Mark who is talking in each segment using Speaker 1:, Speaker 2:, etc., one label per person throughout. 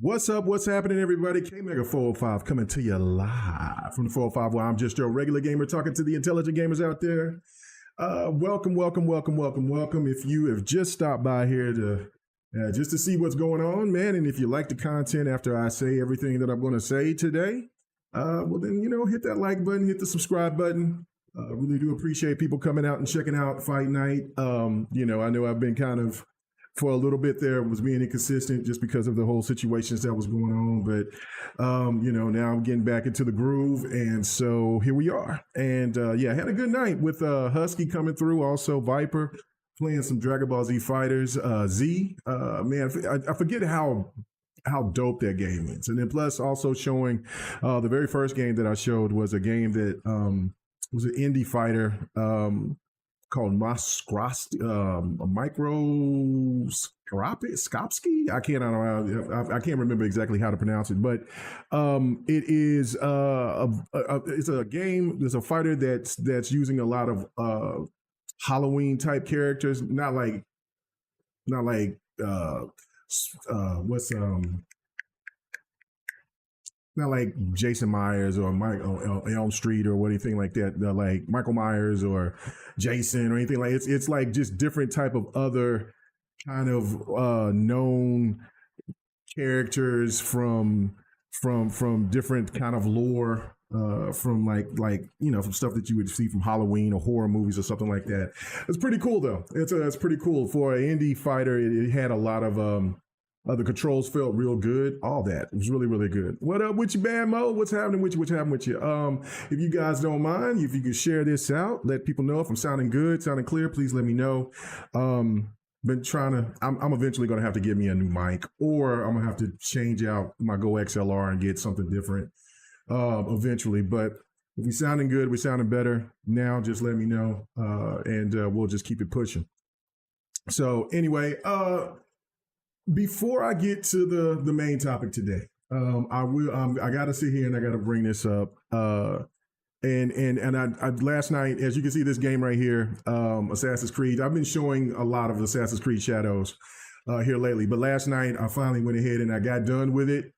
Speaker 1: What's up? What's happening, everybody? K Mega 405 coming to you live from the 405, where I'm just your regular gamer talking to the intelligent gamers out there. Welcome. If you have just stopped by here to just to see what's going on, man, and if you like the content after I say everything that I'm going to say today, well then hit that like button, hit the subscribe button. Really do appreciate people coming out and checking out Fight Night. I know I've been kind of, for a little bit there, was being inconsistent just because of the whole situations that was going on. But, now I'm getting back into the groove. And so here we are. And I had a good night with Husky coming through. Also Viper playing some Dragon Ball Z Fighters. Z, man, I forget how dope that game is. And then plus also showing the very first game that I showed was a game that was an indie fighter called Microscopsky. I can't remember exactly how to pronounce it, but it is it's a game. There's a fighter that's using a lot of Halloween type characters, not like not like Jason Myers or Mike on Elm Street or anything like that. Like Michael Myers or Jason or anything like it's like just different type of other kind of known characters from different kind of lore. From from stuff that you would see from Halloween or horror movies or something like that. It's pretty cool though. It's pretty cool for an indie fighter. It had a lot of the controls felt real good. All that. It was really, really good. What up with you, Bad Mo? What's happening with you? If you guys don't mind, if you could share this out, let people know if I'm sounding good, sounding clear, please let me know. I'm eventually going to have to get me a new mic, or I'm going to have to change out my Go XLR and get something different eventually. But if we're sounding good, we're sounding better now, just let me know. And we'll just keep it pushing. So anyway, before I get to the main topic today, I got to sit here and I got to bring this up. And I last night, as you can see, this game right here, Assassin's Creed. I've been showing a lot of Assassin's Creed Shadows here lately, but last night I finally went ahead and I got done with it,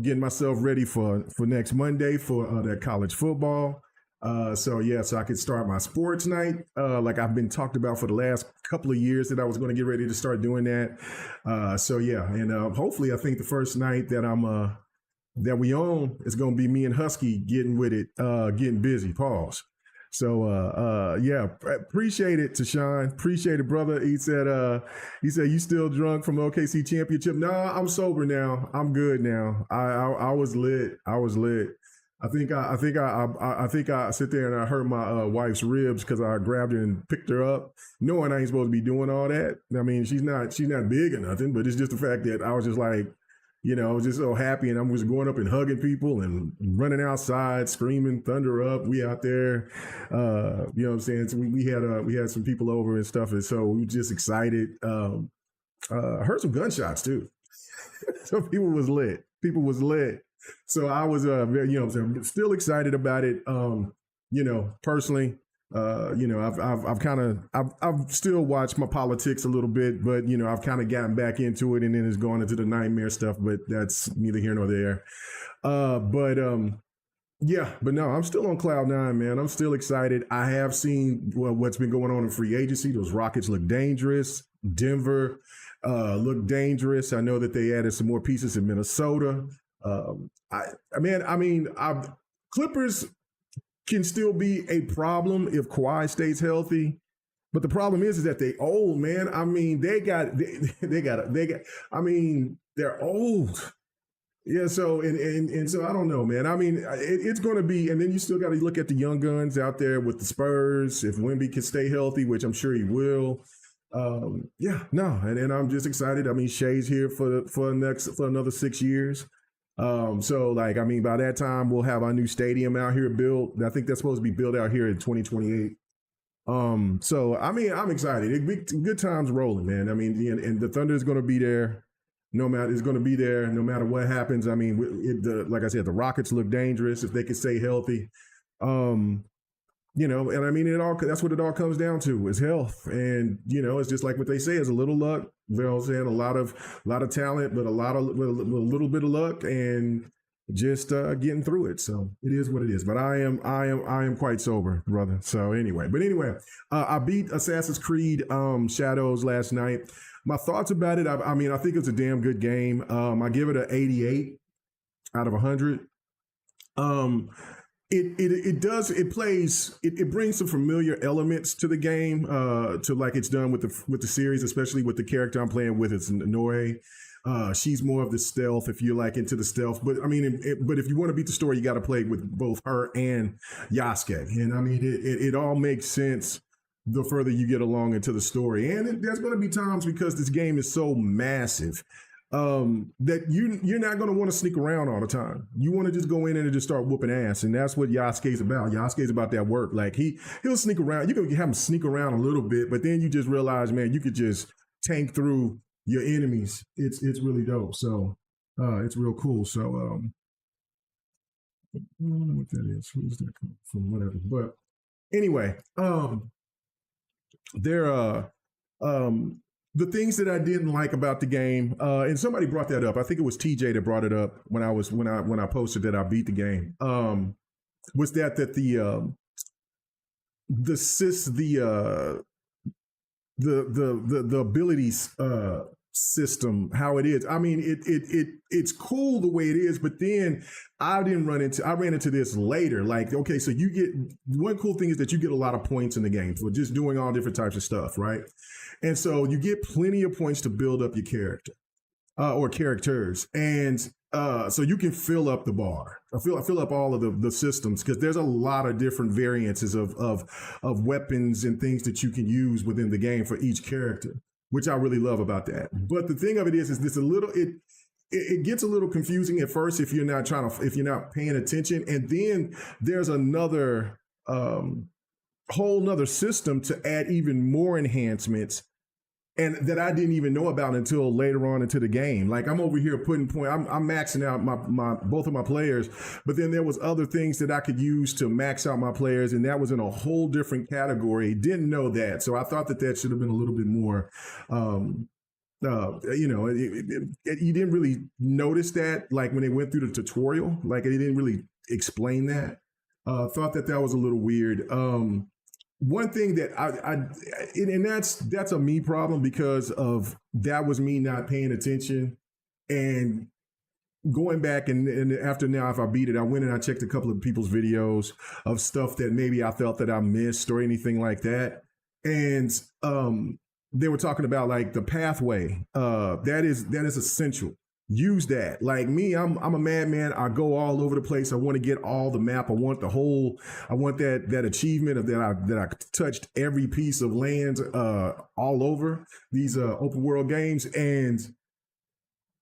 Speaker 1: getting myself ready for next Monday for that college football. So I could start my sports night, like I've been talked about for the last couple of years that I was going to get ready to start doing that. And hopefully I think the first night that that we own is going to be me and Husky getting with it, getting busy. Pause. So appreciate it, Tashawn. Appreciate it, brother. He said you still drunk from the OKC championship? Nah, I'm sober now. I'm good now. I was lit. I think I sit there and I hurt my wife's ribs because I grabbed her and picked her up, knowing I ain't supposed to be doing all that. I mean, she's not big or nothing, but it's just the fact that I was just like, I was just so happy, and I was going up and hugging people and running outside, screaming, thunder up. We out there, you know what I'm saying? So we had some people over and stuff, and so we were just excited. I heard some gunshots too. So people was lit. So I was, still excited about it. Personally, I've still watched my politics a little bit, but I've kind of gotten back into it, and then it's gone into the nightmare stuff. But that's neither here nor there. But no, I'm still on cloud nine, man. I'm still excited. I have seen what's been going on in free agency. Those Rockets look dangerous. Denver look dangerous. I know that they added some more pieces in Minnesota. Clippers can still be a problem if Kawhi stays healthy, but the problem is that they old, man. I mean, they're old. Yeah. So, and so I don't know, man. I mean, it's going to be, and then you still got to look at the young guns out there with the Spurs. If Wemby can stay healthy, which I'm sure he will. And I'm just excited. I mean, Shea's here for another 6 years. By that time we'll have our new stadium out here built. I think that's supposed to be built out here in 2028. I'm excited. It'd be good times rolling, man. I mean, and the Thunder is going to be there. No matter what happens. I mean, like I said, the Rockets look dangerous if they can stay healthy. And I mean, that's what it all comes down to is health. And, it's just like what they say is a little luck. They're saying a lot of talent, but with a little bit of luck and just getting through it. So it is what it is. But I am quite sober, brother. So anyway, I beat Assassin's Creed Shadows last night. My thoughts about it, I mean, I think it's a damn good game. I give it an 88 out of 100. It brings some familiar elements to the game, to like it's done with the series, especially with the character I'm playing with. It's Noe. She's more of the stealth if you're like into the stealth. But I mean, but if you want to beat the story, you got to play with both her and Yasuke. And I mean, it all makes sense the further you get along into the story. And there's going to be times because this game is so massive that you're not going to want to sneak around all the time. You want to just go in and just start whooping ass. And that's what Yasuke's about. Yasuke's about that work. Like he'll sneak around. You can have him sneak around a little bit, but then you just realize, man, you could just tank through your enemies. It's really dope. So it's real cool. So I don't know what that is. Who's that coming from? Whatever. But anyway, the things that I didn't like about the game, and somebody brought that up. I think it was TJ that brought it up when I posted that I beat the game. Was that the abilities system, how it is. I mean, it's cool the way it is, but then I ran into this later. Like, okay, so you get one cool thing is that you get a lot of points in the game for just doing all different types of stuff, right? And so you get plenty of points to build up your character or characters, and so you can fill up the bar, fill up all of the systems, because there's a lot of different variances of weapons and things that you can use within the game for each character, which I really love about that. But the thing of it is this it gets a little confusing at first if you're not paying attention, and then there's another whole nother system to add even more enhancements, and that I didn't even know about until later on into the game. Like I'm over here putting I'm maxing out my both of my players, but then there was other things that I could use to max out my players, and that was in a whole different category. Didn't know that, so I thought that should have been a little bit more. You didn't really notice that, like when they went through the tutorial, like they didn't really explain that. Thought that was a little weird. One thing that and that's a me problem, because of that was me not paying attention and going back and after now, if I beat it, I went and I checked a couple of people's videos of stuff that maybe I felt that I missed or anything like that. And they were talking about like the pathway. That is essential. Use that. Like me, I'm a madman. I go all over the place. I want to get all the map. I want that achievement of that I touched every piece of land all over these open world games, and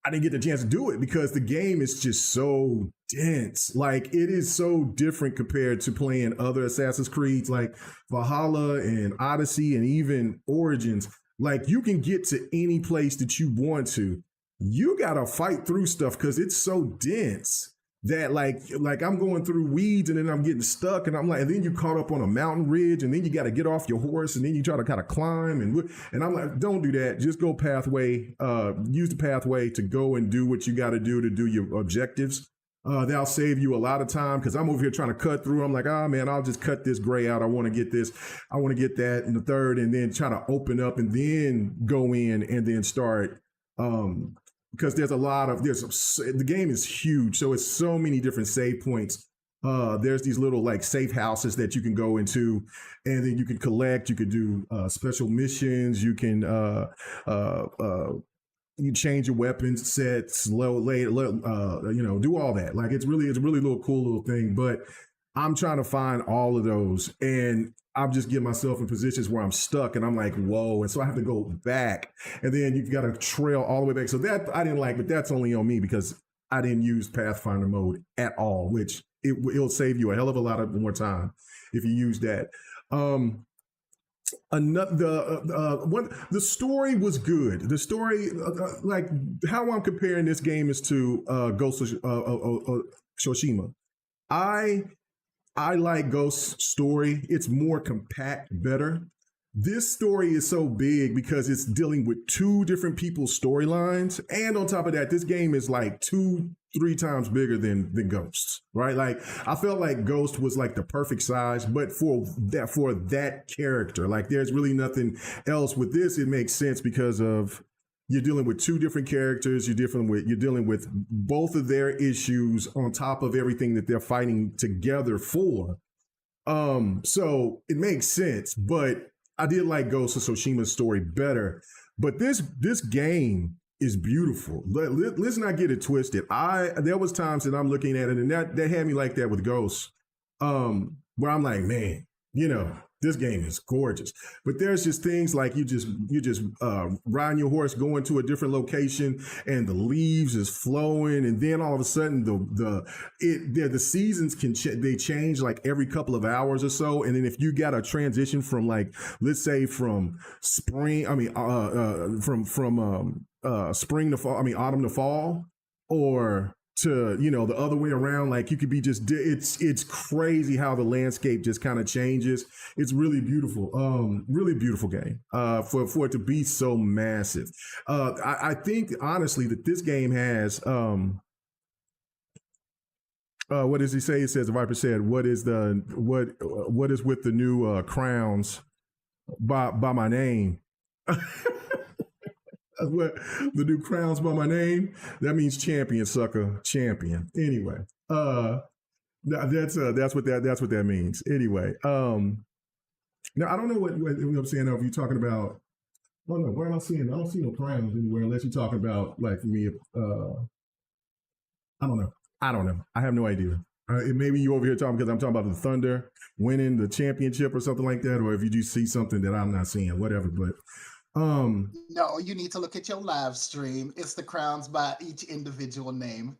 Speaker 1: I didn't get the chance to do it because the game is just so dense. Like it is so different compared to playing other Assassin's Creeds like Valhalla and Odyssey and even Origins. Like you can get to any place that you want to. You gotta fight through stuff because it's so dense that like I'm going through weeds and then I'm getting stuck, and I'm like, and then you caught up on a mountain ridge, and then you got to get off your horse, and then you try to kind of climb, and I'm like, don't do that. Just go pathway. Use the pathway to go and do what you got to do your objectives. That'll save you a lot of time, because I'm over here trying to cut through. I'm like, man, I'll just cut this gray out. I want to get this. I want to get that in the third, and then try to open up and then go in and then start. Because the game is huge, so it's so many different save points. There's these little like safe houses that you can go into, and then you can collect. You could do special missions. You can you change your weapons sets, do all that. Like it's really little cool little thing. But I'm trying to find all of those, and I'm just getting myself in positions where I'm stuck, and I'm like, whoa. And so I have to go back, and then you've got to trail all the way back. So that I didn't like, but that's only on me because I didn't use Pathfinder mode at all, which it'll save you a hell of a lot more time if you use that. The story was good. The story, like how I'm comparing this game is to Ghost of Tsushima. I like Ghost's story. It's more compact, better. This story is so big because it's dealing with two different people's storylines. And on top of that, this game is like two, three times bigger than Ghosts, right? Like I felt like Ghost was like the perfect size, but for that character, like there's really nothing else with this. It makes sense because of you're dealing with two different characters. You're dealing with both of their issues on top of everything that they're fighting together for. So it makes sense, but I did like Ghost of Tsushima's story better. But this game is beautiful. Let's not get it twisted. There was times that I'm looking at it, and that had me like that with Ghost, where I'm like, man, this game is gorgeous. But there's just things like you just riding your horse, going to a different location, and the leaves is flowing, and then all of a sudden the seasons they change like every couple of hours or so, and then if you got a transition from like let's say from spring, from spring to fall, autumn to fall, or to the other way around, like you could be just it's crazy how the landscape just kind of changes. It's really beautiful, really beautiful game, for it to be so massive. I think honestly that this game has what does he say? It says the Viper said, what is with the new crowns by my name? What the new crowns by my name? That means champion, sucker, champion. Anyway, that's what that means. Anyway, now I don't know what I'm saying. If you're talking about, I don't know where am I seeing? I don't see no crowns anywhere unless you're talking about like me. I don't know. I have no idea. Maybe you over here talking because I'm talking about the Thunder winning the championship or something like that, or if you just see something that I'm not seeing, whatever. But
Speaker 2: no, you need to look at your live stream. It's the crowns by each individual name.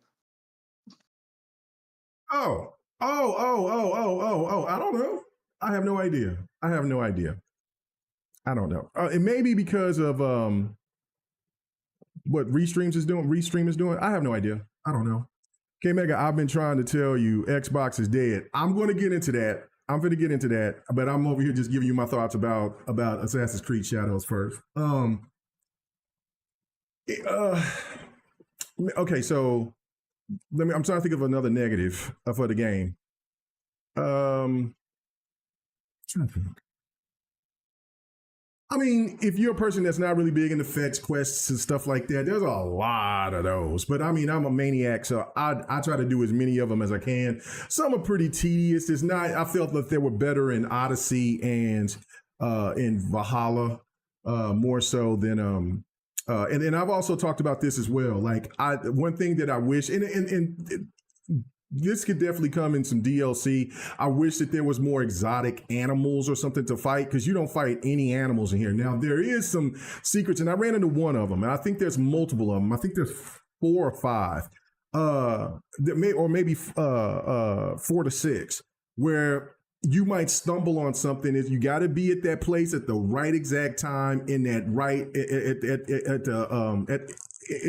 Speaker 1: Oh. I don't know. I have no idea. I don't know. It may be because of what Restream is doing. I have no idea. I don't know. K Mega, I've been trying to tell you Xbox is dead. I'm going to get into that. But I'm over here just giving you my thoughts about Assassin's Creed Shadows first. Okay, so I'm trying to think of another negative for the game. Trying to think. If you're a person that's not really big into fetch quests and stuff like that, there's a lot of those. But I'm a maniac, so I try to do as many of them as I can. Some are pretty tedious. I felt that they were better in Odyssey and in Valhalla, more so than and I've also talked about this as well. Like one thing that I wish, and this could definitely come in some DLC. I wish that there was more exotic animals or something to fight, because you don't fight any animals in here. Now, there is some secrets, and I ran into one of them, and I think there's multiple of them. I think there's 4 or 5, maybe 4 to 6, where you might stumble on something. Is you got to be at that place at the right exact time in that right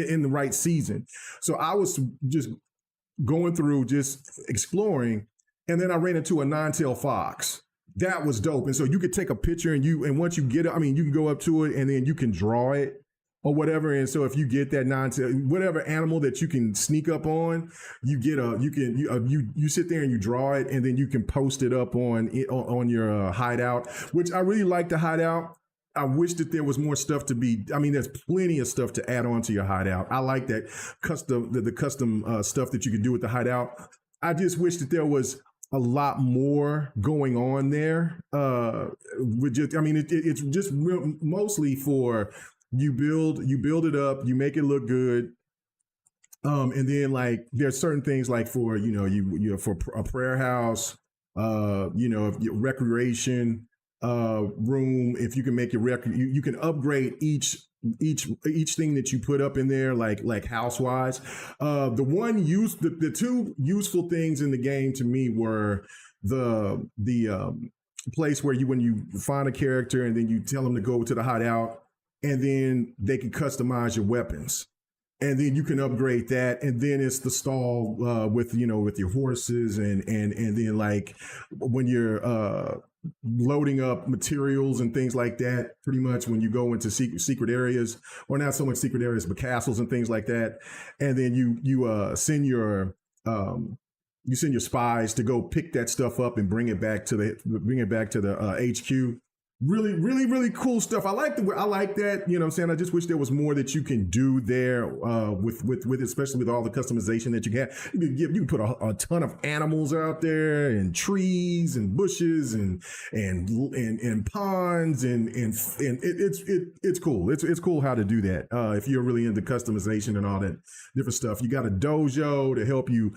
Speaker 1: in the right season. So I was just going through, just exploring, and then I ran into a 9-tailed fox. That was dope. And so you could take a picture, and once you get it, you can go up to it and then you can draw it or whatever. And so if you get that 9-tailed, whatever animal that you can sneak up on, you sit there and you draw it, and then you can post it up on your hideout, which I really like the hideout. I wish that there was more stuff to be. There's plenty of stuff to add on to your hideout. I like that custom stuff that you can do with the hideout. I just wish that there was a lot more going on there. It's just mostly for you build it up, you make it look good. And then like there's certain things like for for a prayer house, recreation room. If you can make your you can upgrade each thing that you put up in there, like house wise. The two useful things in the game to me were the place where when you find a character and then you tell them to go to the hideout, and then they can customize your weapons. and then you can upgrade that, and then it's the stall with with your horses, and then like when you're loading up materials and things like that. Pretty much when you go into secret areas, or not so much secret areas, but castles and things like that, and then you send your spies to go pick that stuff up and bring it back to the HQ. Really, really, really cool stuff. I like that. You know what I'm saying? I just wish there was more that you can do there with especially with all the customization that you can. You can put a ton of animals out there, and trees and bushes and ponds and it's cool. It's cool how to do that. If you're really into customization and all that different stuff, you got a dojo to help you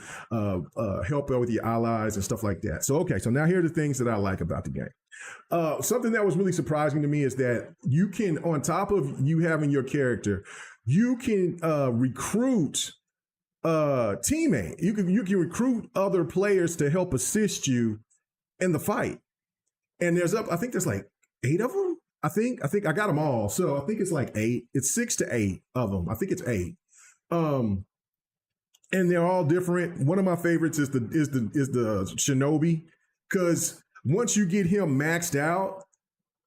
Speaker 1: help out with your allies and stuff like that. So now here are the things that I like about the game. Something that was really surprising to me is that you can, on top of you having your character, you can recruit teammate. You can recruit other players to help assist you in the fight. And I think there's like 8 of them. I think I got them all. So I think it's like 8. It's 6 to 8 of them. I think it's 8. And they're all different. One of my favorites is the Shinobi, because once you get him maxed out,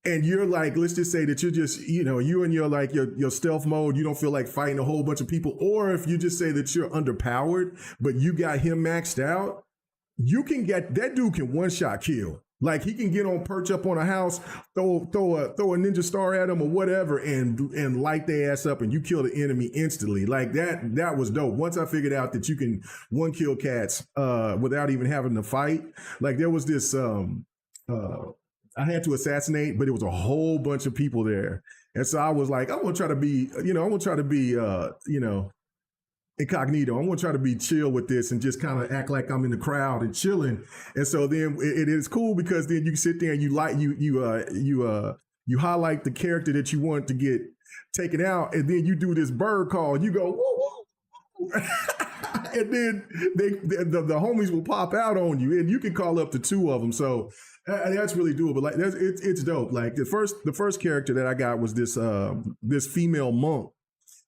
Speaker 1: and you're like, let's just say that you're just, you and your stealth mode, you don't feel like fighting a whole bunch of people, or if you just say that you're underpowered, but you got him maxed out, that dude can one-shot kill. Like, he can get on, perch up on a house, throw a ninja star at him or whatever, and light their ass up, and you kill the enemy instantly. Like, that was dope. Once I figured out that you can one kill cats without even having to fight. Like, there was this I had to assassinate, but it was a whole bunch of people there, and so I was like, I'm gonna try to be incognito. I'm gonna try to be chill with this and just kind of act like I'm in the crowd and chilling. And so then it is cool, because then you sit there and you highlight the character that you want to get taken out, and then you do this bird call, and you go whoa, whoa. And then the homies will pop out on you, and you can call up to 2 of them. So that's really doable. Like, it's dope. Like, the first character that I got was this female monk,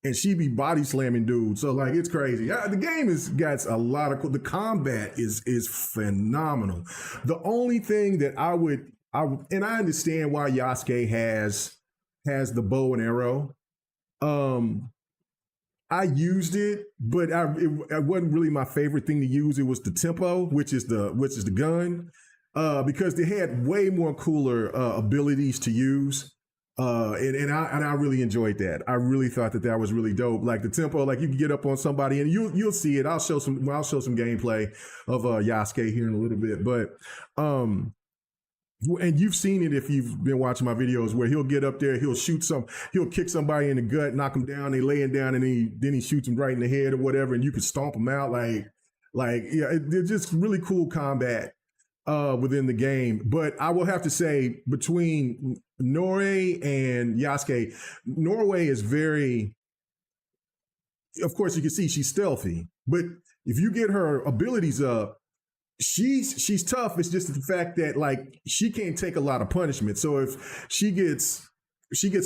Speaker 1: and she be body slamming dudes. So, like, it's crazy. The game got a lot of the combat is phenomenal. The only thing that I understand why Yasuke has the bow and arrow. I used it, but it wasn't really my favorite thing to use. It was the tempo, which is the gun, because they had way more cooler abilities to use. And I really enjoyed that. I really thought that was really dope. Like, the tempo, like, you can get up on somebody, and you'll see it. I'll show some gameplay of Yasuke here in a little bit, but and you've seen it if you've been watching my videos, where he'll get up there, he'll kick somebody in the gut, knock them down, they laying down, and then he shoots them right in the head or whatever, and you can stomp them out. It's just really cool combat within the game. But I will have to say, between Norei and Yasuke, Norei is very, of course, you can see she's stealthy, but if you get her abilities up, she's tough. It's just the fact that, like, she can't take a lot of punishment. So if she gets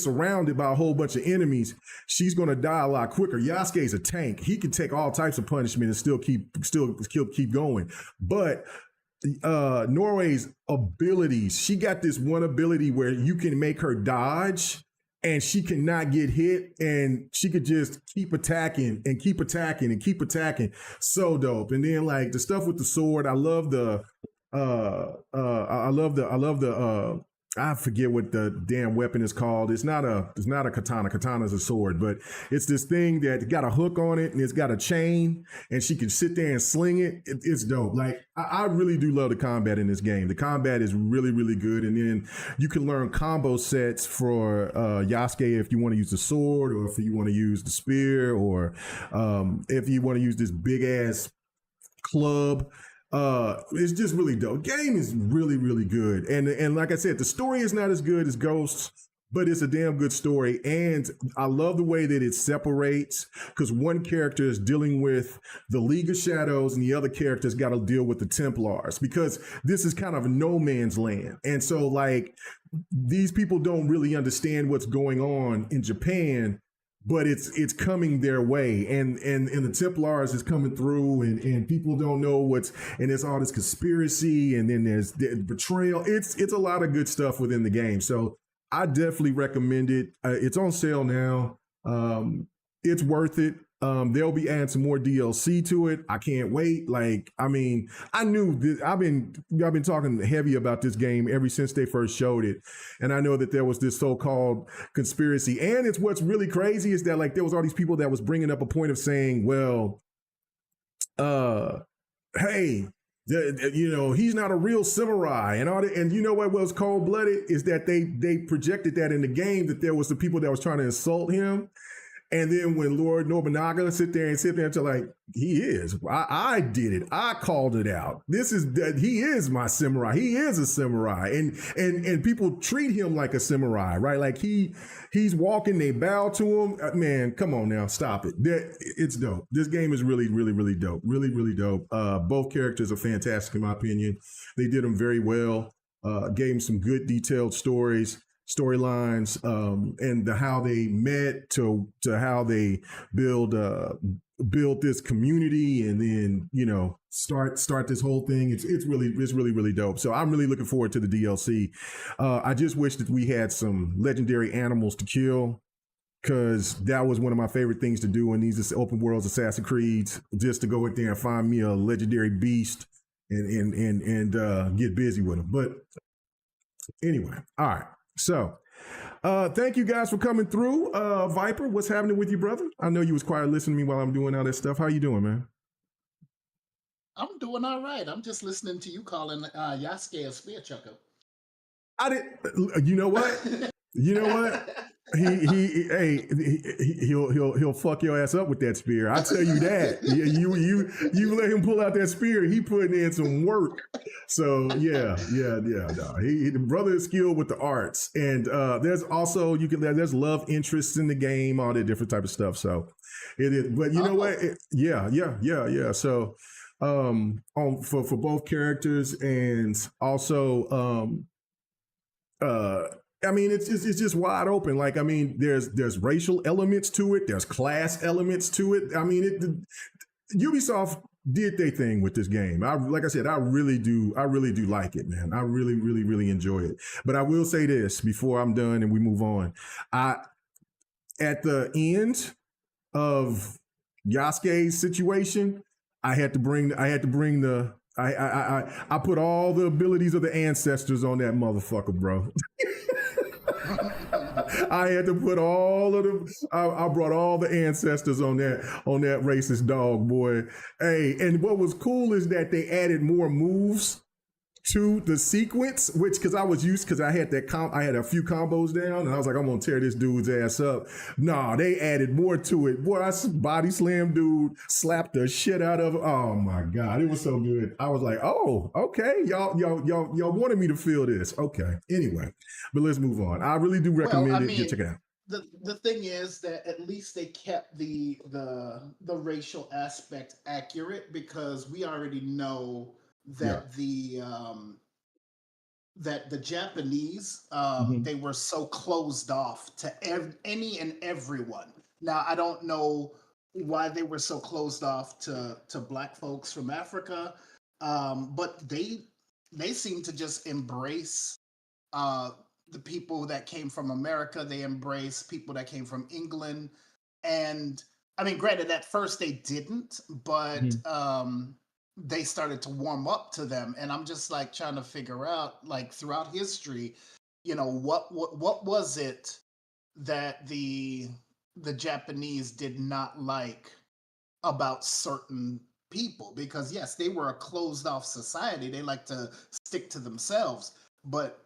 Speaker 1: surrounded by a whole bunch of enemies, she's going to die a lot quicker. Yasuke's a tank. He can take all types of punishment and still keep going. But Norei's abilities, she got this one ability where you can make her dodge, and she cannot get hit, and she could just keep attacking and keep attacking and keep attacking. So dope. And then, like, the stuff with the sword, I love the I forget what the damn weapon is called. It's not a katana. Katana is a sword, but it's this thing that got a hook on it, and it's got a chain, and she can sit there and sling it. It's dope. Like, I really do love the combat in this game. The combat is really, really good. And then you can learn combo sets for Yasuke if you want to use the sword, or if you want to use the spear, or if you want to use this big ass club. It's just really dope. Game is really, really good. And like I said, the story is not as good as Ghosts, but it's a damn good story. And I love the way that it separates, because one character is dealing with the League of Shadows, and the other character's got to deal with the Templars, because this is kind of no man's land. And so, like, these people don't really understand what's going on in Japan, but it's coming their way, and the Templars is coming through, and people don't know and there's all this conspiracy, and then there's betrayal. It's a lot of good stuff within the game, so I definitely recommend it. It's on sale now. It's worth it. They'll be adding some more DLC to it. I can't wait. I knew this, I've been talking heavy about this game ever since they first showed it. And I know that there was this so-called conspiracy. And it's what's really crazy is that there was all these people that was bringing up a point of saying, well, hey, he's not a real samurai and all that. And you know what was cold-blooded is that they projected that in the game, that there was the people that was trying to insult him. And then when Lord Nobunaga sit there and tell he is, I did it. I called it out. He is my samurai. He is a samurai. And people treat him like a samurai, right? Like he's walking, they bow to him. Man, come on now, stop it. It's dope. This game is really, really, really dope. Really, really dope. Both characters are fantastic in my opinion. They did them very well. Gave them some good detailed storylines, and how they met to how they build this community, and then start this whole thing. It's really dope. So I'm really looking forward to the DLC. I just wish that we had some legendary animals to kill, because that was one of my favorite things to do in these open worlds Assassin's Creeds, just to go in there and find me a legendary beast and get busy with them. But anyway, all right. So, thank you guys for coming through. Viper, what's happening with you, brother? I know you was quiet listening to me while I'm doing all that stuff. How you doing, man?
Speaker 2: I'm doing all right. I'm just listening to you calling Yasuke a spear chucker.
Speaker 1: I didn't. You know what? You know what? He'll fuck your ass up with that spear. I tell you that. You let him pull out that spear. He putting in some work. So yeah. No, the brother is skilled with the arts, and there's also there's love interests in the game, all that different type of stuff. So it is. But you know what? Yeah. So for both characters, and also it's just wide open. There's racial elements to it. There's class elements to it. Ubisoft did their thing with this game. Like I said, I really do like it, man. I really, really, really enjoy it. But I will say this before I'm done and we move on. At the end of Yasuke's situation, I put all the abilities of the ancestors on that motherfucker, bro. I had to put all of them. I brought all the ancestors on that racist dog, boy. Hey, and what was cool is that they added more moves to the sequence, because I had I had a few combos down, and I was like, I'm gonna tear this dude's ass up. Nah, they added more to it. Boy, I body slammed dude, slapped the shit out of him. Oh my God, it was so good. I was like, oh, okay, y'all wanted me to feel this. Okay, anyway, but let's move on. I really do recommend it. Check it out.
Speaker 2: The thing is that at least they kept the racial aspect accurate, because we already know that the Japanese they were so closed off to any and everyone. Now I don't know why they were so closed off to Black folks from Africa, but they seem to just embrace the people that came from America. They embrace people that came from England, and I mean, granted, at first they didn't, but they started to warm up to them. And I'm just trying to figure out, throughout history, what was it that the Japanese did not like about certain people? Because yes, they were a closed off society. They like to stick to themselves, but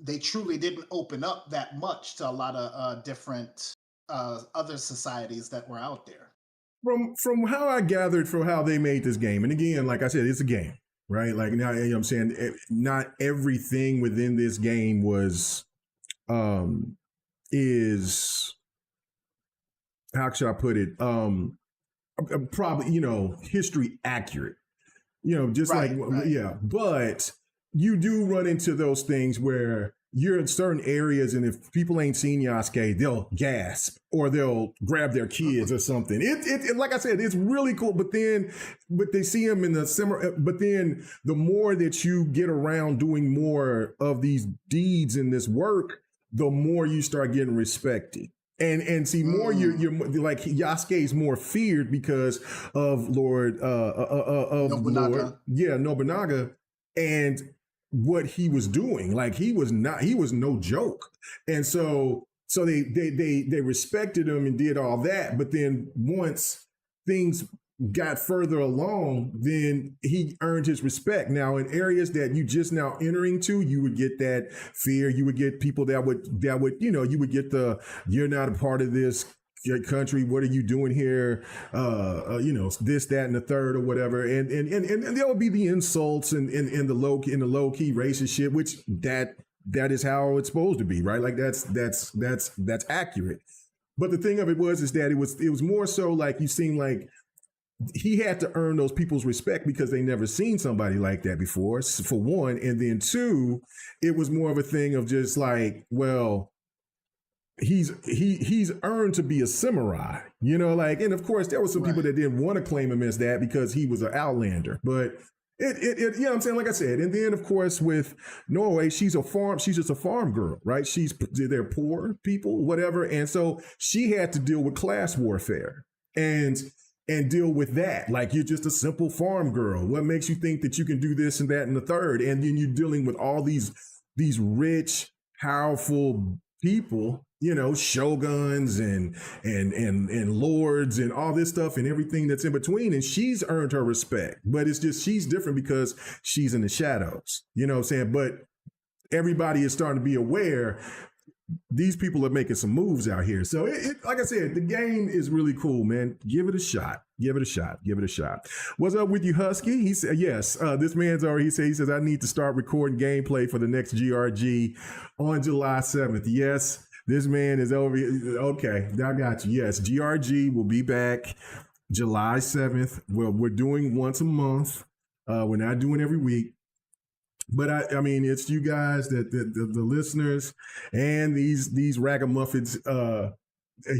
Speaker 2: they truly didn't open up that much to a lot of different other societies that were out there.
Speaker 1: From how I gathered from how they made this game, and again, like I said, it's a game, right? Now, I'm saying not everything within this game is, how should I put it? Probably, history accurate, just right. But you do run into those things where you're in certain areas, and if people ain't seen Yasuke, they'll gasp or they'll grab their kids or something. It like I said, it's really cool. But they see him in the summer. But then the more that you get around doing more of these deeds in this work, the more you start getting respected. And see, more you're like Yasuke is more feared because of
Speaker 2: Nobunaga.
Speaker 1: Nobunaga, and what he was doing. Like he was no joke. And so they respected him and did all that. But then once things got further along, then he earned his respect. Now, in areas that you just now entering to, you would get that fear. You would get people that would, you would get you're not a part of this country. What are you doing here? This, that, and the third, or whatever. And there will be the insults and the low key racist shit, which that is how it's supposed to be, right? Like that's accurate. But the thing of it is that it was more so like you seem like he had to earn those people's respect because they never seen somebody like that before, for one. And then two, it was more of a thing of just like, well, he's earned to be a samurai, like, and of course there were some people that didn't want to claim him as that because he was an outlander, but it you know what I'm saying? Like I said, and then of course with Norway, she's just a farm girl, right? They're poor people, whatever. And so she had to deal with class warfare and deal with that. Like, you're just a simple farm girl. What makes you think that you can do this and that and the third? And then you're dealing with all these rich, powerful people, shoguns and lords and all this stuff and everything that's in between. And she's earned her respect, but it's just, she's different because she's in the shadows, you know what I'm saying? But everybody is starting to be aware these people are making some moves out here. So like I said, the game is really cool, man. Give it a shot. Give it a shot. Give it a shot. What's up with you, Husky? He said, yes, this man's already he says, I need to start recording gameplay for the next GRG on July 7th. Yes, this man is over. Okay, I got you. Yes, GRG will be back July 7th. Well, we're doing once a month. We're not doing every week. But I mean, it's you guys that the listeners and these ragamuffins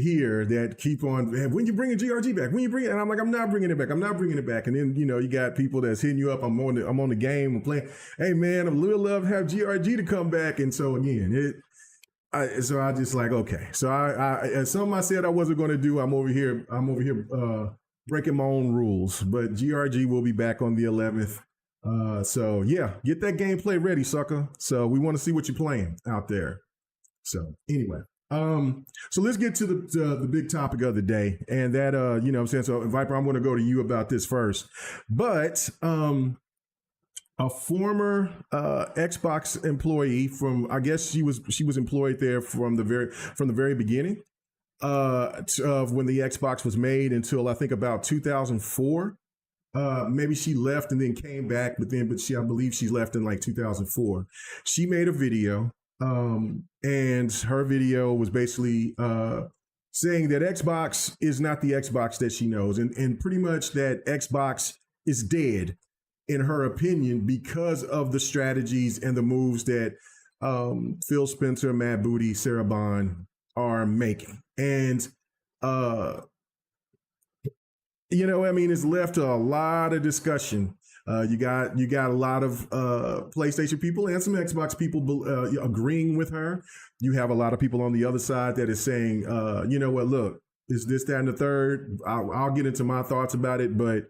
Speaker 1: here that keep on. When you bringing GRG back? When you bring it? And I'm like, I'm not bringing it back. I'm not bringing it back. And then you got people that's hitting you up. I'm on the game. I'm playing. Hey man, I'm really love to have GRG to come back. And so again, so I just like, okay. So I something I said I wasn't going to do. I'm over here breaking my own rules. But GRG will be back on the 11th. So yeah, get that gameplay ready, sucker. So we want to see what you're playing out there. So anyway, so let's get to the big topic of the day, and that what I'm saying. So Viper, I'm going to go to you about this first, but a former Xbox employee from, I guess she was employed there from the very beginning of when the Xbox was made until I think about 2004. Maybe she left and then came back, but I believe she left in like 2004. She made a video, and her video was basically saying that Xbox is not the Xbox that she knows, and pretty much that Xbox is dead, in her opinion, because of the strategies and the moves that Phil Spencer, Matt Booty, Sarah Bond are making, and it's left a lot of discussion. You got a lot of PlayStation people and some Xbox people agreeing with her. You have a lot of people on the other side that is saying, you know what, look, is this, that, and the third. I'll get into my thoughts about it, but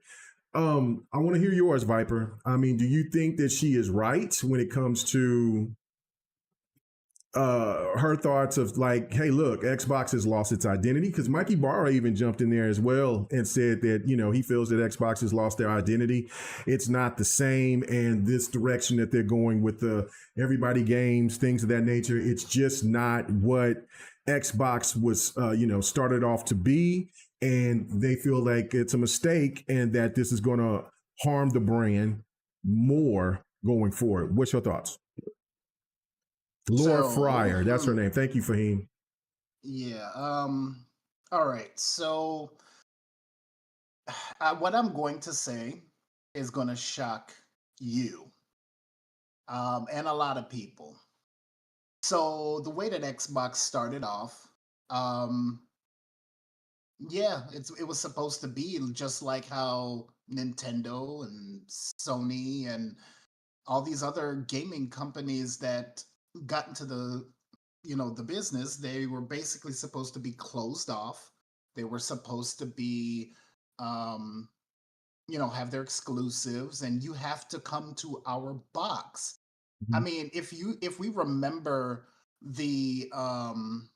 Speaker 1: I want to hear yours, Viper. I mean, do you think that she is right when it comes to her thoughts of like, hey, look, Xbox has lost its identity? Because Mikey Barra even jumped in there as well and said that, he feels that Xbox has lost their identity. It's not the same. And this direction that they're going with the everybody games, things of that nature, it's just not what Xbox was, started off to be. And they feel like it's a mistake and that this is going to harm the brand more going forward. What's your thoughts? Laura Fryer, that's her name. Thank you, Fahim.
Speaker 2: Yeah. All right. So what I'm going to say is going to shock you and a lot of people. So the way that Xbox started off, um, yeah, it was supposed to be just like how Nintendo and Sony and all these other gaming companies that got into the business. They were basically supposed to be closed off. They were supposed to be um have their exclusives, and you have to come to our box. I
Speaker 1: Mhm.
Speaker 2: mean, if we remember the um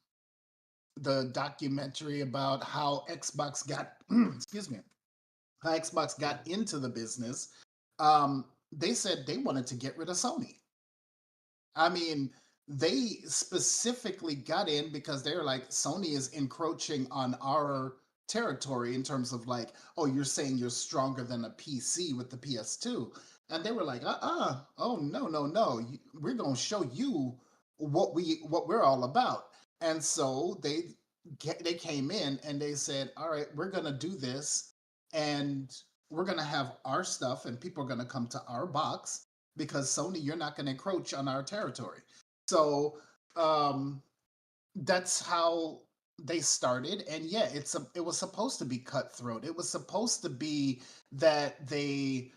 Speaker 2: the documentary about how Xbox got excuse me, how Xbox got into the business, they said they wanted to get rid of Sony. I mean, they specifically got in because they're like, Sony is encroaching on our territory in terms of like, oh, you're saying you're stronger than a PC with the PS2. And they were like, oh no, no, no. We're gonna show you what we're all about. And so they came in and they said, all right, we're gonna do this, and we're gonna have our stuff, and people are gonna come to our box because Sony, you're not going to encroach on our territory. So um, that's how they started. And yeah, it was supposed to be cutthroat. It was supposed to be that they,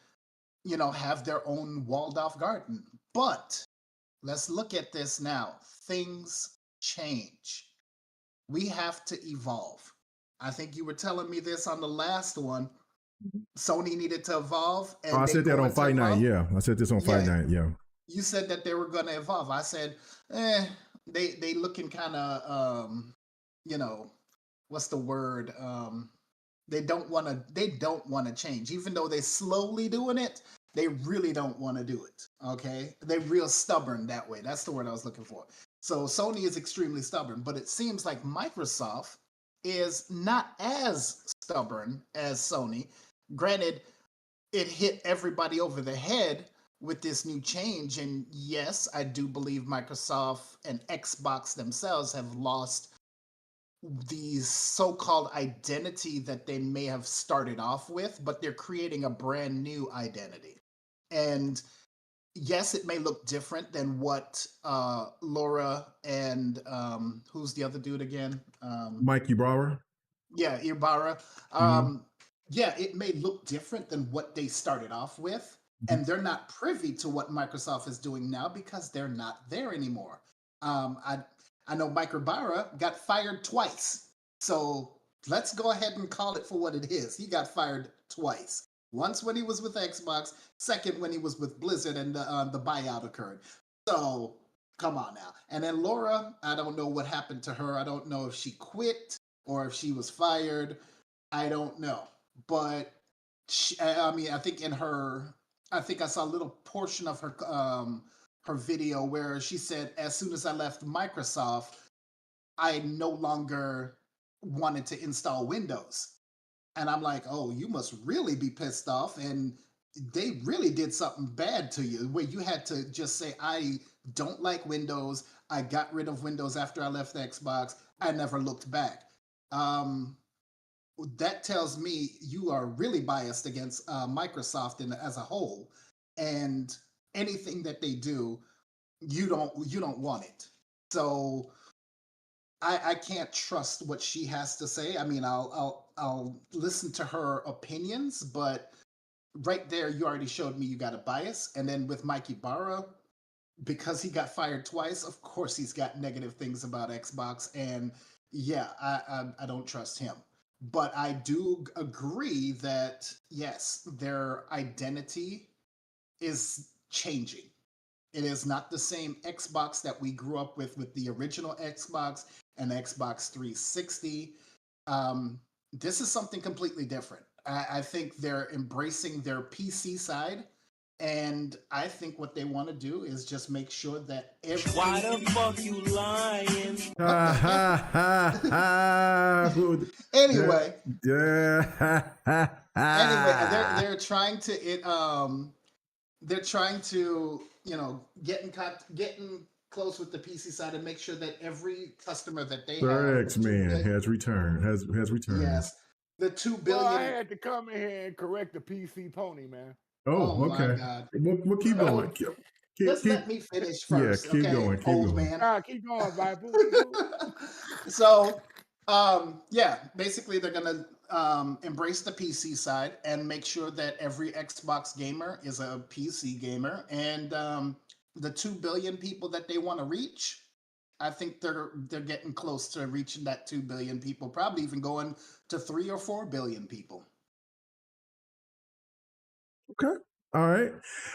Speaker 2: have their own walled off garden. But let's look at this now. Things change. We have to evolve. I think you were telling me this on the last one. Sony needed to evolve,
Speaker 1: Oh, I
Speaker 2: and they
Speaker 1: said that on
Speaker 2: going to
Speaker 1: Fight Night.
Speaker 2: evolve.
Speaker 1: Yeah, I said this on Fight
Speaker 2: Yeah,
Speaker 1: Night. Yeah.
Speaker 2: you said that they were going to evolve. I said, they looking kind of, you know, what's the word? They don't want to change, even though they slowly doing it. They really don't want to do it. Okay, they're real stubborn that way. That's the word I was looking for. So Sony is extremely stubborn, but it seems like Microsoft is not as stubborn as Sony. Granted, it hit everybody over the head with this new change. And yes, I do believe Microsoft and Xbox themselves have lost the so called identity that they may have started off with, but they're creating a brand new identity. And yes, it may look different than what Laura and who's the other dude again?
Speaker 1: Mikey Brower.
Speaker 2: Yeah, Ibarra.
Speaker 1: Mm-hmm.
Speaker 2: Yeah, it may look different than what they started off with, and they're not privy to what Microsoft is doing now because they're not there anymore. I know Mike Ibarra got fired twice, so let's go ahead and call it for what it is. He got fired twice. Once when he was with Xbox, second when he was with Blizzard, and the buyout occurred. So come on now. And then Laura, I don't know what happened to her. I don't know if she quit or if she was fired. I don't know. But I mean, I think I saw a little portion of her video where she said, as soon as I left Microsoft, I no longer wanted to install Windows. And I'm like, oh, you must really be pissed off. And they really did something bad to you where you had to just say, I don't like Windows. I got rid of Windows after I left Xbox. I never looked back. Um, that tells me you are really biased against Microsoft as a whole, and anything that they do, you don't want it. So I can't trust what she has to say. I mean, I'll listen to her opinions, but right there, you already showed me you got a bias. And then with Mikey Barra, because he got fired twice, of course he's got negative things about Xbox, and yeah, I don't trust him. But I do agree that yes, their identity is changing. It is not the same Xbox that we grew up with the original Xbox and Xbox 360. This is something completely different. I think they're embracing their PC side, and I think what they want to do is just make sure that every.
Speaker 3: Why the fuck you lying?
Speaker 2: What the
Speaker 1: Ha
Speaker 2: heck?
Speaker 1: ha ha ha. Yeah.
Speaker 2: Anyway,
Speaker 1: Yeah.
Speaker 2: they're trying to they're trying to getting close with the PC side and make sure that every customer that they
Speaker 1: Sir
Speaker 2: have, the
Speaker 1: X
Speaker 2: two
Speaker 1: Man
Speaker 2: billion,
Speaker 1: has returned. Has returned.
Speaker 2: yes, the two
Speaker 4: Well, I
Speaker 2: billion.
Speaker 4: had to come in here and correct the PC pony, man.
Speaker 1: Oh,
Speaker 2: Oh my
Speaker 1: okay.
Speaker 2: God.
Speaker 1: We'll keep
Speaker 4: That
Speaker 1: going.
Speaker 4: was
Speaker 2: just let me finish
Speaker 1: yeah,
Speaker 2: first,
Speaker 1: keep
Speaker 2: okay,
Speaker 1: going, keep
Speaker 2: old
Speaker 1: going.
Speaker 2: man.
Speaker 4: Keep going, Viper. What you do?
Speaker 2: So, yeah, basically they're gonna embrace the PC side and make sure that every Xbox gamer is a PC gamer, and the 2 billion people that they want to reach. I think they're getting close to reaching that 2 billion people, probably even going to 3 or 4 billion people.
Speaker 1: Okay. All right.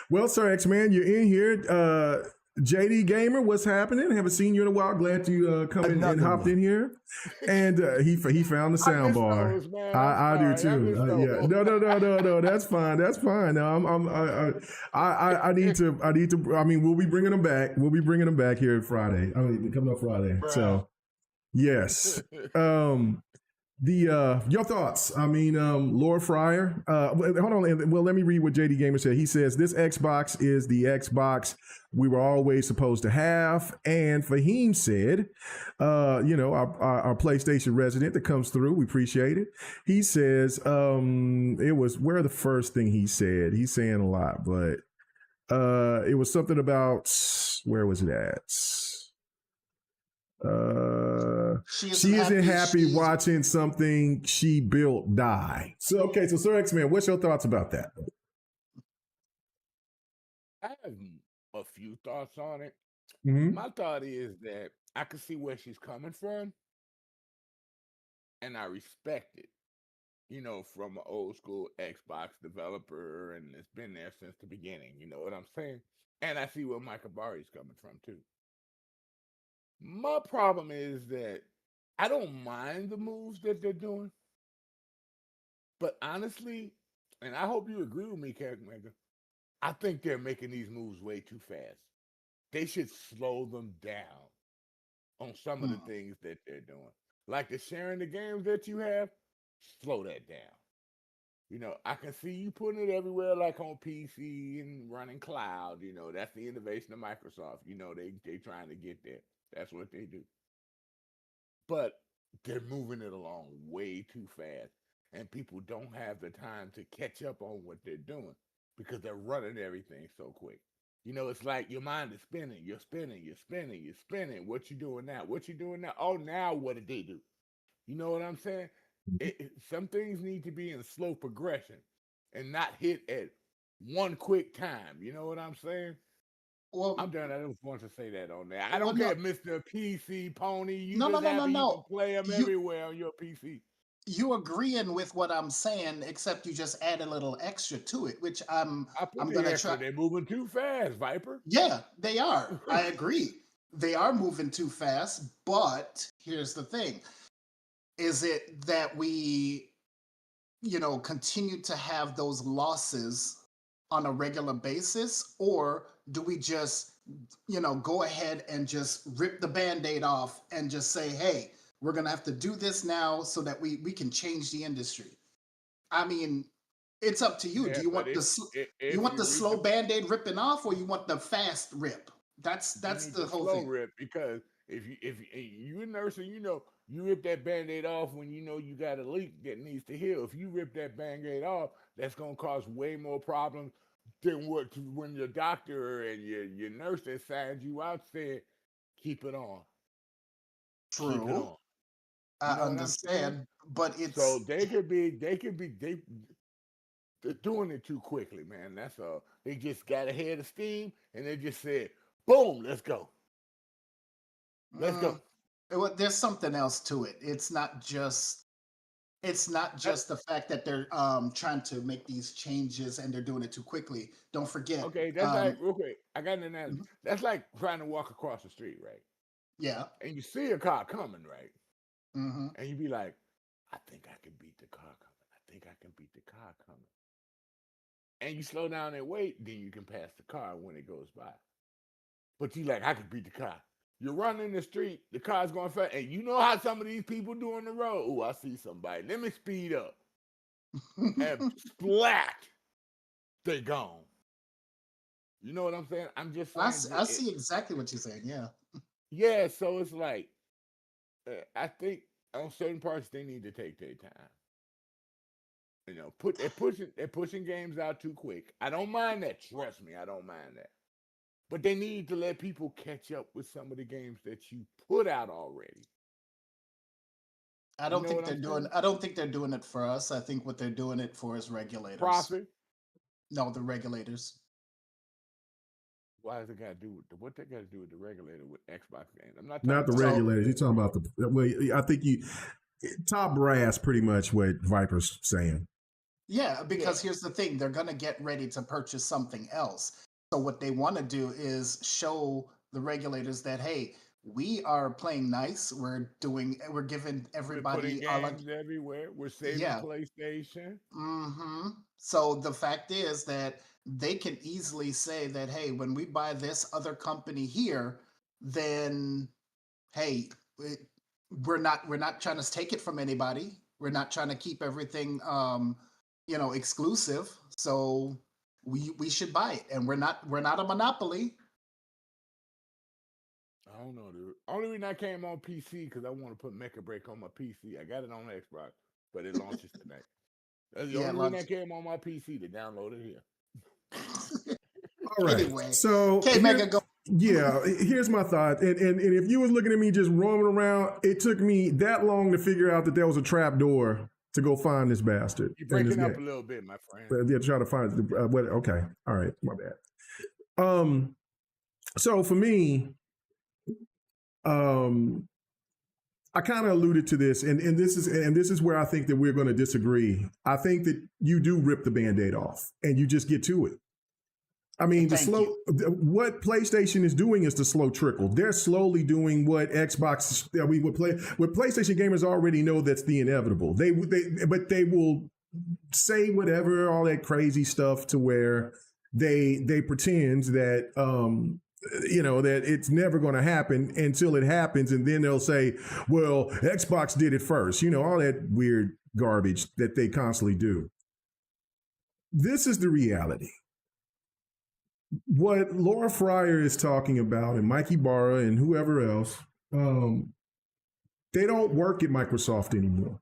Speaker 1: Well, Sir X Man, you're in here. JD Gamer, what's happening? Haven't seen you in a while. Glad you come in and
Speaker 5: Another
Speaker 1: hopped
Speaker 5: one.
Speaker 1: in here. And he found the
Speaker 4: I
Speaker 1: sound
Speaker 4: miss
Speaker 1: bar.
Speaker 4: those, man. I'm
Speaker 1: I do
Speaker 4: sorry. I
Speaker 1: too.
Speaker 4: miss
Speaker 1: Yeah.
Speaker 4: those.
Speaker 1: No. That's fine. That's fine. No, I need to. I mean, we'll be bringing them back. We'll be bringing them back here Friday. I mean, coming up Friday.
Speaker 5: Bruh.
Speaker 1: So yes. Your thoughts? I mean, Lord Fryer. Hold on. Well, let me read what JD Gamer said. He says this Xbox is the Xbox we were always supposed to have. And Fahim said, our PlayStation resident that comes through, we appreciate it. He says, it was where the first thing he said. He's saying a lot, but it was something about where was it at? She isn't happy watching something she built die. So okay, so Sir X Man, what's your thoughts about that?
Speaker 4: I have a few thoughts on it.
Speaker 1: Mm-hmm.
Speaker 4: My thought is that I can see where she's coming from, and I respect it. From an old school Xbox developer, and it's been there since the beginning. You know what I'm saying? And I see where Michael Bari's coming from too. My problem is that I don't mind the moves that they're doing, but honestly, and I hope you agree with me, Character Maker, I think they're making these moves way too fast. They should slow them down on some of the things that they're doing. Like the sharing the games that you have, slow that down. I can see you putting it everywhere, like on PC and running cloud. That's the innovation of Microsoft. They trying to get there. That's what they do. But they're moving it along way too fast, and people don't have the time to catch up on what they're doing because they're running everything so quick. It's like your mind is spinning. You're spinning. You're spinning. You're spinning. What you doing now? What you doing now? Oh, now what did they do? You know what I'm saying? Some things need to be in slow progression and not hit at one quick time. You know what I'm saying?
Speaker 2: Well,
Speaker 4: I'm done. I just want to say that on there. I
Speaker 2: well,
Speaker 4: don't
Speaker 2: no,
Speaker 4: care, Mr. PC Pony. You
Speaker 2: no, no,
Speaker 4: just
Speaker 2: no, no,
Speaker 4: happy you can
Speaker 2: no.
Speaker 4: play them
Speaker 2: You
Speaker 4: everywhere on your PC.
Speaker 2: you agreeing with what I'm saying, except you just add a little extra to it, which
Speaker 4: I put
Speaker 2: I'm
Speaker 4: the
Speaker 2: gonna
Speaker 4: extra.
Speaker 2: try.
Speaker 4: They're moving too fast, Viper.
Speaker 2: Yeah, they are. I agree. They are moving too fast, but here's the thing. Is it that we, continue to have those losses on a regular basis, or do we just, go ahead and just rip the band-aid off and just say, hey, we're gonna have to do this now so that we can change the industry? I mean, it's up to you. Do
Speaker 4: Yeah,
Speaker 2: you
Speaker 4: but
Speaker 2: want you
Speaker 4: if
Speaker 2: want
Speaker 4: you
Speaker 2: the
Speaker 4: reap
Speaker 2: slow band-aid ripping off, or you want the fast rip? That's
Speaker 4: you
Speaker 2: that's
Speaker 4: need
Speaker 2: the
Speaker 4: the
Speaker 2: whole
Speaker 4: slow
Speaker 2: thing.
Speaker 4: rip because if you a nurse and you rip that band-aid off when you got a leak that needs to heal. If you rip that band-aid off, that's gonna cause way more problems than what when your doctor and your nurse that signed you out said, keep it on. Keep it
Speaker 2: True,
Speaker 4: on.
Speaker 2: I
Speaker 4: You know what I'm saying?
Speaker 2: understand, but
Speaker 4: So they're doing it too quickly, man. That's all. They just got ahead of steam and they just said, boom, let's go. Let's go.
Speaker 2: mm, there's something else to it. It's not just the fact that they're trying to make these changes and they're doing it too quickly. Don't forget.
Speaker 4: Okay, that's like real quick. I got an analogy.
Speaker 2: Mhm.
Speaker 4: That's like trying to walk across the street, right?
Speaker 2: Yeah.
Speaker 4: And you see a car coming, right?
Speaker 2: Hmm.
Speaker 4: And you be like, I think I can beat the car coming. I think I can beat the car coming. And you slow down and wait, then you can pass the car when it goes by. But you like, I can beat the car. You're running the street, the car's going fast, and you know how some of these people do on the road. Oh, I see somebody. Let me speed up. And splat, they gone. You know what I'm saying? I'm just saying,
Speaker 2: I see exactly what you're saying. Yeah.
Speaker 4: yeah. So it's like I think on certain parts they need to take their time. They're pushing games out too quick. I don't mind that. Trust me, I don't mind that. But they need to let people catch up with some of the games that you put out already.
Speaker 2: I
Speaker 4: You
Speaker 2: don't
Speaker 4: know
Speaker 2: think
Speaker 4: what
Speaker 2: they're
Speaker 4: I'm
Speaker 2: doing.
Speaker 4: saying?
Speaker 2: I don't think they're doing it for us. I think what they're doing it for is regulators.
Speaker 4: Profit.
Speaker 2: No, the regulators.
Speaker 4: Why does it got to do with what they got to do with the regulator with Xbox games? I'm not talking
Speaker 1: Not the
Speaker 4: about
Speaker 2: So
Speaker 1: regulators. You're talking about the. Well, I think top brass, pretty much what Viper's saying.
Speaker 2: yeah,
Speaker 4: Yeah.
Speaker 2: because here's the thing: they're gonna get ready to purchase something else. So what they want to do is show the regulators that hey, we are playing nice. We're giving
Speaker 4: We're putting
Speaker 2: everybody
Speaker 4: games everywhere. We're saving
Speaker 2: yeah.
Speaker 4: PlayStation.
Speaker 2: So the fact is that they can easily say that, hey, when we buy this other company here, then hey, we're not trying to take it from anybody. We're not trying to keep everything exclusive. So we should buy it, and we're not a monopoly.
Speaker 4: I don't know, dude. Only reason I came on PC because I want to put Mecha Break on my PC. I got it on Xbox, but it launches tonight. That's the
Speaker 2: Yeah,
Speaker 4: only reason I
Speaker 2: lunch.
Speaker 4: came on my PC to download it here.
Speaker 1: All right.
Speaker 2: Anyway,
Speaker 1: So
Speaker 2: okay, Mega, go.
Speaker 1: here's my thought. And if you was looking at me just roaming around, it took me that long to figure out that there was a trap door to go find this bastard.
Speaker 4: You're breaking up a little bit, my friend.
Speaker 1: Yeah, try to find what. Okay, all right, my bad. So for me, I kind of alluded to this, and this is where I think that we're going to disagree. I think that you do rip the Band-Aid off, and you just get to it. I mean, what PlayStation is doing is the slow trickle. They're slowly doing what Xbox, what PlayStation gamers already know that's the inevitable. But they will say whatever, all that crazy stuff to where they pretend that, that it's never going to happen until it happens. And then they'll say, well, Xbox did it first, all that weird garbage that they constantly do. This is the reality. What Laura Fryer is talking about, and Mikey Barra and whoever else, they don't work at Microsoft anymore.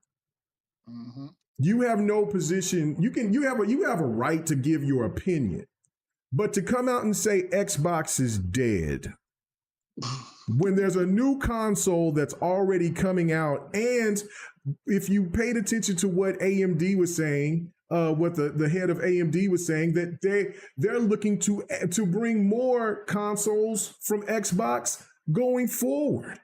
Speaker 2: Mm-hmm.
Speaker 1: You have no position. You have a right to give your opinion, but to come out and say Xbox is dead when there's a new console that's already coming out, and if you paid attention to what AMD was saying. What the head of AMD was saying, that they're looking to bring more consoles from Xbox going forward.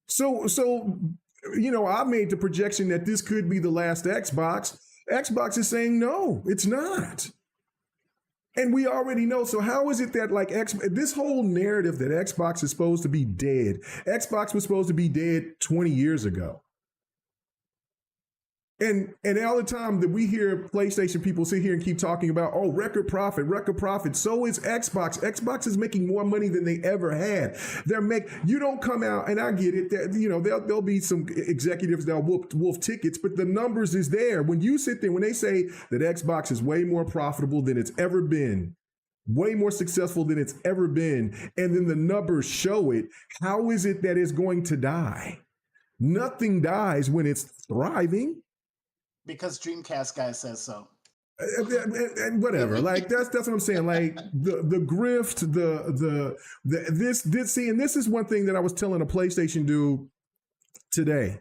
Speaker 1: So I made the projection that this could be the last Xbox. Xbox is saying no, it's not. And we already know. So how is it that this whole narrative that Xbox is supposed to be dead? Xbox was supposed to be dead 20 years ago. And all the time that we hear PlayStation people sit here and keep talking about, record profit. So is Xbox. Xbox is making more money than they ever had. You don't come out, and I get it that, there'll be some executives that'll wolf tickets, but the numbers is there. When you sit there, when they say that Xbox is way more profitable than it's ever been, way more successful than it's ever been, and then the numbers show it, how is it that it's going to die? Nothing dies when it's thriving.
Speaker 2: Because Dreamcast guy says so.
Speaker 1: And whatever, that's what I'm saying. Like the grift, and this is one thing that I was telling a PlayStation dude today.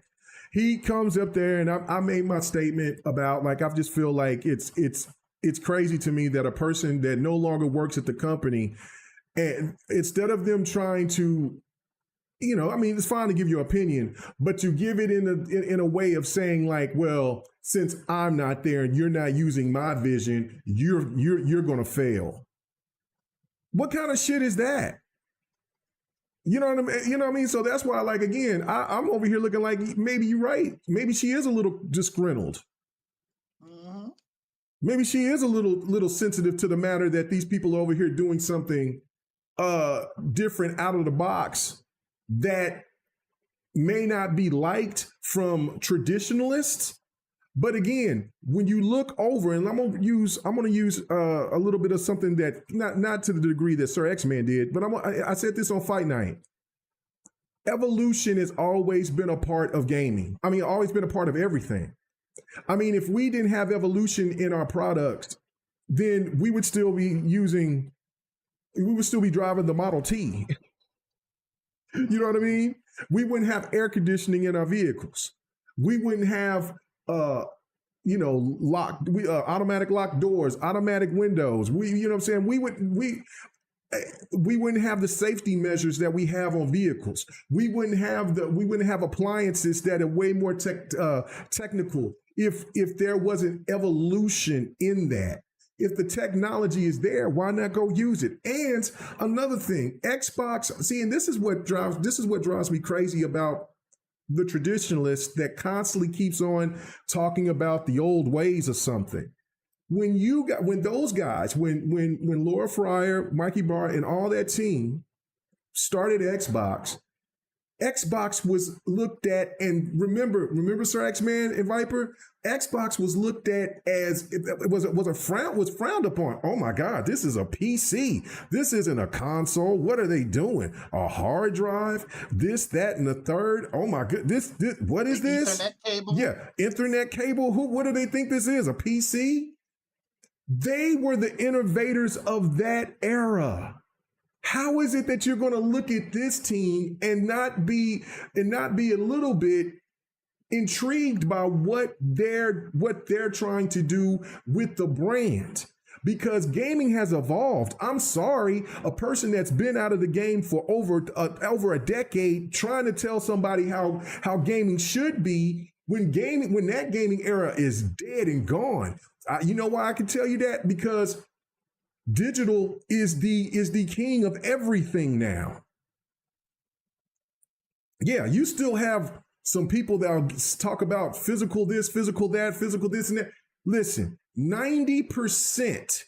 Speaker 1: He comes up there, and I made my statement about I just feel like it's crazy to me that a person that no longer works at the company, and instead of them trying to, it's fine to give your opinion, but you give it in a way of saying well, since I'm not there and you're not using my vision, you're going to fail. What kind of shit is that? You know what I mean? You know what I mean? So that's why, again, I'm over here looking like maybe you're right. Maybe she is a little disgruntled.
Speaker 2: Mm-hmm.
Speaker 1: Maybe she is a little sensitive to the matter that these people over here doing something different out of the box that may not be liked from traditionalists. But again, when you look over, and I'm gonna use a little bit of something that not to the degree that Sir X-Man did, but I said this on Fight Night. Evolution has always been a part of gaming. I mean, always been a part of everything. I mean, if we didn't have evolution in our products, then we would still be using we would still be driving the Model T. You know what I mean? We wouldn't have air conditioning in our vehicles. We wouldn't have, automatic locked doors, automatic windows. You know what I'm saying? We wouldn't have the safety measures that we have on vehicles. We wouldn't have appliances that are way more technical if there wasn't evolution in that. If the technology is there, why not go use it? And another thing, Xbox, see, and this is what drives me crazy about the traditionalist that constantly keeps on talking about the old ways of something. When Laura Fryer, Mikey Barr, and all that team started Xbox was looked at, and remember Sir X-Man and Viper, Xbox was looked at as it was frowned upon. Oh my God, this is a PC. This isn't a console. What are they doing? A hard drive? This, that, and the third. Oh my God, this what is this?
Speaker 2: Ethernet cable?
Speaker 1: Yeah, Ethernet cable. What do they think this is? A PC? They were the innovators of that era. How is it that you're going to look at this team and not be a little bit intrigued by what they're trying to do with the brand? Because gaming has evolved. I'm sorry, a person that's been out of the game for over a decade trying to tell somebody how gaming should be when that gaming era is dead and gone. You know why I can tell you that? Because digital is the king of everything now. Yeah, you still have some people that'll talk about physical this, physical that, physical this and that. Listen, 90%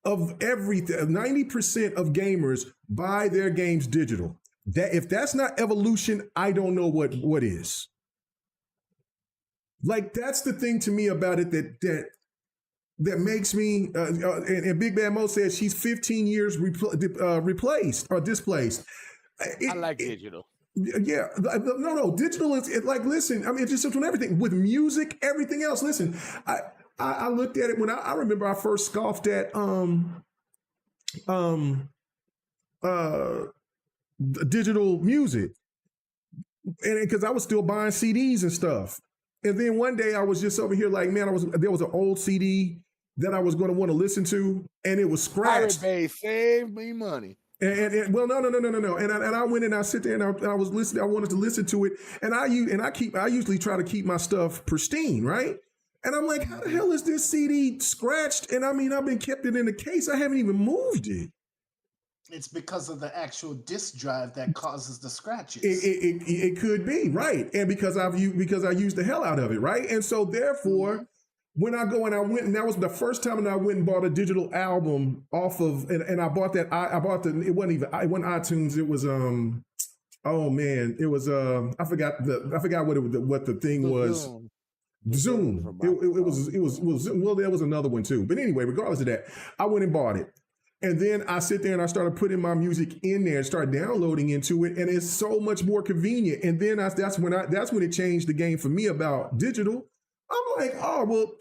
Speaker 1: of everything, 90% of gamers buy their games digital. That if that's not evolution, I don't know what is. Like, that's the thing to me about it that makes me, and Big Bad Mo says she's 15 years replaced or displaced.
Speaker 4: I like digital.
Speaker 1: Yeah, no, digital is like, listen, I mean, it's just from everything with music, everything else. Listen, I looked at it when I remember I first scoffed at digital music, and because I was still buying CDs and stuff. And then one day I was just over here like, man, there was an old CD that I was going to want to listen to, and it was scratched.
Speaker 4: Pirate Bay, save me money.
Speaker 1: And well, no. And I went and I sit there and I was listening. I wanted to listen to it, and I usually try to keep my stuff pristine, right? And I'm like, how the hell is this CD scratched? And I mean, I've been kept it in the case. I haven't even moved it.
Speaker 2: It's because of the actual disk drive that causes the scratches.
Speaker 1: It could be, right? And because I used the hell out of it, right? And so therefore, when I go and I went, and that was the first time that I went and bought a digital album off of, and I bought that. It wasn't iTunes. It was oh man, it was I forgot what the thing was. Zoom. It was Zoom. Well, there was another one too. But anyway, regardless of that, I went and bought it. And then I sit there and I started putting my music in there and start downloading into it, and it's so much more convenient. And then that's when it changed the game for me about digital. I'm like, oh well,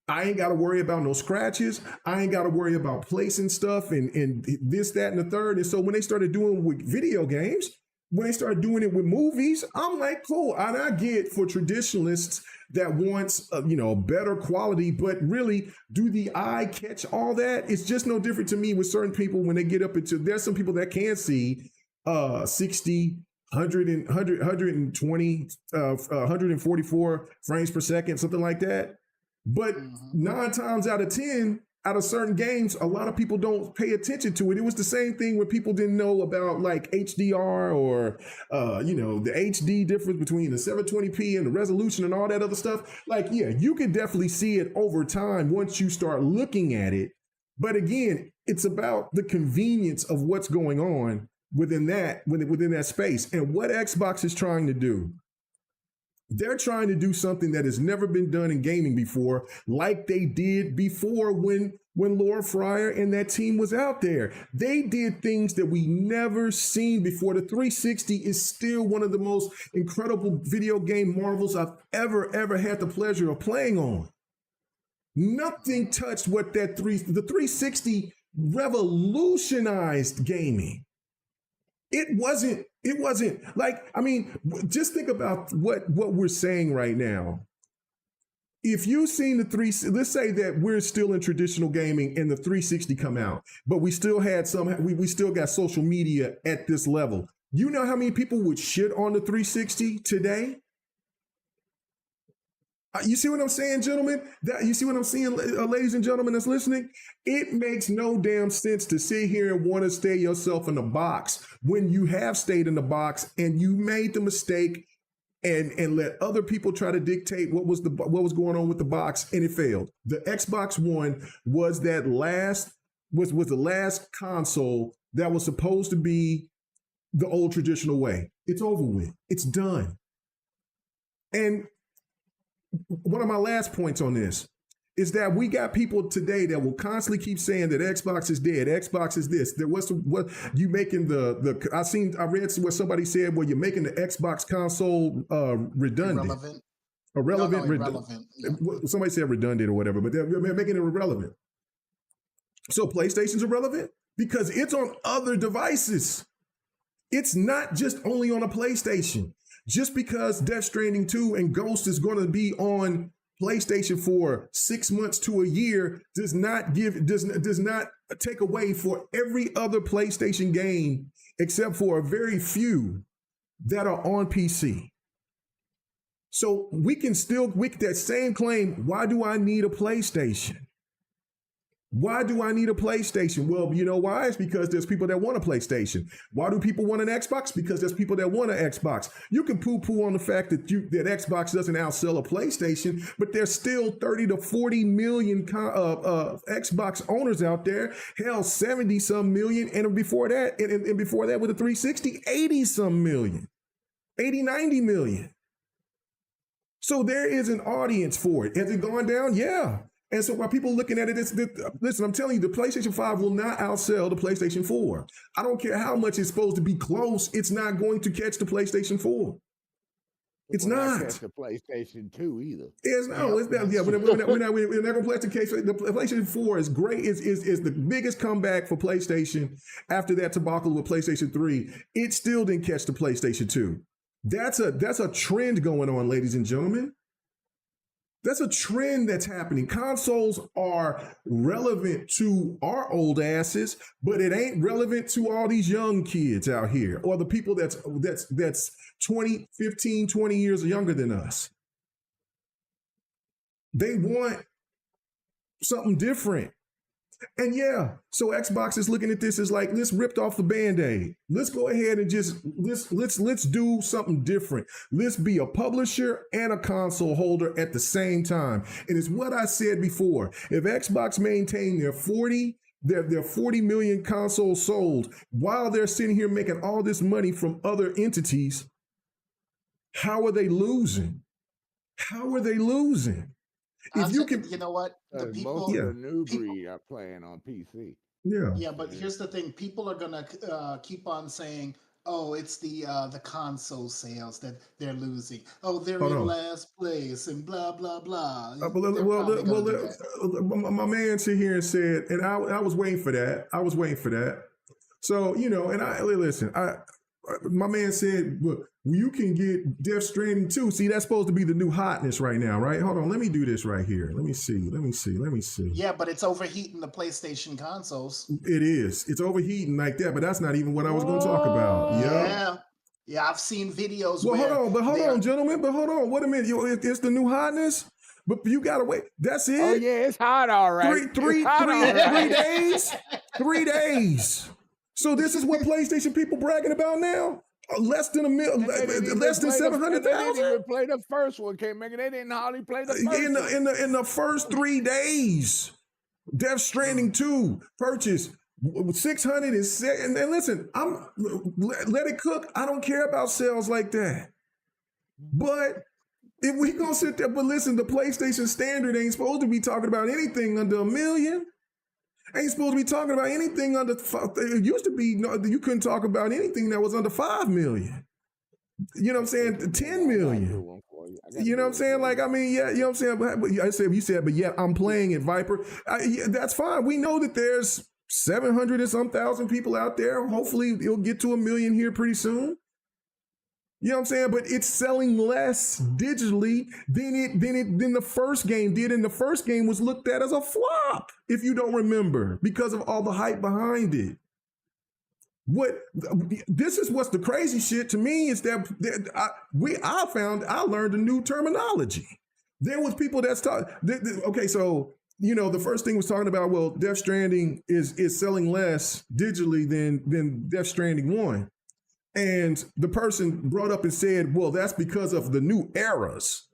Speaker 1: I ain't got to worry about no scratches. I ain't got to worry about placing stuff and this, that, and the third. And so when they started doing it with video games, when they started doing it with movies, I'm like, cool. And I get for traditionalists that wants better quality, but really, do the eye catch all that? It's just no different to me with certain people when they get up into. There's some people that can see 60, 100, 120, 144 frames per second, something like that. But 9 times out of 10, out of certain games, a lot of people don't pay attention to it. It was the same thing when people didn't know about like HDR or, the HD difference between the 720p and the resolution and all that other stuff. Like, yeah, you can definitely see it over time once you start looking at it. But again, it's about the convenience of what's going on within that space. And what Xbox is trying to do, they're trying to do something that has never been done in gaming before, like they did before when Laura Fryer and that team was out there. They did things that we never seen before. The 360 is still one of the most incredible video game marvels I've ever had the pleasure of playing on. Nothing touched what the 360 revolutionized gaming. It wasn't like, I mean, just think about what we're saying right now. If you've seen let's say that we're still in traditional gaming and the 360 come out, but we still got social media at this level. You know how many people would shit on the 360 today? You see what I'm saying, gentlemen? You see what I'm saying, ladies and gentlemen that's listening? It makes no damn sense to sit here and want to stay yourself in the box when you have stayed in the box and you made the mistake and let other people try to dictate what was going on with the box, and it failed. The Xbox One was the last console that was supposed to be the old traditional way. It's over with. It's done. And one of my last points on this is that we got people today that will constantly keep saying that Xbox is dead. Xbox is this. What you making I read where somebody said, well, you're making the Xbox console redundant. Irrelevant.
Speaker 2: Irrelevant. Yeah.
Speaker 1: Somebody said redundant or whatever, but they're making it irrelevant. So PlayStation's irrelevant because it's on other devices. It's not just only on a PlayStation. Just because Death Stranding 2 and Ghost is going to be on PlayStation for 6 months to a year does not take away for every other PlayStation game except for a very few that are on PC. So we can still that same claim. Why do I need a PlayStation? Why do I need a PlayStation? Well, you know why? It's because there's people that want a PlayStation. Why do people want an Xbox? Because there's people that want an Xbox. You can poo-poo on the fact that Xbox doesn't outsell a PlayStation, but there's still 30 to 40 million Xbox owners out there. Hell, 70 some million, and before that, and before that with the 360, 80 some million, 80, 90 million. So there is an audience for it. Has it gone down? Yeah. And so while people looking at it, listen, I'm telling you, the PlayStation 5 will not outsell the PlayStation 4. I don't care how much it's supposed to be close. It's not going to catch the PlayStation 4. It's not.
Speaker 4: Catch the PlayStation 2 either.
Speaker 1: It's not. Yeah, we're not going to play the case. The PlayStation 4 is great. Is the biggest comeback for PlayStation after that debacle with PlayStation 3. It still didn't catch the PlayStation 2. That's a trend going on, ladies and gentlemen. That's a trend that's happening. Consoles are relevant to our old asses, but it ain't relevant to all these young kids out here or the people that's 20, 15, 20 years younger than us. They want something different. And yeah, so Xbox is looking at this as like, let's rip off the Band-Aid. Let's go ahead and just let's do something different. Let's be a publisher and a console holder at the same time. And it's what I said before. If Xbox maintain their 40 million consoles sold while they're sitting here making all this money from other entities, how are they losing? How are they losing? If you can,
Speaker 2: you know what? The people,
Speaker 4: most of the new breed are playing on PC.
Speaker 1: Yeah.
Speaker 2: Yeah, but here's the thing: people are gonna keep on saying, "Oh, it's the console sales that they're losing. Oh, they're in last place and blah blah blah."
Speaker 1: My man sit here and said, and I was waiting for that. So and my man said, look, you can get Death Stranding 2. See, that's supposed to be the new hotness right now, right? Hold on, let me do this right here. Let me see.
Speaker 2: Yeah, but it's overheating the PlayStation consoles.
Speaker 1: It is. It's overheating like that, but that's not even what I was going to talk about.
Speaker 2: Yeah, I've seen videos.
Speaker 1: Well, hold on, gentlemen. But hold on. Wait a minute. It's the new hotness, but you got to wait. That's it.
Speaker 4: Oh, yeah, it's hot, all right.
Speaker 1: 3 days. 3 days. So this is what PlayStation people bragging about now? Less than less than 700,000.
Speaker 4: They didn't even play the first one, They didn't hardly play the first one.
Speaker 1: In the first 3 days, Death Stranding 2 purchased 607. And listen, let it cook. I don't care about sales like that. But if we gonna sit there, but listen, the PlayStation standard ain't supposed to be talking about anything under $1 million. Ain't supposed to be talking about anything under. It used to be you couldn't talk about anything that was under $5 million. You know what I'm saying? 10 million. You know what I'm saying? Like, I mean, yeah, you know what I'm saying? You said, but yet I'm playing it, Viper. Yeah, that's fine. We know that there's 700 and some thousand people out there. Hopefully it'll get to 1 million here pretty soon. You know what I'm saying? But it's selling less digitally than the first game did. And the first game was looked at as a flop, if you don't remember, because of all the hype behind it. This is what's the crazy shit to me is that I learned a new terminology. There was people that's okay, so the first thing was talking about, well, Death Stranding is selling less digitally than Death Stranding 1. And the person brought up and said, well, that's because of the new eras.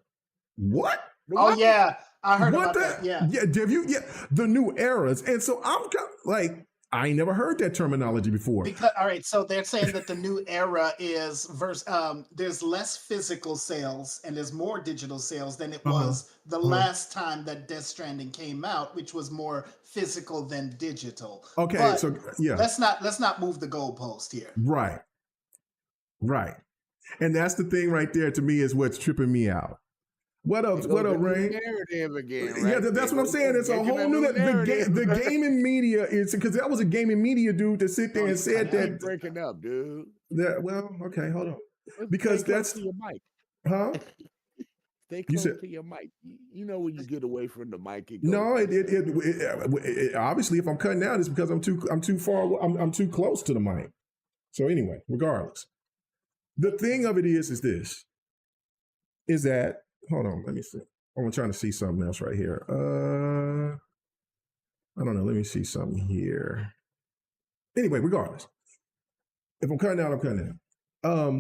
Speaker 1: What?
Speaker 2: Oh, yeah. I heard
Speaker 1: what
Speaker 2: about that. Yeah.
Speaker 1: Yeah, the new eras. And so I'm like, I ain't never heard that terminology before.
Speaker 2: Because, all right, so they're saying that the new era is there's less physical sales and there's more digital sales than it was the last time that Death Stranding came out, which was more physical than digital.
Speaker 1: Okay,
Speaker 2: but
Speaker 1: so yeah,
Speaker 2: let's not move the goalpost here.
Speaker 1: Right. And that's the thing right there to me is what's tripping me out. What up, Rain?
Speaker 4: Narrative again, right?
Speaker 1: Yeah, that's what I'm saying. It's a whole new the gaming media is because that was a gaming media dude that sit there and said that
Speaker 4: breaking up, dude.
Speaker 1: Well, okay, hold on. Because that's
Speaker 4: to your mic.
Speaker 1: Huh?
Speaker 4: Stay close to your mic. You know when you get away from the mic.
Speaker 1: No, it obviously if I'm cutting out, it's because I'm too far. I'm too close to the mic. So anyway, regardless, the thing of it is that hold on, let me see. I'm trying to see something else right here. I don't know. Let me see something here. Anyway, regardless, if I'm cutting out, I'm cutting out.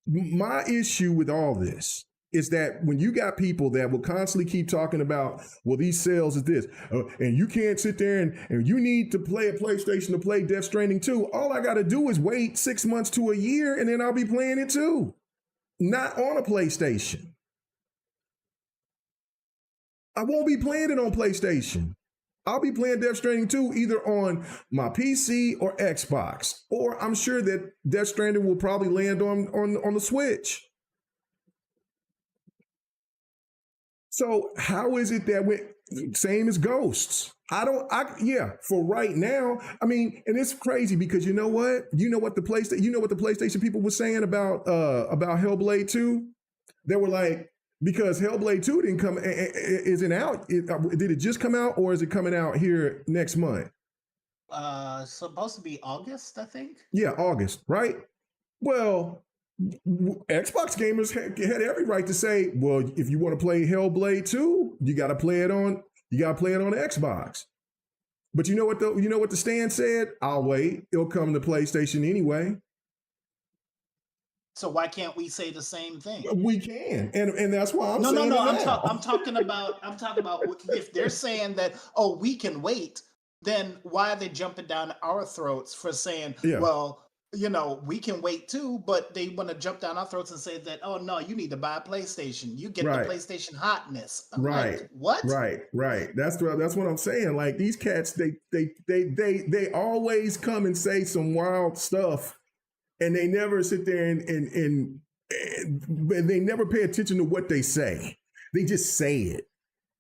Speaker 1: My issue with all this is that when you got people that will constantly keep talking about, well, these sales is this, and you can't sit there and you need to play a PlayStation to play Death Stranding 2. All I got to do is wait 6 months to a year, and then I'll be playing it too. Not on a PlayStation. I won't be playing it on PlayStation. I'll be playing Death Stranding 2 either on my PC or Xbox. Or I'm sure that Death Stranding will probably land on the Switch. So how is it that same as Ghosts? For right now, I mean, and it's crazy because you know what? You know what the PlayStation people were saying about Hellblade 2? They were like, because Hellblade 2 didn't come, isn't out. Did it just come out or is it coming out here next month?
Speaker 2: Supposed to be August, I think.
Speaker 1: Yeah, August, right? Well, Xbox gamers had every right to say, well, if you want to play Hellblade 2, you got to play it on Xbox. But you know what the stand said? I'll wait. It'll come to PlayStation anyway.
Speaker 2: So why can't we say the same thing?
Speaker 1: We can, and that's why I'm saying
Speaker 2: no. I'm talking about if they're saying that, oh, we can wait, then why are they jumping down our throats for saying, well, we can wait too, but they want to jump down our throats and say that, oh no, you need to buy a PlayStation. You get the PlayStation hotness. I'm like, what?
Speaker 1: Right. That's what I'm saying. Like these cats, they always come and say some wild stuff. And they never sit there and they never pay attention to what they say. They just say it.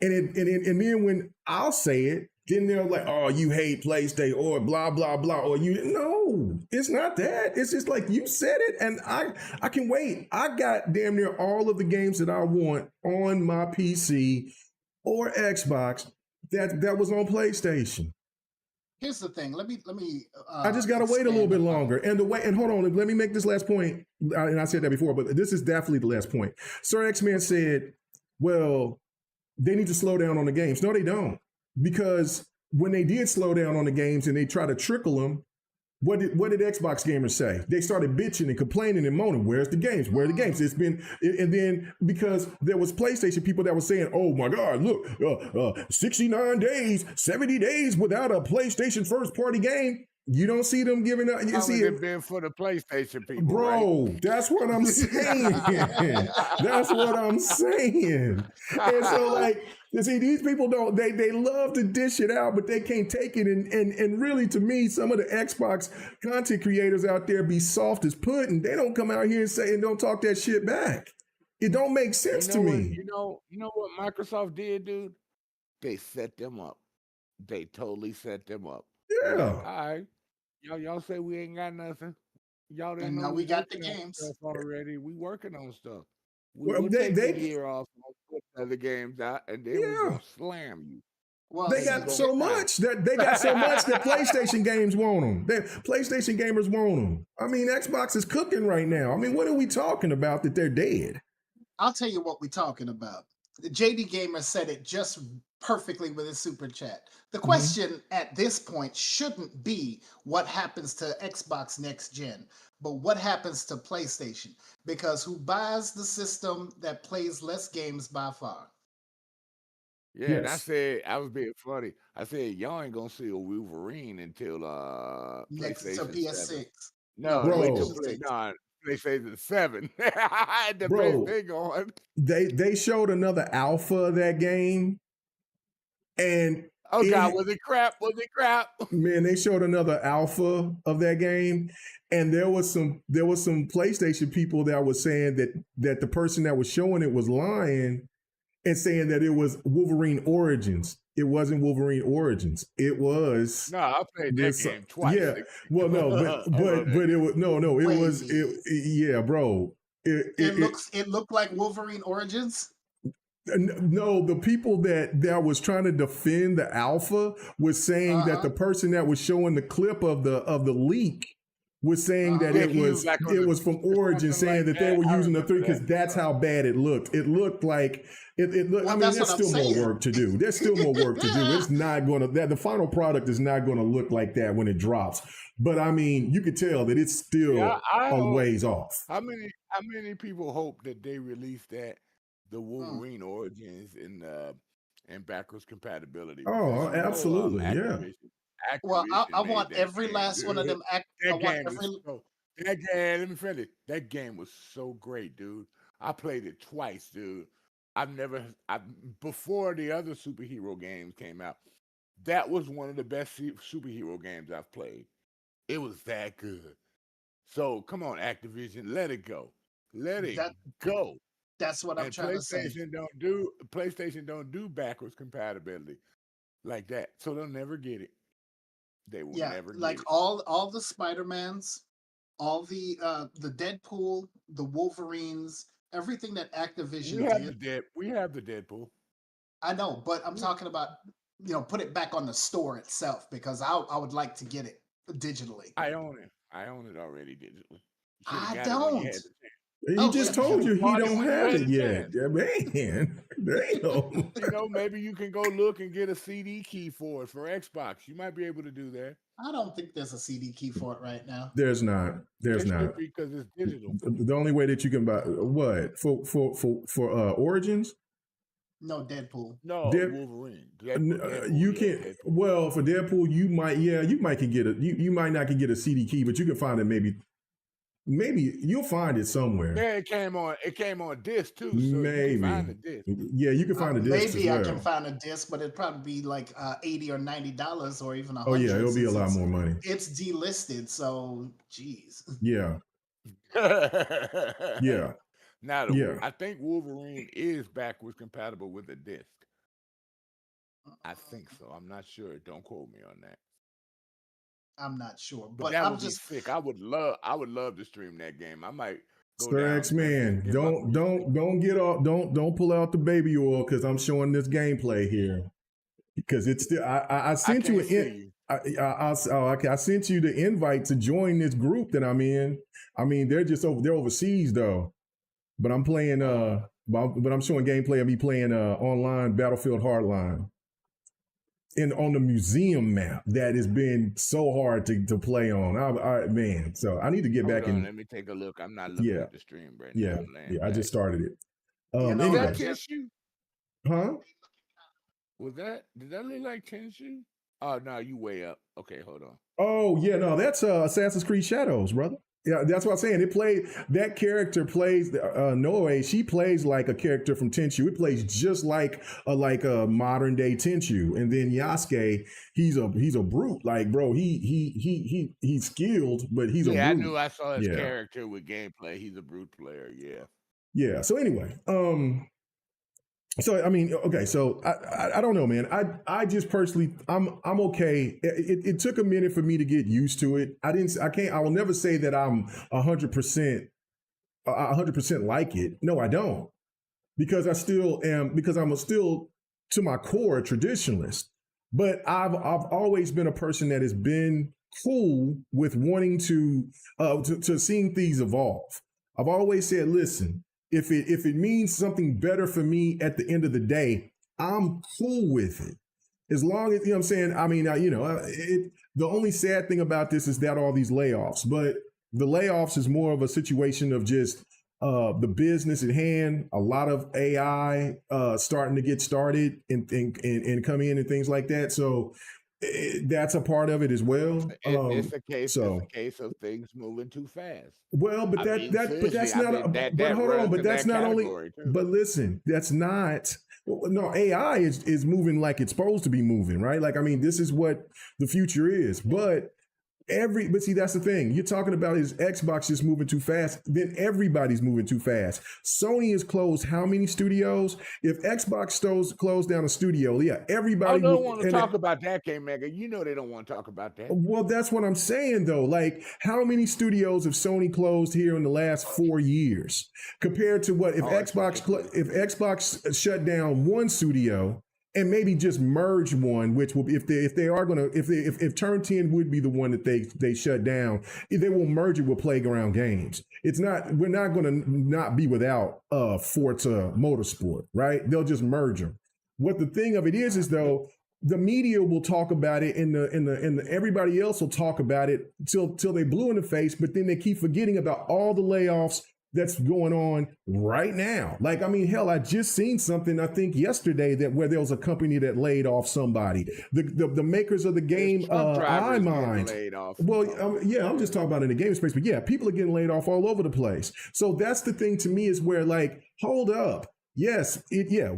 Speaker 1: And then when I'll say it, then they're like, oh, you hate PlayStation or blah, blah, blah. Or no, it's not that. It's just like you said it and I can wait. I got damn near all of the games that I want on my PC or Xbox that was on PlayStation.
Speaker 2: Here's the thing. Let me.
Speaker 1: I just gotta wait a little bit longer. And hold on. Let me make this last point. And I said that before, but this is definitely the last point. Sir X-Man said, "Well, they need to slow down on the games." No, they don't, because when they did slow down on the games and they try to trickle them, what did Xbox gamers say? They started bitching and complaining and moaning. Where's the games? Where are the games? And then because there was PlayStation people that were saying, oh my God, look, 69 days, 70 days without a PlayStation first party game. You don't see them giving up. You see it
Speaker 4: been for the PlayStation people,
Speaker 1: bro.
Speaker 4: Right?
Speaker 1: That's what I'm saying. That's what I'm saying. And so, like, you see, these people don't. They love to dish it out, but they can't take it. And really, to me, some of the Xbox content creators out there be soft as pudding. They don't come out here and say and don't talk that shit back. It don't make sense to me.
Speaker 4: You know what Microsoft did, dude? They set them up. They totally set them up. They're like,
Speaker 1: Yeah.
Speaker 4: all right, y'all say we ain't got nothing. Y'all didn't
Speaker 2: And
Speaker 4: know
Speaker 2: now
Speaker 4: we
Speaker 2: we got the
Speaker 4: working on
Speaker 2: games.
Speaker 4: stuff already. We working on stuff.
Speaker 1: Well,
Speaker 4: We'll
Speaker 1: they
Speaker 4: take a
Speaker 1: they
Speaker 4: year off and put other games out, and then we
Speaker 1: yeah.
Speaker 4: gonna slam you,
Speaker 2: Well,
Speaker 1: They
Speaker 4: and you
Speaker 1: got
Speaker 4: gonna
Speaker 1: so
Speaker 4: cry.
Speaker 1: much that PlayStation games want them. That PlayStation gamers want them. I mean, Xbox is cooking right now. I mean, what are we talking about that they're dead?
Speaker 2: I'll tell you what we're talking about. The JD Gamer said it just perfectly with his super chat. The
Speaker 1: Mhm.
Speaker 2: question at this point shouldn't be what happens to Xbox next gen, but what happens to PlayStation? Because who buys the system that plays less games by far?
Speaker 4: Yeah, and I
Speaker 1: Yes.
Speaker 4: said I was being funny. I said y'all ain't gonna see a Wolverine until
Speaker 2: Next to
Speaker 4: PlayStation 7.
Speaker 2: PS6. No,
Speaker 4: No, wait till
Speaker 1: Bro,
Speaker 2: PlayStation 6.
Speaker 4: PlayStation 7. The base
Speaker 1: bro,
Speaker 4: thing on.
Speaker 1: they showed another alpha of that game, and
Speaker 4: Oh God,
Speaker 1: it
Speaker 4: was it crap? Was it crap?
Speaker 1: man, they showed another alpha of that game, and there was some PlayStation people that was saying that the person that was showing it was lying and saying that it was Wolverine Origins. It wasn't Wolverine Origins. It was
Speaker 4: No, I played that
Speaker 1: this.
Speaker 4: game twice.
Speaker 1: Yeah. Well, no, but
Speaker 4: I love
Speaker 1: but
Speaker 4: that
Speaker 1: but it
Speaker 4: game.
Speaker 1: was no. It was
Speaker 2: Wait.
Speaker 1: yeah, bro.
Speaker 2: It looked like Wolverine Origins.
Speaker 1: No, the people that was trying to defend the alpha was saying that
Speaker 2: Uh-huh.
Speaker 1: the person that was showing the clip of the leak was saying that
Speaker 2: Uh-huh.
Speaker 4: Yeah,
Speaker 1: it
Speaker 4: he was
Speaker 1: was
Speaker 4: like on
Speaker 1: it
Speaker 4: the
Speaker 1: was from
Speaker 4: or
Speaker 1: Origin,
Speaker 4: something
Speaker 1: saying
Speaker 4: like
Speaker 1: that they
Speaker 4: that.
Speaker 1: were
Speaker 4: I
Speaker 1: using the
Speaker 4: remember
Speaker 1: three because
Speaker 4: that.
Speaker 1: that's how bad it looked. It looked like it looked. I
Speaker 2: Well,
Speaker 1: mean,
Speaker 2: that's what
Speaker 1: there's
Speaker 2: I'm
Speaker 1: still more
Speaker 2: saying.
Speaker 1: work to do. There's still more work to do. It's not going to that the final product is not going to look like that when it drops. But I mean, you could tell that it's
Speaker 4: Yeah,
Speaker 1: still
Speaker 4: I
Speaker 1: a
Speaker 4: hope.
Speaker 1: ways off.
Speaker 4: How many people hope that they release the
Speaker 2: Hmm.
Speaker 4: Wolverine origins and backwards compatibility, because
Speaker 1: Oh, absolutely, yeah.
Speaker 2: Well, I
Speaker 4: Activision made
Speaker 2: want
Speaker 4: that
Speaker 2: every
Speaker 4: game,
Speaker 2: last one of
Speaker 4: dude.
Speaker 2: them. I
Speaker 4: That
Speaker 2: want
Speaker 4: game was
Speaker 2: every.
Speaker 4: so that game. Let me finish. That game was so great, dude. I played it twice, dude. I've never I before the other superhero games came out. That was one of the best superhero games I've played. It was that good. So come on, Activision, let it go. Let it
Speaker 2: That
Speaker 4: go.
Speaker 2: that's what I'm
Speaker 4: And
Speaker 2: trying to say.
Speaker 4: PlayStation don't do backwards compatibility like that. So they'll never get it. They will
Speaker 2: Yeah,
Speaker 4: never
Speaker 2: like
Speaker 4: get it.
Speaker 2: all the Spider-Mans, all the Deadpool, the Wolverines, everything that
Speaker 4: We
Speaker 2: Activision
Speaker 4: have
Speaker 2: did.
Speaker 4: we have the Deadpool.
Speaker 2: I know, but I'm talking about, put it back on the store itself because I would like to get it digitally.
Speaker 4: I own it. I own it already digitally. You should have
Speaker 2: I
Speaker 4: got it when you
Speaker 2: don't.
Speaker 4: had the chance.
Speaker 1: He
Speaker 2: Oh,
Speaker 1: just
Speaker 2: shut
Speaker 4: You
Speaker 2: the
Speaker 4: should
Speaker 1: told
Speaker 2: hell
Speaker 1: you
Speaker 2: up.
Speaker 1: he
Speaker 4: have bought it
Speaker 1: don't
Speaker 4: when you
Speaker 1: have
Speaker 4: had
Speaker 1: it
Speaker 4: the
Speaker 1: yet.
Speaker 4: chance.
Speaker 1: Yeah, man, damn.
Speaker 4: Maybe you can go look and get a CD key for it for Xbox. You might be able to do that.
Speaker 2: I don't think there's a CD key for it right now.
Speaker 1: There's not. There's
Speaker 4: There
Speaker 1: not.
Speaker 4: should be because it's digital.
Speaker 1: The only way that you can buy what for Origins,
Speaker 2: No Deadpool.
Speaker 4: No,
Speaker 1: Dead,
Speaker 4: Wolverine. Deadpool,
Speaker 1: you
Speaker 4: yeah,
Speaker 1: can.
Speaker 4: Deadpool.
Speaker 1: Well, for Deadpool, you might can get you might not can get a CD key, but you can find it maybe you'll find it somewhere.
Speaker 4: Yeah, it came on disc too, so you can find
Speaker 1: Maybe.
Speaker 4: the disc.
Speaker 1: Yeah, you can find the discs as
Speaker 2: Maybe I can
Speaker 1: well.
Speaker 2: find a disc, but it'd probably be like $80 or $90 or even
Speaker 1: Oh yeah,
Speaker 2: 100
Speaker 1: it'll be a
Speaker 2: since
Speaker 1: lot
Speaker 2: it's
Speaker 1: more money.
Speaker 2: it's delisted. So, geez.
Speaker 1: Yeah, yeah,
Speaker 4: Now,
Speaker 1: yeah.
Speaker 4: I think Wolverine is backwards compatible with the disc. I think so. I'm not sure. Don't quote me on that.
Speaker 2: I'm not sure,
Speaker 4: But
Speaker 2: but
Speaker 4: that
Speaker 2: I'm
Speaker 4: would be
Speaker 2: just
Speaker 4: sick. I would love to stream that game. I might go
Speaker 1: Sir
Speaker 4: down
Speaker 1: X
Speaker 4: to Memphis and
Speaker 1: Man,
Speaker 4: get my
Speaker 1: don't get off don't pull out the baby oil because I'm showing this gameplay here because it's still I
Speaker 4: I
Speaker 1: sent you
Speaker 4: can't
Speaker 1: an
Speaker 4: see you.
Speaker 1: I sent you the invite to join this group that I'm in. I mean they're overseas though, but I'm playing but I'm showing gameplay of me playing online Battlefield Hardline. And on the museum map that has been so hard to play on. Man, so I need to get
Speaker 4: Hold
Speaker 1: back
Speaker 4: on,
Speaker 1: in.
Speaker 4: let me take a look. I'm not looking
Speaker 1: Yeah,
Speaker 4: at the stream right now.
Speaker 1: yeah,
Speaker 4: I'm laying
Speaker 1: yeah. I
Speaker 4: back.
Speaker 1: just started it.
Speaker 2: I
Speaker 4: That
Speaker 1: Anyway,
Speaker 2: just
Speaker 4: tissue?
Speaker 1: huh?
Speaker 4: Did that look like tissue? Oh no, you way up. Okay, hold on.
Speaker 1: Oh yeah, no, that's Assassin's Creed Shadows, brother. Yeah, that's what I'm saying. That character plays Noe. She plays like a character from Tenchu. It plays just like a modern day Tenchu. And then Yasuke, he's a brute. Like bro, he's skilled, but he's a
Speaker 4: Yeah, I
Speaker 1: brute.
Speaker 4: knew I saw his
Speaker 1: Yeah,
Speaker 4: character with gameplay. He's a brute player. Yeah.
Speaker 1: yeah. So anyway, So I mean, okay. So I don't know, man. I just personally I'm okay. It took a minute for me to get used to it. I can't. I will never say that I'm 100% like it. No, I don't, because I still am, because I'm still to my core a traditionalist. But I've always been a person that has been cool with wanting to seeing things evolve. I've always said, listen, if it means something better for me at the end of the day, I'm cool with it. As long as, you know what I'm saying? I mean, the only sad thing about this is that all these layoffs, but the layoffs is more of a situation of just the business at hand. A lot of AI starting to get started and come in and things like that. So that's a part of it as well.
Speaker 4: It's a case.
Speaker 1: So
Speaker 4: It's a case of things moving too fast.
Speaker 1: well, but
Speaker 4: I
Speaker 1: that
Speaker 4: mean,
Speaker 1: that but
Speaker 4: seriously,
Speaker 1: that's
Speaker 4: I
Speaker 1: not.
Speaker 4: mean
Speaker 1: But
Speaker 4: that
Speaker 1: hold on,
Speaker 4: runs
Speaker 1: but
Speaker 4: in
Speaker 1: that's
Speaker 4: that
Speaker 1: not only.
Speaker 4: category too.
Speaker 1: But listen, that's not. No, AI is moving like it's supposed to be moving, right? Like, I mean, this is what the future is. But see, that's the thing. You're talking about is Xbox just moving too fast, then everybody's moving too fast. Sony has closed how many studios? If Xbox closed down a studio, yeah,
Speaker 4: Oh,
Speaker 1: everybody
Speaker 4: they don't
Speaker 1: would.
Speaker 4: want to talk about that, K Mega. You know they don't want to talk about that.
Speaker 1: Well, that's what I'm saying, though. Like, how many studios have Sony closed here in the last 4 years, compared to what if Xbox shut down one studio and maybe just merge one, which will, if they are gonna, if Turn 10 would be the one that they shut down, they will merge it with Playground Games. It's not, we're not gonna not be without Forza Motorsport, right? They'll just merge them. What the thing of it is though, the media will talk about it, and the everybody else will talk about it till they blue in the face, but then they keep forgetting about all the layoffs that's going on right now. Like, I mean, hell, I just seen something, I think yesterday, that where there was a company that laid off somebody. The makers of the game iMind.
Speaker 4: Laid off.
Speaker 1: Well, yeah, I'm just talking about in the game space, but yeah, people are getting laid off all over the place. So that's the thing to me, is where, like, hold up. Yes,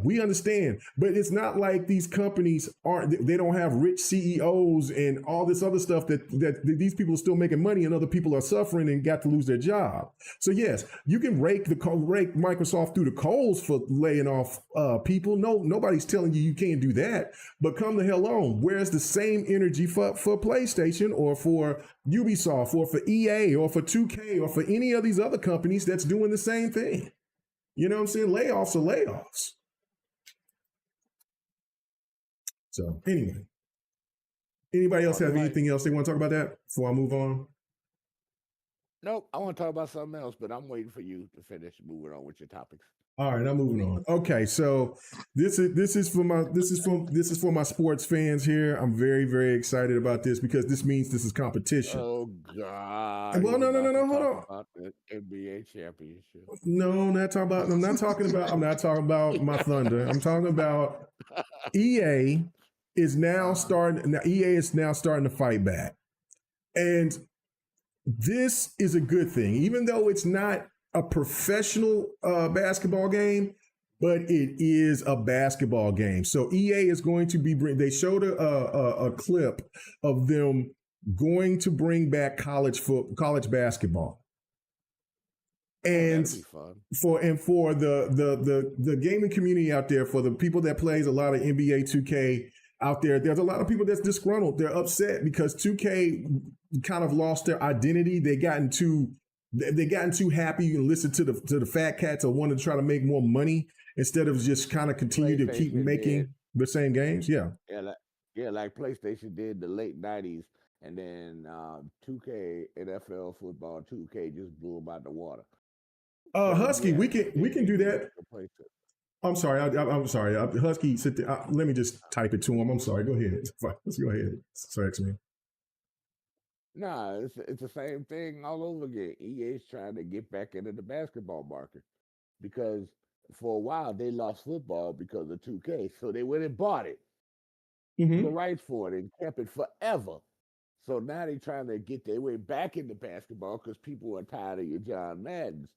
Speaker 1: we understand, but it's not like these companies they don't have rich CEOs and all this other stuff that these people are still making money and other people are suffering and got to lose their job. So yes, you can rake Microsoft through the coals for laying off people. No, nobody's telling you can't do that. But come the hell on, where's the same energy for PlayStation or for Ubisoft or for EA or for 2K or for any of these other companies that's doing the same thing? You know what I'm saying? Layoffs are layoffs. So anyway, anybody else have anything else they want to talk about that before I move on?
Speaker 4: Nope, I want to talk about something else, but I'm waiting for you to finish moving on with your topics.
Speaker 1: All right, I'm moving on. Okay, so this is for my sports fans here. I'm very, very excited about this because this means this is competition.
Speaker 4: Oh God!
Speaker 1: Well, no, hold on.
Speaker 4: About the NBA championship.
Speaker 1: No, I'm not talking about my Thunder. I'm talking about EA is now starting. Now EA is now starting to fight back, and this is a good thing, even though it's not a professional basketball game, but it is a basketball game. So EA is going to be they showed a clip of them going to bring back college basketball. And for the gaming community out there, for the people that plays a lot of NBA 2K out there's a lot of people that's disgruntled. They're upset because 2K kind of lost their identity. They gotten too happy and listen to the fat cats that want to try to make more money instead of just kind of continue to keep making the same games. Yeah,
Speaker 4: like PlayStation did the late '90s, and then 2K NFL football 2K just blew them out the water.
Speaker 1: Husky, we can do that. I'm sorry. I'm sorry. Husky, sit there. Let me just type it to him. I'm sorry. Go ahead. Let's go ahead. Sorry, X-Men.
Speaker 4: Nah, it's the same thing all over again. EA's trying to get back into the basketball market because for a while they lost football because of 2K, so they went and bought it, the rights for it, and kept it forever. So now they're trying to get their way back into basketball because people are tired of your John Maddens.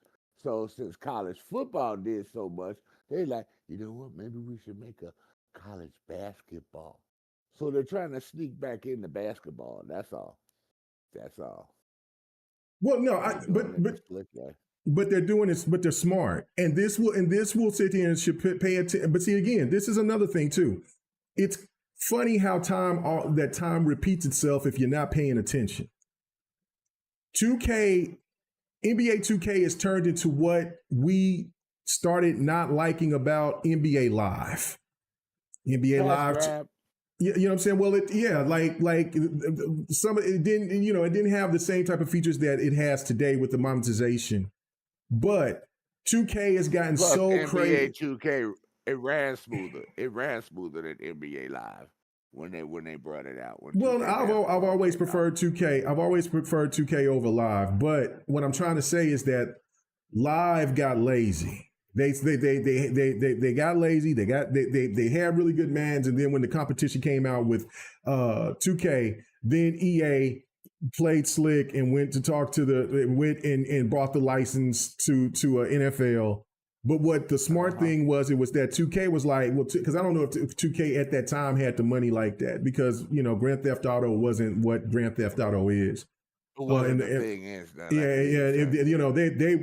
Speaker 4: So since college football did so much, they're like, you know what? Maybe we should make a college basketball. So they're trying to sneak back into basketball. That's all. Well,
Speaker 1: no, but but they're doing this, but they're smart. And this will sit here and should pay attention. But see, again, this is another thing too. It's funny how time repeats itself if you're not paying attention. 2K, NBA 2K has turned into what we started not liking about NBA Live. NBA Live. You know what I'm saying? Well, like some it didn't have the same type of features that it has today with the monetization. But 2K has gotten so
Speaker 4: NBA
Speaker 1: crazy.
Speaker 4: 2K, it ran smoother. It ran smoother than NBA Live when they brought it out.
Speaker 1: Well, I've always preferred 2K. I've always preferred 2K over Live. But what I'm trying to say is that Live got lazy. They got lazy. They had really good mans, and then when the competition came out with 2K, then EA played slick and went and brought the license to NFL. But what the smart thing was, it was that 2K was like, well, because I don't know if 2K at that time had the money like that, because Grand Theft Auto wasn't what Grand Theft Auto is.
Speaker 4: Well, the thing is,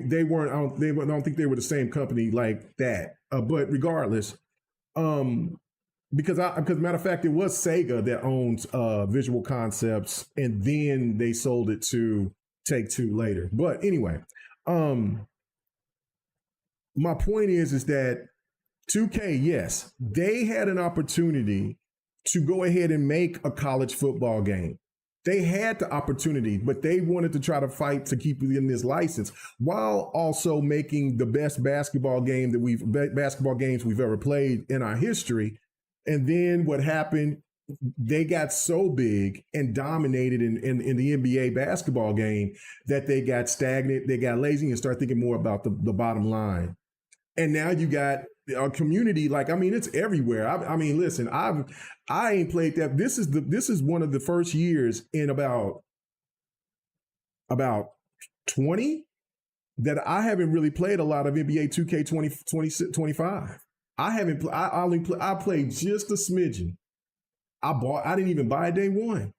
Speaker 1: they weren't. I don't think they were the same company like that. But regardless, because matter of fact, it was Sega that owns Visual Concepts, and then they sold it to Take-Two later. But anyway, my point is that 2K, yes, they had an opportunity to go ahead and make a college football game. They had the opportunity, but they wanted to try to fight to keep it in this license while also making the best basketball games we've ever played in our history. And then what happened? They got so big and dominated in the NBA basketball game that they got stagnant, they got lazy, and started thinking more about the bottom line. And now you got a community, it's everywhere. I mean, listen, I ain't played that. This is one of the first years in about 20 that I haven't really played a lot of NBA 2K 25. I played just a smidgen. I didn't even buy day one.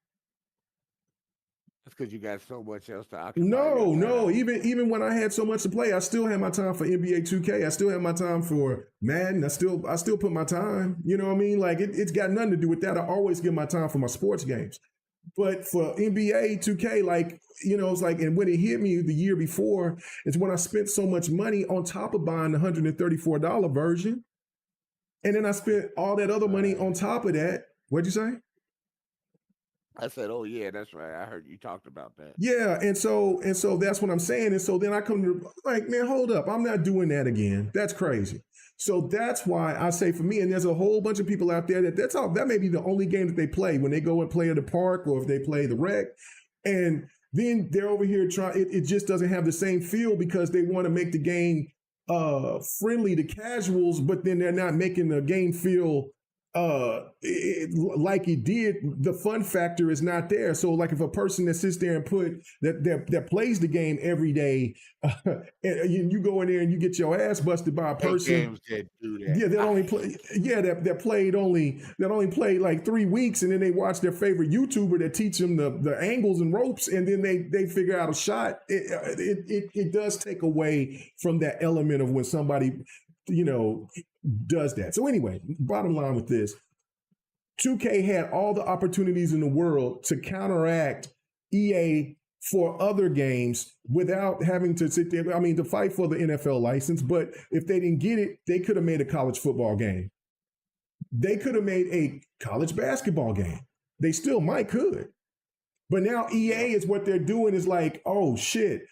Speaker 4: That's because you got so much else to occupy.
Speaker 1: No. Even when I had so much to play, I still had my time for NBA 2K. I still had my time for Madden. I still put my time. You know what I mean? Like it's got nothing to do with that. I always give my time for my sports games. But for NBA 2K, it's like, and when it hit me the year before, it's when I spent so much money on top of buying the $134 version. And then I spent all that other money on top of that. What'd you say?
Speaker 4: I said, oh yeah, that's right. I heard you talked about that.
Speaker 1: Yeah, and so that's what I'm saying. And so then I come to man, hold up. I'm not doing that again. That's crazy. So that's why I say for me, and there's a whole bunch of people out there that may be the only game that they play when they go and play at the park or if they play the rec. And then they're over here trying, it just doesn't have the same feel because they want to make the game friendly to casuals, but then they're not making the game feel like it did. The fun factor is not there. So like if a person that sits there and that plays the game every day, and you go in there and you get your ass busted by a person
Speaker 4: games that do that.
Speaker 1: that only play that only played like 3 weeks, and then they watch their favorite YouTuber that teach them the angles and ropes, and then they figure out a shot. It does take away from that element of when somebody does that. So anyway, bottom line with this, 2K had all the opportunities in the world to counteract EA for other games without having to sit there, to fight for the NFL license. But if they didn't get it, they could have made a college football game. They could have made a college basketball game. They still might could. But now EA is what they're doing is like, oh shit,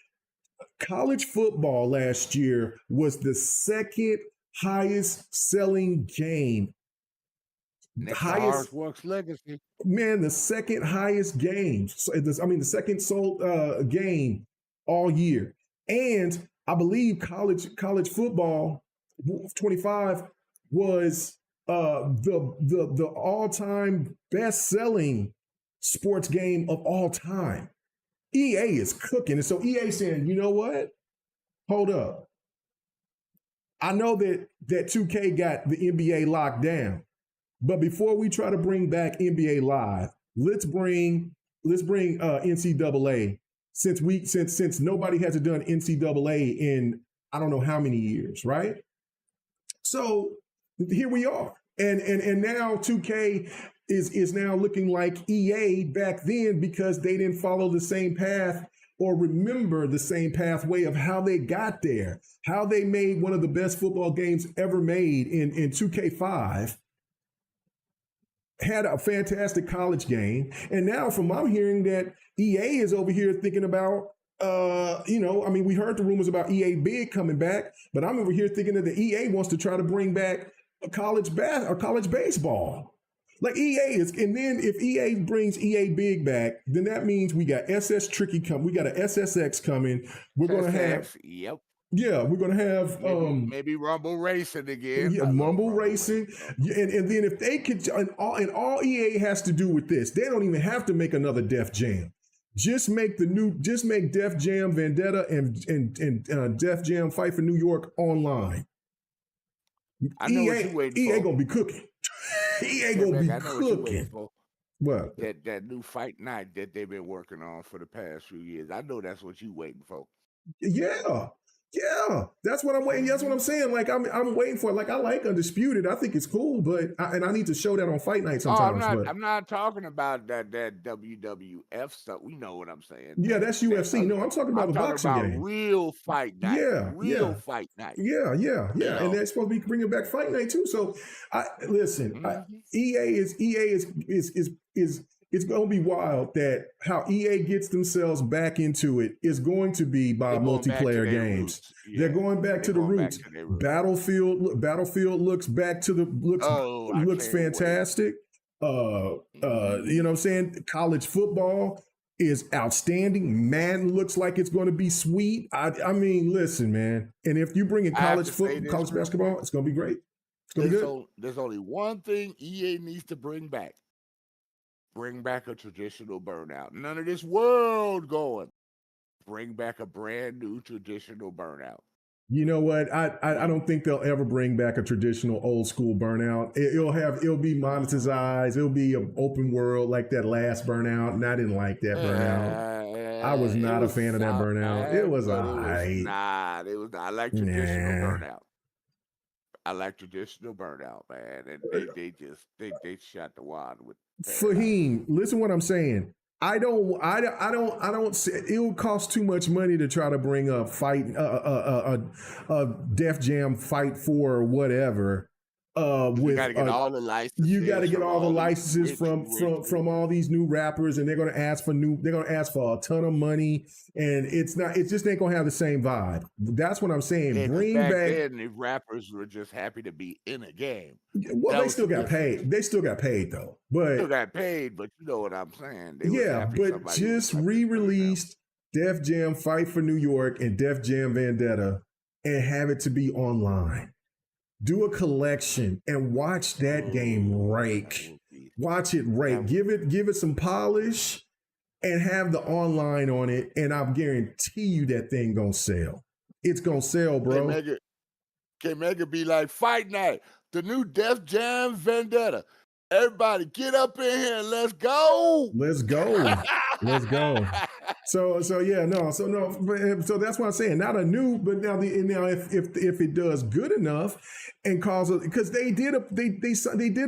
Speaker 1: college football last year was the second highest selling game.
Speaker 4: Highest works legacy.
Speaker 1: Man, the second highest game. The second sold game all year. And I believe college football 25 was the all-time best-selling sports game of all time. EA is cooking. And so EA saying, you know what? Hold up. I know that 2K got the NBA locked down, but before we try to bring back NBA Live, let's bring NCAA since nobody hasn't done NCAA in I don't know how many years, right? So here we are. And now 2K is now looking like EA back then because they didn't follow the same path or remember the same pathway of how they got there, how they made one of the best football games ever made in 2K5, had a fantastic college game. And now from I'm hearing that EA is over here thinking about, we heard the rumors about EA Big coming back, but I'm over here thinking that the EA wants to try to bring back a college baseball. Like EA is, and then if EA brings EA Big back, then that means we got SS Tricky coming. We got an SSX coming. We're going to have,
Speaker 4: yep.
Speaker 1: Yeah, we're going to have
Speaker 4: maybe Rumble Racing again.
Speaker 1: Yeah, Rumble Racing. And then if they could, and all EA has to do with this, they don't even have to make another Def Jam. Just make Def Jam Vendetta and Def Jam Fight for New York online.
Speaker 4: I know what you waiting for.
Speaker 1: EA gonna be cooking. EA gonna be cooking. What?
Speaker 4: That new Fight Night that they've been working on for the past few years. I know that's what you waiting for.
Speaker 1: Yeah, that's what I'm waiting. That's what I'm saying. Like I'm waiting for it. Like I like Undisputed. I think it's cool, but I need to show that on Fight Night sometimes.
Speaker 4: I'm not talking about that WWF stuff. We know what I'm saying.
Speaker 1: Yeah, that's UFC. No, I'm talking about the boxing game.
Speaker 4: Real Fight Night.
Speaker 1: Yeah,
Speaker 4: Fight Night.
Speaker 1: Yeah. And they're supposed to be bringing back Fight Night too. So EA is it's going to be wild that how EA gets themselves back into it is going to be by multiplayer games. Yeah. They're going back to the roots. Battlefield looks fantastic. You know what I'm saying? College football is outstanding. Madden looks like it's going to be sweet. I mean, listen, man. And if you bring in college basketball, it's going to be great. It's going to be good.
Speaker 4: There's only one thing EA needs to bring back. Bring back a traditional Burnout. None of this world going. Bring back a brand new traditional Burnout.
Speaker 1: You know what? I don't think they'll ever bring back a traditional old school Burnout. It'll be monetized. It'll be an open world like that last Burnout. And I didn't like that Burnout. I was not a fan of that Burnout. It was alright.
Speaker 4: It was not. I like traditional Burnout. I like traditional Burnout, man. And they shot the wad with
Speaker 1: Fahim, listen what I'm saying. I don't say it will cost too much money to try to bring a fight, a Def Jam Fight for or whatever.
Speaker 4: You got to get all the licenses.
Speaker 1: You got to get all the licenses from all these new rappers, and they're going to ask for a ton of money, and it just ain't going to have the same vibe. That's what I'm saying.
Speaker 4: And
Speaker 1: bring back.
Speaker 4: Then the rappers were just happy to be in a game.
Speaker 1: Well, they still got paid. They still got paid though. But
Speaker 4: still got paid, but you know what I'm saying.
Speaker 1: But just re-released Def Jam Fight for New York and Def Jam Vendetta, and have it to be online. Do a collection and watch that game rake. Watch it rake. Give it some polish and have the online on it. And I guarantee you that thing gonna sell. It's gonna sell, bro.
Speaker 4: Can make it be like Fight Night, the new Def Jam Vendetta. Everybody get up in here and let's go.
Speaker 1: Let's go. Let's go. So that's what I'm saying. Not a new, but now if it does good enough and because they did a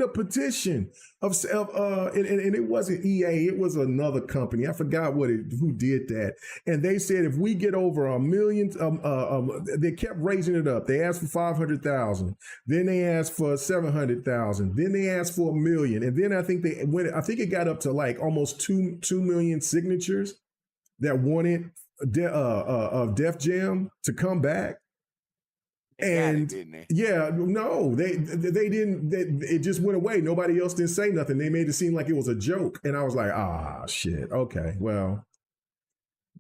Speaker 1: petition of and it wasn't EA, it was another company. I forgot who did that. And they said if we get over 1 million, they kept raising it up. They asked for 500,000, then they asked for 700,000, then they asked for 1 million, and then I think it got up to like almost 2 million signatures that wanted Def Jam to come back. And they didn't. It just went away. Nobody else didn't say nothing. They made it seem like it was a joke, and I was like, shit. Okay, well.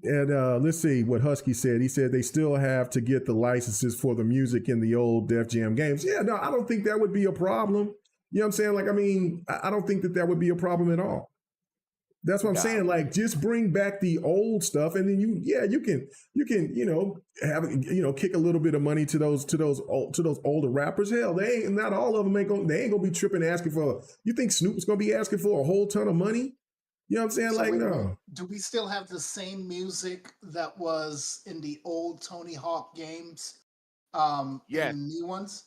Speaker 1: And let's see what Husky said. He said they still have to get the licenses for the music in the old Def Jam games. Yeah, no, I don't think that would be a problem. You know what I'm saying? Like, I mean, I don't think that would be a problem at all. That's what I'm saying. Like, just bring back the old stuff, and then you can kick a little bit of money to those older rappers. Hell, not all of them ain't gonna be tripping asking for. You think Snoop's gonna be asking for a whole ton of money? You know what I'm saying?
Speaker 2: So
Speaker 1: Like,
Speaker 2: wait a minute.
Speaker 1: no.
Speaker 2: Do we still have the same music that was in the old Tony Hawk games in
Speaker 4: Yes,
Speaker 2: the new ones?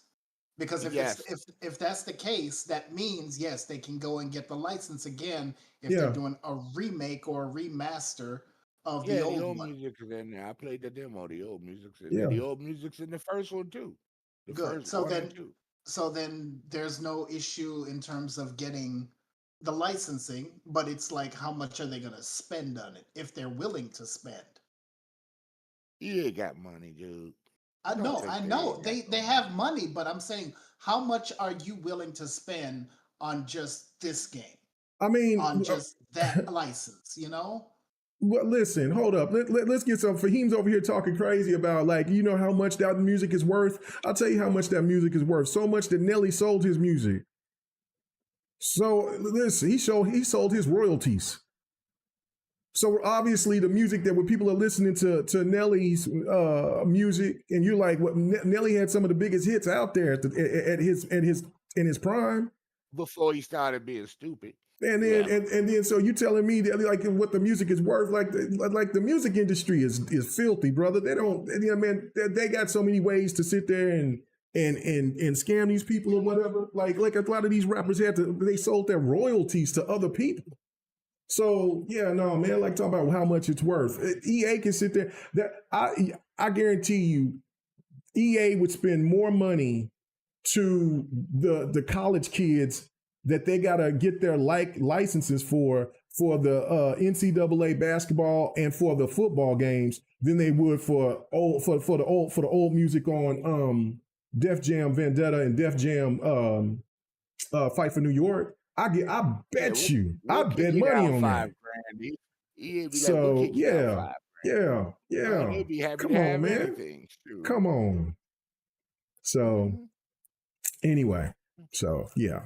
Speaker 2: Because
Speaker 4: yes,
Speaker 2: if that's the case, that means yes, they can go and get the license again if they're
Speaker 1: Yeah.
Speaker 2: doing a remake or a remaster of the
Speaker 4: yeah. The
Speaker 2: old
Speaker 4: old
Speaker 2: one.
Speaker 4: music is in there. I played the demo. The old music's in there.
Speaker 1: Yeah.
Speaker 4: The old music's in the first one too. The
Speaker 2: Good.
Speaker 4: first one and two.
Speaker 2: So then there's no issue in terms of getting the licensing, but it's like how much are they going to spend on it if they're willing to spend?
Speaker 4: EA got money, dude. Don't think
Speaker 2: I
Speaker 4: they
Speaker 2: know
Speaker 4: ain't got
Speaker 2: they
Speaker 4: no
Speaker 2: have
Speaker 4: money.
Speaker 2: money, but I'm saying how much are you willing to spend on just this game,
Speaker 1: I mean,
Speaker 2: on just that license, you know?
Speaker 1: well, listen, hold up. Let's get some. Fahim's over here talking crazy about, like, you know how much that music is worth. I'll tell you how much that music is worth. So much that Nelly sold his music. So listen, he sold his royalties. So obviously, the music that when people are listening to Nelly's music, and you're like, what, Nelly had some of the biggest hits out there at his prime.
Speaker 4: Before he started being stupid.
Speaker 1: And then
Speaker 4: Yeah.
Speaker 1: and then so you telling me that, like, what the music is worth? Like the music industry is filthy, brother. They don't. You know, man, they got so many ways to sit there and scam these people or whatever. Like a lot of these rappers they sold their royalties to other people. So yeah, no, man, like, talking about how much it's worth. EA can sit there. That I guarantee you, EA would spend more money to the college kids that they gotta get their licenses for the NCAA basketball and for the football games than they would for the old music on Def Jam Vendetta and Def Jam Fight for New York. I bet you. I
Speaker 4: We'll kick
Speaker 1: bet
Speaker 4: you
Speaker 1: money
Speaker 4: down
Speaker 1: on that.
Speaker 4: $5,000. EA be like, we'll
Speaker 1: So
Speaker 4: kick you down $5,000.
Speaker 1: yeah.
Speaker 4: They'd be happy
Speaker 1: Come
Speaker 4: to
Speaker 1: on,
Speaker 4: have
Speaker 1: man.
Speaker 4: anything. Shoot.
Speaker 1: Come on. So anyway, so yeah.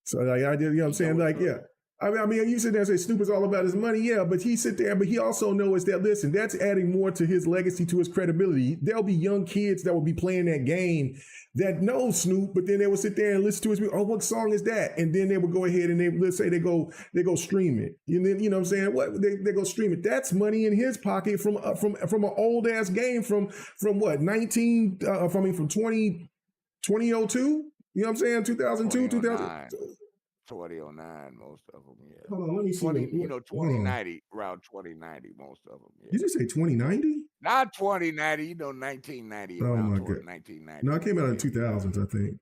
Speaker 1: So like I did, you know what I'm saying? Like, yeah. I mean, you sit there and say Snoop is all about his money, yeah, but he sit there, but he also knows that, listen, that's adding more to his legacy, to his credibility. There'll be young kids that will be playing that game that know Snoop, but then they will sit there and listen to his music. Oh, what song is that? And then they will go ahead and let's say they go stream it. And then, you know what I'm saying? What they go stream it. That's money in his pocket from an old ass game from what, 2002? You know what I'm saying? 2002, 2000.
Speaker 4: 2009, most of them, yeah.
Speaker 1: Hold on, let me see.
Speaker 4: 2090, around 2090, most of them, yeah.
Speaker 1: Did you say 2090?
Speaker 4: Not 2090, 1990,
Speaker 1: Oh
Speaker 4: around
Speaker 1: my God.
Speaker 4: 1990.
Speaker 1: No, it came out in 2000s, I think.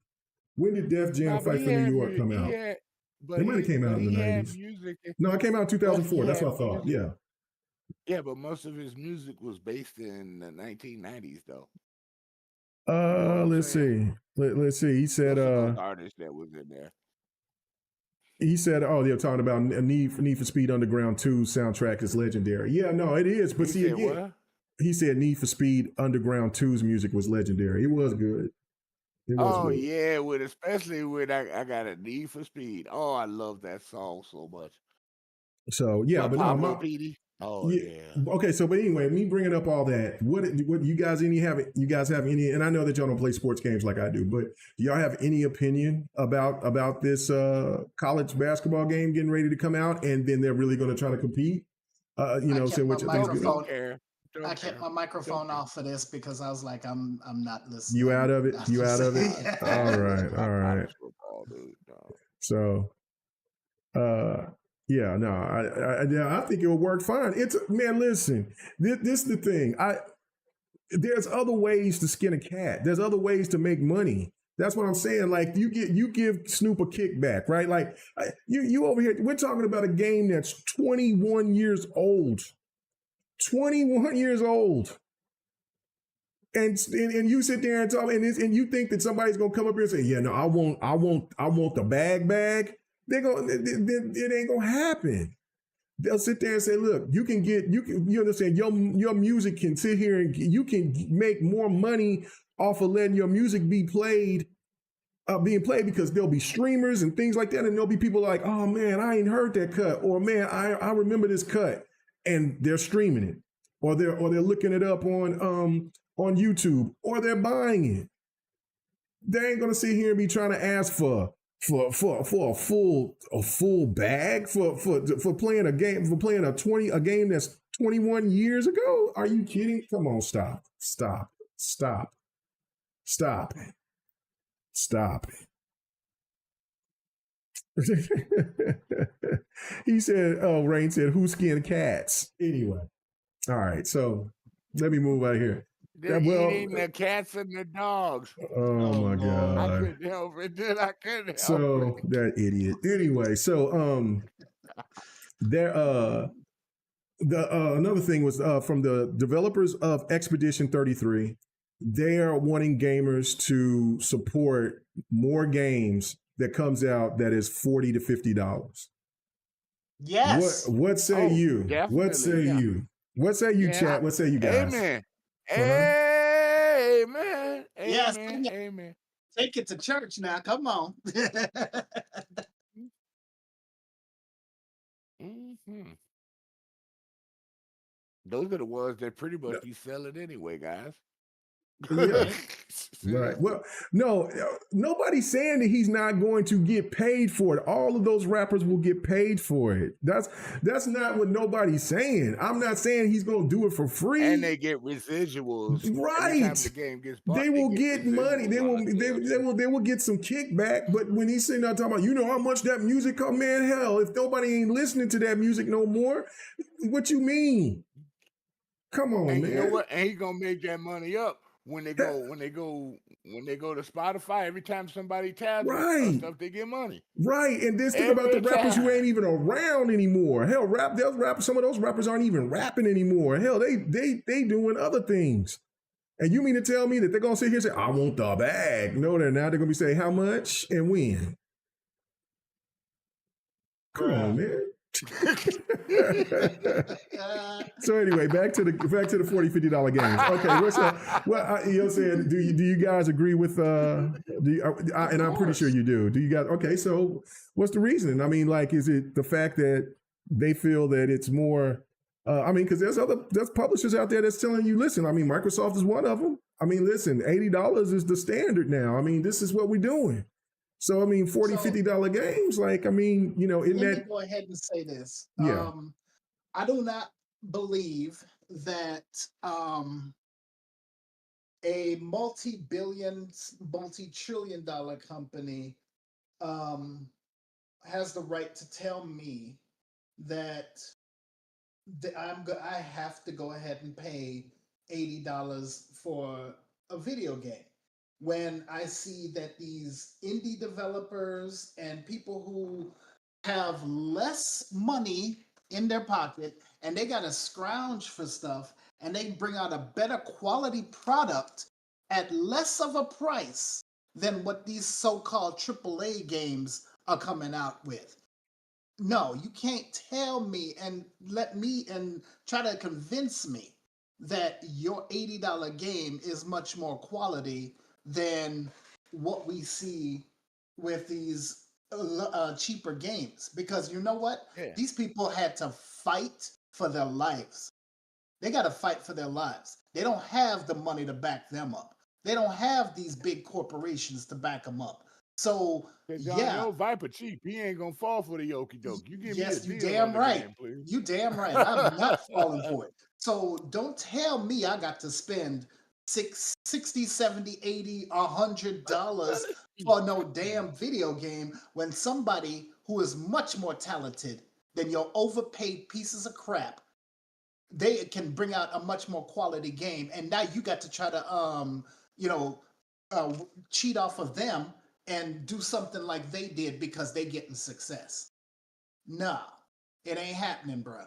Speaker 1: When did Def Jam Fight for New York come out? It might have came out in the 90s. No, it came out in 2004. That's what I thought. Yeah.
Speaker 4: Yeah, but most of his music was based in the 1990s, though.
Speaker 1: Let's see. Let's see. He said
Speaker 4: artists that was in there.
Speaker 1: He said, "Oh, they're talking about Need for Speed Underground 2 soundtrack is legendary." Yeah, no, it is. But see, again,
Speaker 4: what?
Speaker 1: He said Need for Speed Underground 2's music was legendary. It was good. It was good.
Speaker 4: Yeah, especially when I got a Need for Speed. Oh, I love that song so much.
Speaker 1: So yeah, but
Speaker 4: Pablo
Speaker 1: no,
Speaker 4: PD. Oh yeah.
Speaker 1: Okay, so but anyway, me bringing up all that. What you guys have any? And I know that y'all don't play sports games like I do, but do y'all have any opinion about this college basketball game getting ready to come out, and then they're really going to try to compete? So which I think is good.
Speaker 2: I kept my microphone off for this because I was like, I'm not listening.
Speaker 1: You out of it? You out of it? All right. So, yeah, no, I think it will work fine. Man, listen, this is the thing. There's other ways to skin a cat. There's other ways to make money. That's what I'm saying. Like you give Snoop a kickback, right? Like you over here. We're talking about a game that's 21 years old. 21 years old. And you sit there and talk, and you think that somebody's gonna come up here and say, "Yeah, no, I want the bag." It ain't gonna happen. They'll sit there and say, "Look, you understand your music can sit here and you can make more money off of letting your music be played, being played because there'll be streamers and things like that, and there'll be people like, oh man, I ain't heard that cut, or man, I remember this cut." And they're streaming it, or they're looking it up on YouTube, or they're buying it. They ain't gonna sit here and be trying to ask for for a full bag for playing a game a game that's 21 years ago? Are you kidding? Come on, stop it. He said, oh, Rain said, who skinned cats? Anyway. All right, so let me move out here.
Speaker 4: They're eating the cats and the dogs.
Speaker 1: Oh my
Speaker 2: Lord.
Speaker 1: God.
Speaker 4: I couldn't help it. I couldn't help
Speaker 1: So
Speaker 4: it.
Speaker 1: that idiot. Anyway, so there another thing was from the developers of Expedition 33. They are wanting gamers to support more games that comes out that is $40 to $50.
Speaker 2: Yes.
Speaker 1: What say you? What
Speaker 4: Definitely,
Speaker 1: say
Speaker 4: yeah.
Speaker 1: you? What say you,
Speaker 4: Yeah,
Speaker 1: chat? What say you guys?
Speaker 4: Amen.
Speaker 1: Uh-huh.
Speaker 4: Amen.
Speaker 2: Yes.
Speaker 4: Amen. Amen.
Speaker 2: Take it to church now. Come on.
Speaker 4: Mhm. Those are the ones that pretty much be selling anyway, guys.
Speaker 1: Yeah.
Speaker 4: See?
Speaker 1: Right. Well, no, nobody's saying that he's not going to get paid for it. All of those rappers will get paid for it. That's not what nobody's saying. I'm not saying he's going to do it for free.
Speaker 4: And they get residuals. Every time
Speaker 1: Right.
Speaker 4: the game gets bought,
Speaker 1: They will get money. They
Speaker 4: residuals on the
Speaker 1: will get some kickback. But when he's sitting there talking about, you know how much that music cost, man, hell, if nobody ain't listening to that music no more, what you mean? Come on,
Speaker 4: And
Speaker 1: man.
Speaker 4: you know what? And he's gonna make that money up when they go to Spotify. Every time somebody tabs
Speaker 1: Right.
Speaker 4: stuff, they get money.
Speaker 1: Right, and this thing about the rappers who ain't even around anymore. Hell, some of those rappers aren't even rapping anymore. Hell, they doing other things. And you mean to tell me that they're gonna sit here and say, "I want the bag"? No, they're not. They're gonna be saying how much and when. Come on, man. So anyway, back to the $40, $50 games. Okay, what's up? Well, you know, saying, do you guys agree with? And I'm pretty sure you do. Do you guys? Okay, so what's the reasoning? I mean, like, is it the fact that they feel that it's more? I mean, because there's publishers out there that's telling you, listen. I mean, Microsoft is one of them. I mean, listen, $80 is the standard now. I mean, this is what we're doing. So, I mean, $40, $50 games, like, I mean, you know, in
Speaker 2: Let
Speaker 1: that.
Speaker 2: me go ahead and say this.
Speaker 1: Yeah.
Speaker 2: I do not believe that a multi-billion, multi-trillion dollar company has the right to tell me that I have to go ahead and pay $80 for a video game. When I see that these indie developers and people who have less money in their pocket and they got to scrounge for stuff and they bring out a better quality product at less of a price than what these so-called AAA games are coming out with. No, you can't tell me and let me and try to convince me that your $80 game is much more quality than what we see with these cheaper games. Because you know what?
Speaker 4: Yeah.
Speaker 2: These people had to fight for their lives. They got to fight for their lives. They don't have the money to back them up. They don't have these big corporations to back them up. So, yeah.
Speaker 4: No, Viper cheap. He ain't gonna fall for the yoke doke. You give me a
Speaker 2: you
Speaker 4: deal
Speaker 2: damn
Speaker 4: on the
Speaker 2: right.
Speaker 4: game, please.
Speaker 2: You damn right. I'm not falling for it. So don't tell me I got to spend $60, $70, $80, $100 for no damn video game when somebody who is much more talented than your overpaid pieces of crap, they can bring out a much more quality game, and now you got to try to cheat off of them and do something like they did because they getting success. Nah, it ain't happening, bro.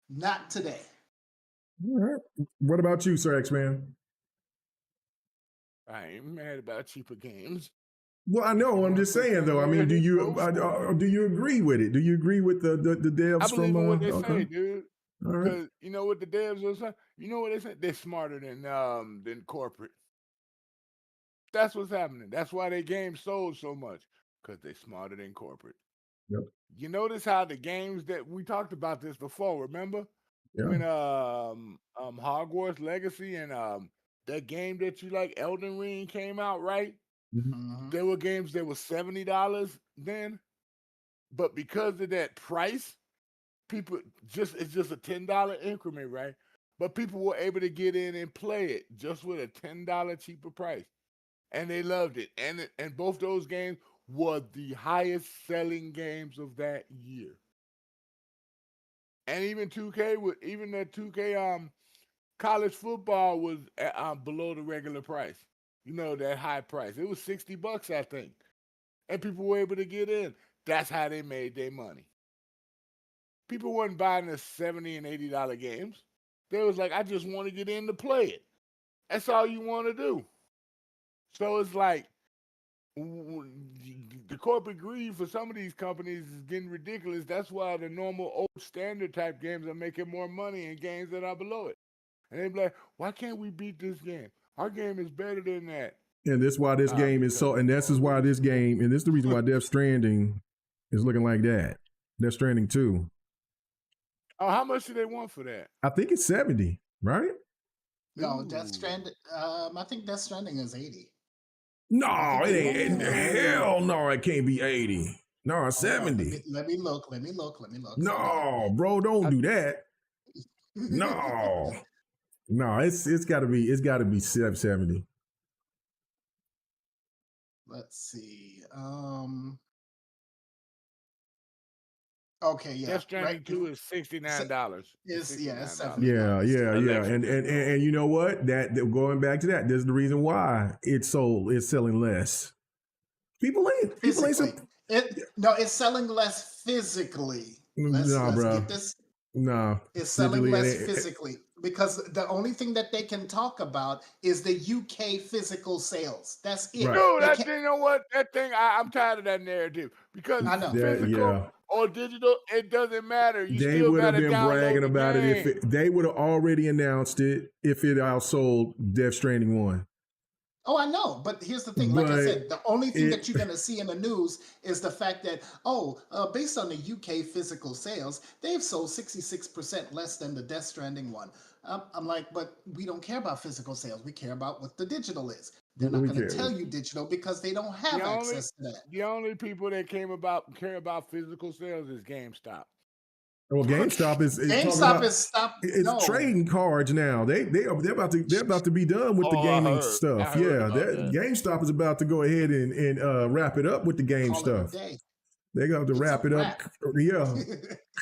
Speaker 2: Not today.
Speaker 1: All right. What about you, Sir X-Man?
Speaker 4: I ain't mad about cheaper games.
Speaker 1: Well, I know. I'm just saying, though. I mean, do you agree with it? Do you agree with the devs
Speaker 4: I believe
Speaker 1: from?
Speaker 4: in what they
Speaker 1: okay.
Speaker 4: say, dude.
Speaker 1: All right.
Speaker 4: Because you know what the devs are saying. You know what they say? They're smarter than corporate. That's what's happening. That's why their games sold so much. Because they're smarter than corporate.
Speaker 1: Yep.
Speaker 4: You notice how the games that we talked about this before, remember?
Speaker 1: Yeah.
Speaker 4: When Hogwarts Legacy and that game that you like, Elden Ring, came out, right?
Speaker 2: Mhm.
Speaker 4: There were games that were $70 then, but because of that price, people it's just a $10 increment, right? But people were able to get in and play it just with a $10 cheaper price, and they loved it. And both those games were the highest selling games of that year. And even 2K even that 2K college football was below the regular price. You know, that high price. It was $60, I think, and people were able to get in. That's how they made their money. People weren't buying the $70 and $80 games. They was like, I just want to get in to play it. That's all you want to do. So it's like the corporate greed for some of these companies is getting ridiculous. That's why the normal old standard type games are making more money in games that are below it. And they be like, why can't we beat this game? Our game is better than that.
Speaker 1: And that's why this game is so. And this is why this game. And this is the reason why Death Stranding is looking like that. Death Stranding 2.
Speaker 4: Oh, how much do they want for that?
Speaker 1: I think it's 70, right?
Speaker 2: No, Death Stranding. I think Death Stranding is 80.
Speaker 1: No, it ain't. Hell no, it can't be 80. No, it's 70.
Speaker 2: Let me look.
Speaker 1: No, bro, don't do that. No, no, it's got to be 70.
Speaker 2: Let's see. Okay, yeah.
Speaker 4: Death Stranding 2 is $69.
Speaker 2: It's $70.
Speaker 1: Yeah. And you know what? That going back to that, there's the reason why it's selling less. People ain't
Speaker 2: it's selling less physically. Let's
Speaker 1: bro.
Speaker 2: get this.
Speaker 1: No,
Speaker 2: it's selling less physically because the only thing that they can talk about is the UK physical sales. That's it.
Speaker 1: Right.
Speaker 4: Dude, you know what? That thing, I'm tired of that narrative because
Speaker 2: I know.
Speaker 4: physical or digital, it doesn't matter.
Speaker 1: They would have been bragging about it if they would have already announced it if it outsold Death Stranding 1.
Speaker 2: Oh, I know, but here's the thing. Like I said, the only thing that you're going to see in the news is the fact that, based on the UK physical sales, they've sold 66% less than the Death Stranding one. I'm like, but we don't care about physical sales. We care about what the digital is. They're not going to tell you digital because they don't have access to that.
Speaker 4: The only people that care about physical sales is GameStop.
Speaker 1: Well, GameStop is trading cards now. They're about to be done with the gaming stuff. GameStop is about to go ahead and wrap it up with the game stuff. They're going to wrap it up. Yeah,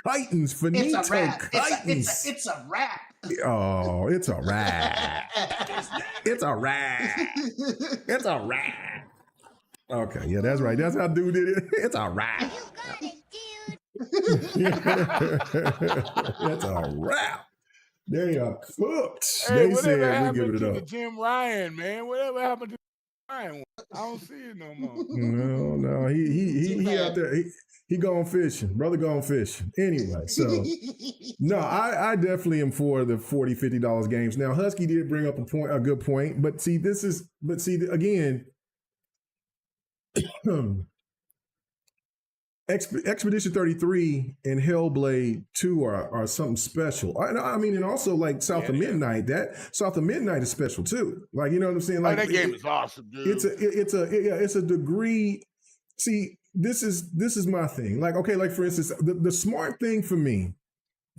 Speaker 1: Titans finito. Titans.
Speaker 2: It's a wrap.
Speaker 1: Oh, it's a wrap. It's a wrap. It's a wrap. Okay, yeah, that's right. That's how dude did it. It's a wrap. That's a wrap. They are cooked.
Speaker 4: Hey,
Speaker 1: they said we give it up.
Speaker 4: To Jim Ryan, man. Whatever happened to Ryan? I don't see it no more.
Speaker 1: No. He out there. He gone fishing. Brother gone fishing. Anyway, so no, I definitely am for the $40, $50 games. Now, Husky did bring up a good point, but see, again. Expedition 33 and Hellblade 2 are something special. I mean, and also like South of Midnight. That South of Midnight is special too. Like, you know what I'm saying? Like
Speaker 4: that game is awesome, dude.
Speaker 1: It's a degree. See, this is my thing. Like, okay, like for instance, the smart thing for me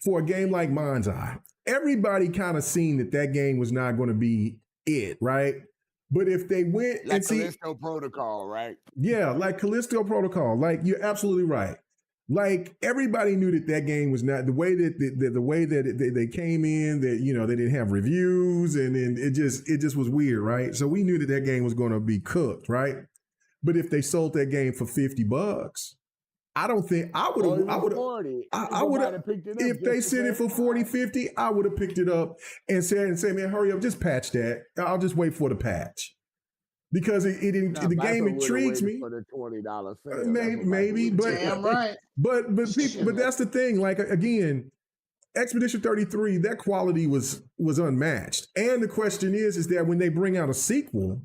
Speaker 1: for a game like Mind's Eye, everybody kind of seen that game was not going to be it, right? But if they went
Speaker 4: like
Speaker 1: and see
Speaker 4: Callisto Protocol, right?
Speaker 1: Yeah, like Callisto Protocol. Like, you're absolutely right. Like, everybody knew that game was not the way that they came in. That, you know, they didn't have reviews, and then it just was weird, right? So we knew that game was going to be cooked, right? But if they sold that game for $50, I don't think I would have picked it up. If they sent it for 40, 50, I would have picked it up and say, man, hurry up, just patch that. I'll just wait for the patch. Because the game intrigues me.
Speaker 4: For the $20
Speaker 1: sale. Maybe, but
Speaker 2: damn right.
Speaker 1: But that's the thing. Like, again, Expedition 33, that quality was unmatched. And the question is that when they bring out a sequel,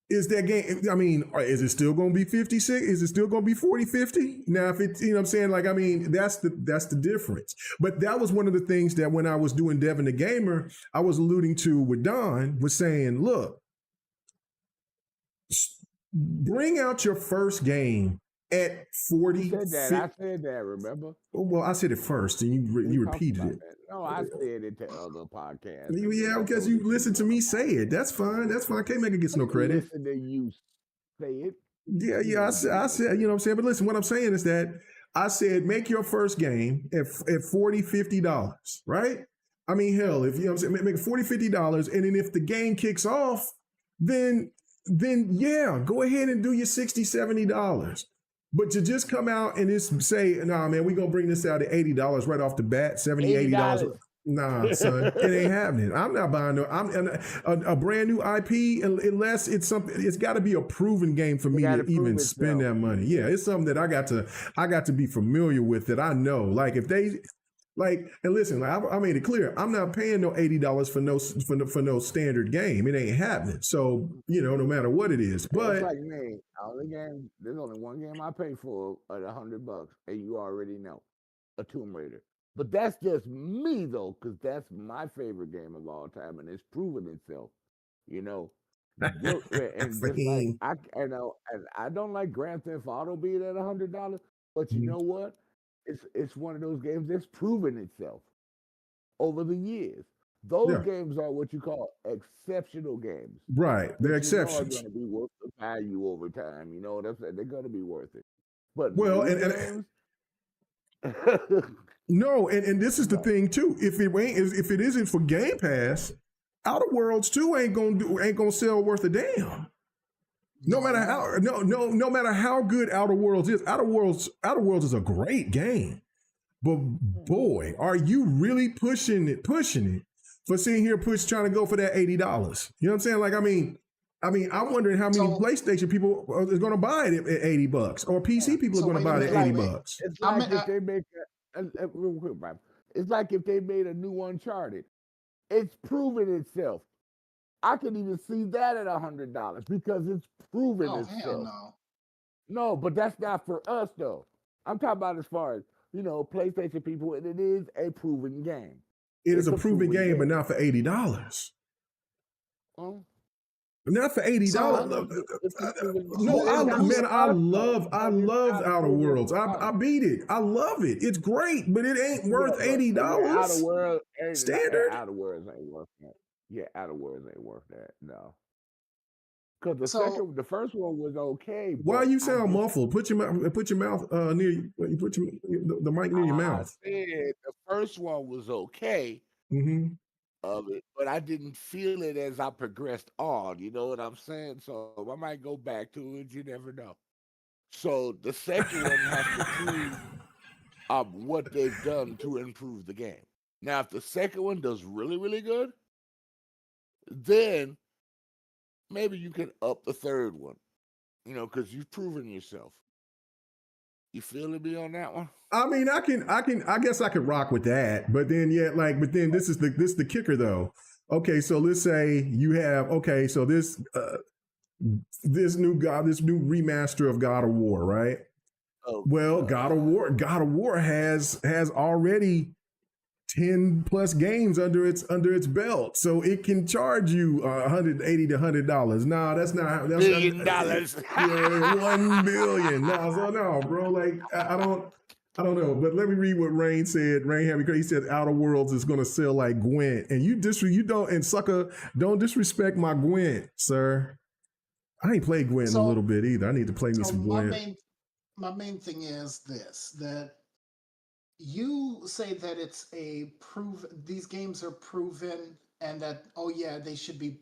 Speaker 1: is that game, I mean, is it still going to be 56? Is it still going to be 40, 50? Now, if it's, you know what I'm saying? Like, I mean, that's the difference. But that was one of the things that when I was doing Devin the Gamer, I was alluding to with Don, was saying, look, Bring out your first game at 40.
Speaker 4: You said that. I said that. Remember?
Speaker 1: Well, I said it first, and you repeated it.
Speaker 4: That. No, I said it to other podcasts.
Speaker 1: Yeah, because you listen to me say it. That's fine. That's fine. I can't make it get no credit.
Speaker 4: Listen to you say it.
Speaker 1: Yeah. I said, you know what I'm saying? But listen, what I'm saying is that I said make your first game at $40, $50, right? I mean, hell, if you know what I'm saying, make it $40, $50, and then if the game kicks off, then yeah, go ahead and do your $60, $70. But to just come out and just say, nah, man, we're gonna bring this out at $80 right off the bat, $70, $80. Nah, son, it ain't happening. I'm not buying a brand new IP unless it's something. It's got to be a proven game for me to even spend that money. Yeah, it's something that I got to be familiar with, that I know. Like if they and listen, I made it clear, I'm not paying no $80 for no standard game. It ain't happening. So no matter what it is, but
Speaker 4: it's like me, there's only one game I pay for at $100, and you already know, a Tomb Raider. But that's just me though, because that's my favorite game of all time, and it's proven itself. And just like I don't like Grand Theft Auto being at $100, but you know what? It's one of those games that's proven itself over the years. Those games are what you call exceptional games.
Speaker 1: Right. They're exceptions.
Speaker 4: They're going to be worth the value over time. You know what I'm saying? They're going to be worth it. But
Speaker 1: games, no, and this is the thing too. If it isn't for Game Pass, Outer Worlds 2 ain't gonna sell worth a damn. No matter how good Outer Worlds is, Outer Worlds is a great game. But boy, are you really pushing it for sitting here trying to go for that $80. You know what I'm saying? Like, I mean, I'm wondering how many PlayStation people is going to buy it at $80, or PC people are going to buy it at $80.
Speaker 4: It's like if they make real quick, Bob. It's like if they made a new Uncharted. It's proven itself. I can even see that at $100 because it's proven itself.
Speaker 2: Hell
Speaker 4: no, but that's not for us though. I'm talking about as far as PlayStation people, and it is a proven game.
Speaker 1: It's a proven game, but not for $80. Not for $80. I love Outer Worlds. I beat it. I love it. It's great, but it ain't worth $80.
Speaker 4: Outer Worlds
Speaker 1: standard.
Speaker 4: Outer Worlds ain't worth that. Yeah, Outer Worlds ain't worth that. No. Because the first one was okay.
Speaker 1: Why you sound muffled? Put your mouth near you. Put the mic near your mouth.
Speaker 4: I said the first one was okay. Of it, but I didn't feel it as I progressed on. You know what I'm saying? So I might go back to it. You never know. So the second one has to prove what they've done to improve the game. Now, if the second one does really, really good, then maybe you can up the third one. Because you've proven yourself. You feeling me on that one?
Speaker 1: I mean, I guess I could rock with that, but then this is the kicker though. Okay, so let's say you have so this new remaster of God of War, right? Oh, well, God of War has already 10 plus games under its belt, so it can charge you $180 to $100. Nah, that's not
Speaker 4: $1 billion.
Speaker 1: Yeah, $1 billion. No, bro. Like I don't know. But let me read what Rain said. Rain had me crazy. He said Outer Worlds is going to sell like Gwent, and you don't disrespect my Gwent, sir. I ain't played Gwent in a little bit either. I need to play me some Gwent.
Speaker 2: My main thing is this: that you say that it's these games are proven, and that they should be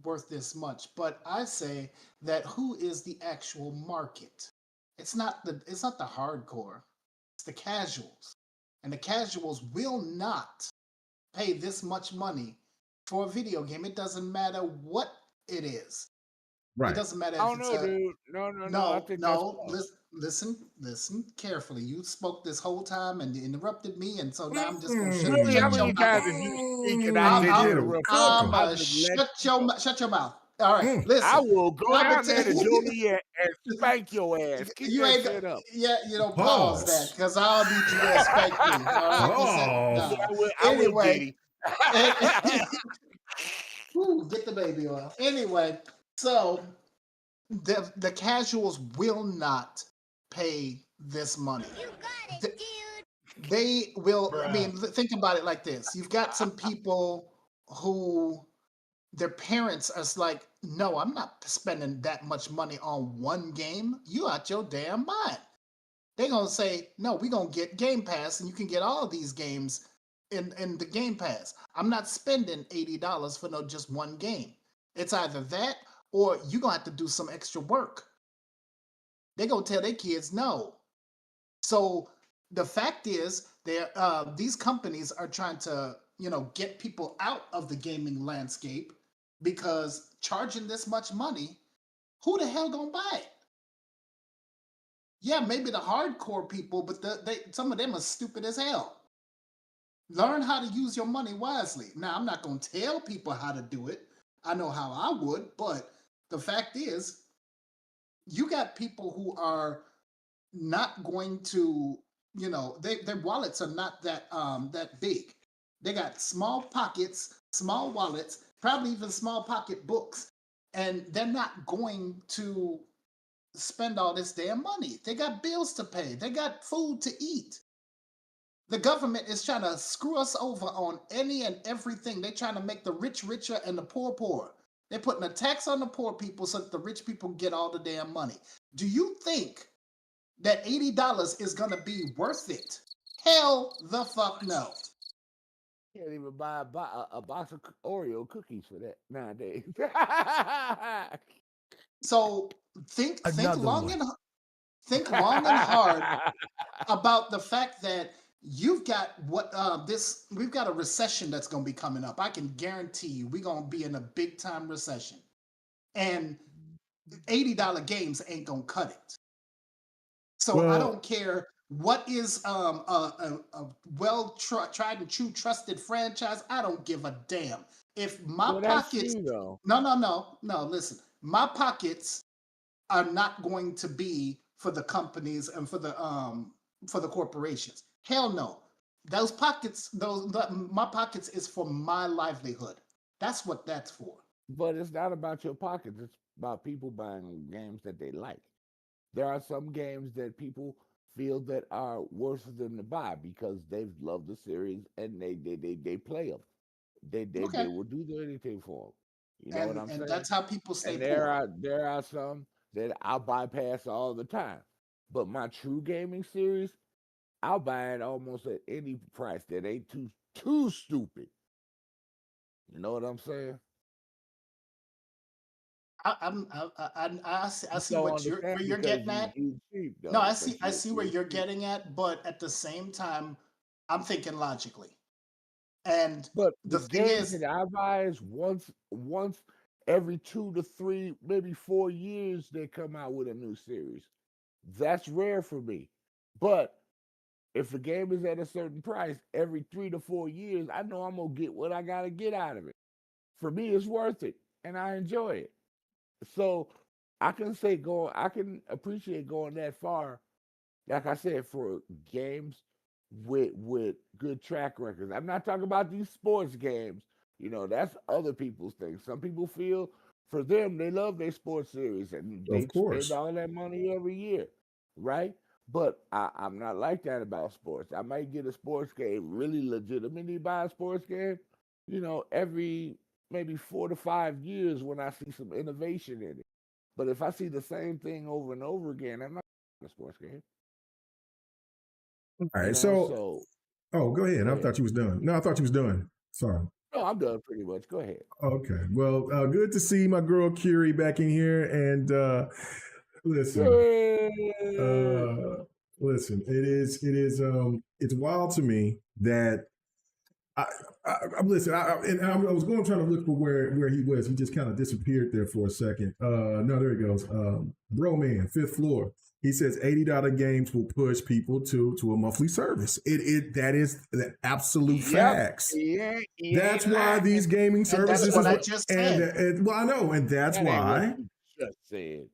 Speaker 2: worth this much. But I say that who is the actual market? It's not the hardcore. It's the casuals, and the casuals will not pay this much money for a video game. It doesn't matter what it is.
Speaker 1: Right.
Speaker 2: It doesn't matter.
Speaker 4: Oh no, dude. No. Listen carefully. You spoke this whole time and interrupted me, and so now I'm just going to shut your mouth. All right, listen. I will go down there to Juliet and spank your ass.
Speaker 2: You ain't shut up. Yeah, pause that because I'll need you to spank me. All right, anyway, get the baby oil. Anyway, so the casuals will not pay this money.
Speaker 5: You got
Speaker 2: Th-
Speaker 5: it, dude.
Speaker 2: They will. I
Speaker 6: Bruh.
Speaker 2: mean, think about it like this: you've got some people who their parents are like, "No, I'm not spending that much money on one game. You out your damn mind." They're gonna say, "No, we're gonna get Game Pass, and you can get all these games in the Game Pass. I'm not spending $80 for no just one game. It's either that or you're gonna have to do some extra work." They're gonna tell their kids no. So the fact is, these companies are trying to, get people out of the gaming landscape because charging this much money, who the hell gonna buy it? Yeah, maybe the hardcore people, but some of them are stupid as hell. Learn how to use your money wisely. Now, I'm not gonna tell people how to do it. I know how I would, but the fact is, you got people who are not going to, their wallets are not that big. They got small pockets, small wallets, probably even small pocket books, and they're not going to spend all this damn money. They got bills to pay. They got food to eat. The government is trying to screw us over on any and everything. They're trying to make the rich richer and the poor poorer. They're putting a tax on the poor people so that the rich people get all the damn money. Do you think that $80 is going to be worth it? Hell the fuck no.
Speaker 4: Can't even buy a box of Oreo cookies for that nowadays.
Speaker 2: So think
Speaker 6: Another
Speaker 2: long
Speaker 6: one.
Speaker 2: and hard about the fact that you've got we've got a recession that's going to be coming up. I can guarantee you we're going to be in a big time recession, and $80 games ain't going to cut it. So I
Speaker 1: Well,
Speaker 2: don't care what is a tried and true trusted franchise. I don't give a damn. If my
Speaker 4: Well, that's
Speaker 2: pockets
Speaker 4: true though.
Speaker 2: no, listen. My pockets are not going to be for the companies and for the corporations. Hell no. My pockets is for my livelihood. That's what that's for.
Speaker 4: But it's not about your pockets. It's about people buying games that they like. There are some games that people feel that are worth for them to buy because they've loved the series and they play them. They
Speaker 2: Okay.
Speaker 4: will do anything for them. You know what I'm
Speaker 2: And
Speaker 4: saying?
Speaker 2: that's how people stay
Speaker 4: And
Speaker 2: poor.
Speaker 4: there are some that I'll bypass all the time. But my true gaming series, I'll buy it almost at any price that ain't too stupid. You know what I'm saying?
Speaker 2: I
Speaker 4: You
Speaker 2: see
Speaker 4: don't
Speaker 2: what
Speaker 4: understand
Speaker 2: where you're
Speaker 4: because
Speaker 2: getting at.
Speaker 4: you cheap
Speaker 2: No,
Speaker 4: though. But
Speaker 2: I see where
Speaker 4: you're
Speaker 2: you're
Speaker 4: cheap.
Speaker 2: getting at, but at the same time, I'm thinking logically. And
Speaker 4: But the
Speaker 2: the thing
Speaker 4: games
Speaker 2: is,
Speaker 4: that I buy is once every 2 to 3, maybe 4 years they come out with a new series. That's rare for me. But if the game is at a certain price, every 3 to 4 years, I know I'm gonna get what I gotta get out of it. For me, it's worth it, and I enjoy it. So I can appreciate going that far. Like I said, for games with good track records. I'm not talking about these sports games. You know, that's other people's things. Some people feel for them they love their sports series and
Speaker 1: of
Speaker 4: they spend
Speaker 1: course.
Speaker 4: all that money every year, right? But I'm not like that about sports. I might get a sports game, really legitimately buy a sports game, every maybe 4 to 5 years when I see some innovation in it. But if I see the same thing over and over again, I'm not a sports game.
Speaker 1: All right. So,
Speaker 4: So
Speaker 1: oh, go ahead.
Speaker 4: go
Speaker 1: I
Speaker 4: ahead.
Speaker 1: thought you was done. No, I thought you was done. Sorry.
Speaker 4: No, I'm done pretty much. Go ahead.
Speaker 1: Okay. Well, good to see my girl Curie back in here. And listen,
Speaker 4: Yay!
Speaker 1: listen. It's wild to me that I, listen. I was going trying to look for where he was. He just kind of disappeared there for a second. No, there he goes. Bro, man, fifth floor. He says $80 games will push people to a monthly service. That is the absolute
Speaker 4: Yep.
Speaker 1: facts.
Speaker 4: He
Speaker 1: That's
Speaker 4: ain't
Speaker 1: why
Speaker 4: lying.
Speaker 1: these gaming
Speaker 2: and
Speaker 1: services
Speaker 2: that's what
Speaker 1: is
Speaker 2: I
Speaker 1: what,
Speaker 2: just
Speaker 1: and,
Speaker 2: said.
Speaker 1: and well, I know, and that's
Speaker 4: That ain't what
Speaker 1: why.
Speaker 4: you just said.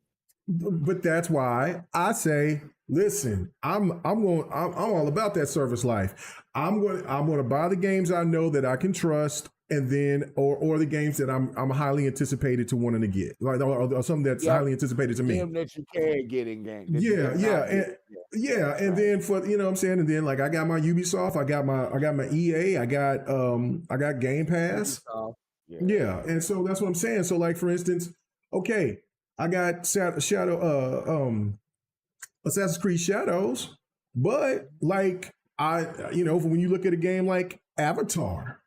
Speaker 1: But that's why I say, listen, I'm all about that service life. I'm going to buy the games I know that I can trust and then or the games that I'm highly anticipated to wanting to get, like or something that's
Speaker 4: Yep.
Speaker 1: highly anticipated to me.
Speaker 4: Them that you can get in game. That you
Speaker 1: Yeah,
Speaker 4: cannot
Speaker 1: yeah,
Speaker 4: get.
Speaker 1: and yeah, and
Speaker 4: Right.
Speaker 1: then for you know what I'm saying, and then like I got my Ubisoft, I got my EA, I got Game Pass.
Speaker 4: Ubisoft.
Speaker 1: Yeah, and so that's what I'm saying. So like for instance, okay, I got Assassin's Creed Shadows, but like when you look at a game like Avatar,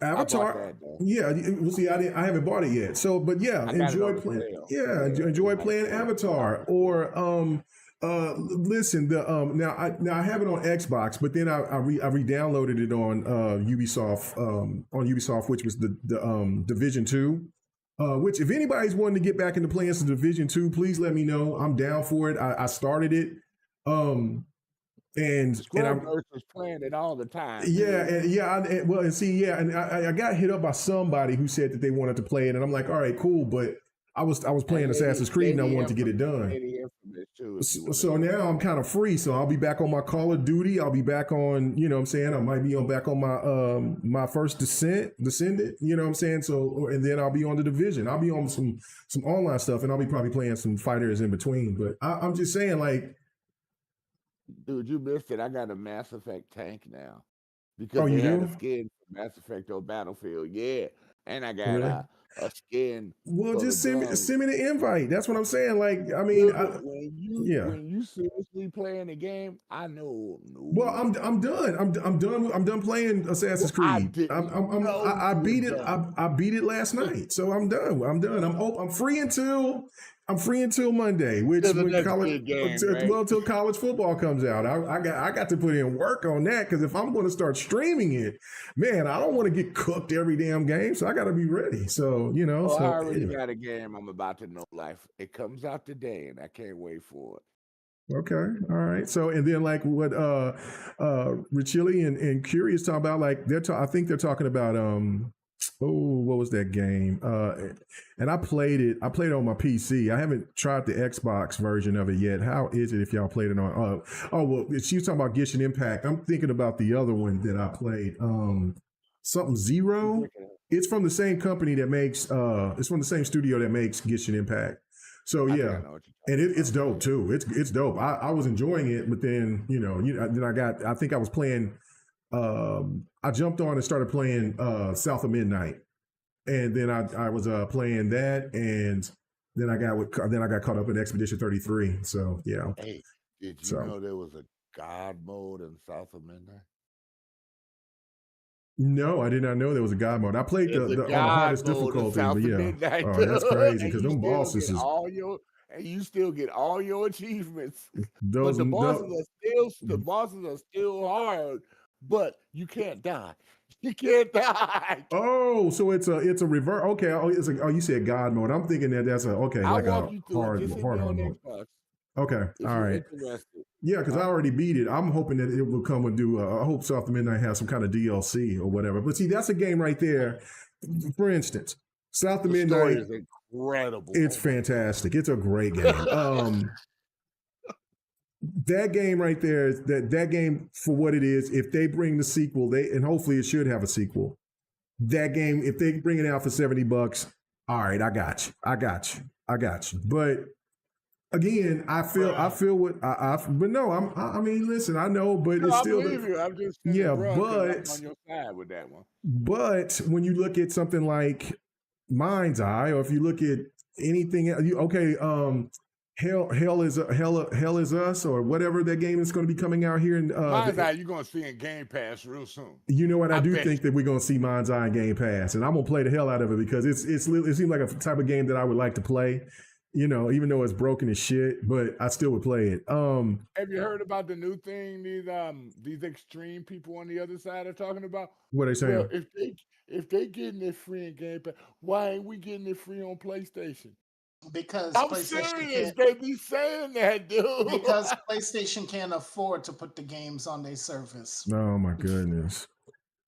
Speaker 4: I bought that though.
Speaker 1: yeah, we'll see. I haven't bought it yet. So, but yeah,
Speaker 4: I got it
Speaker 1: enjoy
Speaker 4: on the
Speaker 1: playing.
Speaker 4: sale.
Speaker 1: Yeah,
Speaker 4: Yeah,
Speaker 1: enjoy
Speaker 4: it's like
Speaker 1: playing
Speaker 4: 40.
Speaker 1: Avatar. Or listen, now I have it on Xbox, but then I re-downloaded it on Ubisoft, which was the Division 2. Which if anybody's wanting to get back into playing some Division 2, please let me know. I'm down for it. I started it. And I'm
Speaker 4: Scrubverse is playing it all the time.
Speaker 1: yeah,
Speaker 4: dude.
Speaker 1: and yeah, and I got hit up by somebody who said that they wanted to play it, and I'm like, all right, cool, but I was playing Assassin's Creed and I wanted to get it done.
Speaker 4: Lady Infamous too, if you wanna
Speaker 1: So
Speaker 4: do
Speaker 1: now I'm kind of free. So I'll be back on my Call of Duty. I'll be back on, you know what I'm saying? I might be back on my my first Descendant, you know what I'm saying? So and then I'll be on the Division. I'll be on some online stuff, and I'll be probably playing some fighters in between. But I'm just saying, like,
Speaker 4: Dude, you missed it. I got a Mass Effect tank now because
Speaker 1: oh,
Speaker 4: they
Speaker 1: you
Speaker 4: had
Speaker 1: do?
Speaker 4: a skin for Mass Effect on Battlefield. Yeah, and I got
Speaker 1: Really?
Speaker 4: a skin
Speaker 1: Well,
Speaker 4: for the
Speaker 1: just send
Speaker 4: guns.
Speaker 1: me the invite. That's what I'm saying. Like, I mean,
Speaker 4: Dude, but
Speaker 1: yeah.
Speaker 4: when you seriously playing the game, I know.
Speaker 1: Well, I'm done. I'm done playing Assassin's
Speaker 4: Well, I
Speaker 1: Creed.
Speaker 4: didn't know
Speaker 1: I
Speaker 4: you were
Speaker 1: beat it.
Speaker 4: done.
Speaker 1: I beat it last night, so I'm done. I'm free until Monday, which
Speaker 4: To the
Speaker 1: when
Speaker 4: next
Speaker 1: college
Speaker 4: big game, right?
Speaker 1: until college football comes out. I got to put in work on that, because if I'm going to start streaming it, man, I don't want to get cooked every damn game, so I got to be ready. So
Speaker 4: Oh, I
Speaker 1: so
Speaker 4: already
Speaker 1: anyway.
Speaker 4: got a game I'm about to know life. It comes out today, and I can't wait for it.
Speaker 1: Okay. All right. So, and then like what Richili and Curious talking about, like I think they're talking about what was that game? And I played it on my PC. I haven't tried the Xbox version of it yet. How is it if y'all played it on well, she was talking about Genshin Impact. I'm thinking about the other one that I played. Something Zero. It's from the same company that makes it's from the same studio that makes Genshin Impact. So yeah, and it's dope too. It's dope. I was enjoying it, but then then I think I was playing. I jumped on and started playing South of Midnight, and then I was playing that, and then I got caught up in Expedition 33. So yeah.
Speaker 4: Hey, did you know there was a God mode in South of Midnight?
Speaker 1: No, I did not know there was a God mode. I played the on the hardest difficulty, but yeah.
Speaker 4: Midnight,
Speaker 1: oh, that's crazy, because them bosses is
Speaker 4: and you still get all your achievements.
Speaker 1: those.
Speaker 4: But the bosses are still hard, but you can't die. You can't die.
Speaker 1: Oh, so it's a reverse. Okay, you said God mode. I'm thinking that's
Speaker 4: I'll
Speaker 1: like
Speaker 4: walk
Speaker 1: a
Speaker 4: you through
Speaker 1: hard
Speaker 4: it. Just hit
Speaker 1: hard
Speaker 4: me on
Speaker 1: mode.
Speaker 4: Xbox
Speaker 1: Okay,
Speaker 4: if
Speaker 1: all
Speaker 4: you're
Speaker 1: right.
Speaker 4: interested.
Speaker 1: Yeah, because I already beat it. I'm hoping that it will come and do. I hope South of Midnight has some kind of DLC or whatever. But see, that's a game right there. For instance, South of
Speaker 4: The story
Speaker 1: Midnight
Speaker 4: is incredible.
Speaker 1: It's fantastic. It's a great game. That game right there is that game for what it is. If they bring the sequel, and hopefully it should have a sequel. That game, if they bring it out for $70, all right, I got you. But again, I feel what but no, I mean, listen, I know, but it's still
Speaker 4: I believe you. I'm just saying,
Speaker 1: yeah,
Speaker 4: bro,
Speaker 1: but
Speaker 4: I'm on your side with that one.
Speaker 1: But when you look at something like Mind's Eye, or if you look at anything, Hell is Us, or whatever that game is going to be coming out here in
Speaker 4: Mind's Eye, you're going to see in Game Pass real soon.
Speaker 1: You know what? I do
Speaker 4: bet
Speaker 1: think that we're going to see Mind's Eye in Game Pass, and I'm going to play the hell out of it, because it seems like a type of game that I would like to play. Even though it's broken as shit, but I still would play it.
Speaker 4: Have you heard about the new thing these extreme people on the other side are talking about?
Speaker 1: What are they saying?
Speaker 4: Well, if they getting it free in Game Pass, why ain't we getting it free on PlayStation?
Speaker 2: Because
Speaker 4: I'm
Speaker 2: PlayStation
Speaker 4: serious. They be saying that, dude.
Speaker 2: Because PlayStation can't afford to put the games on their service.
Speaker 1: Oh my goodness.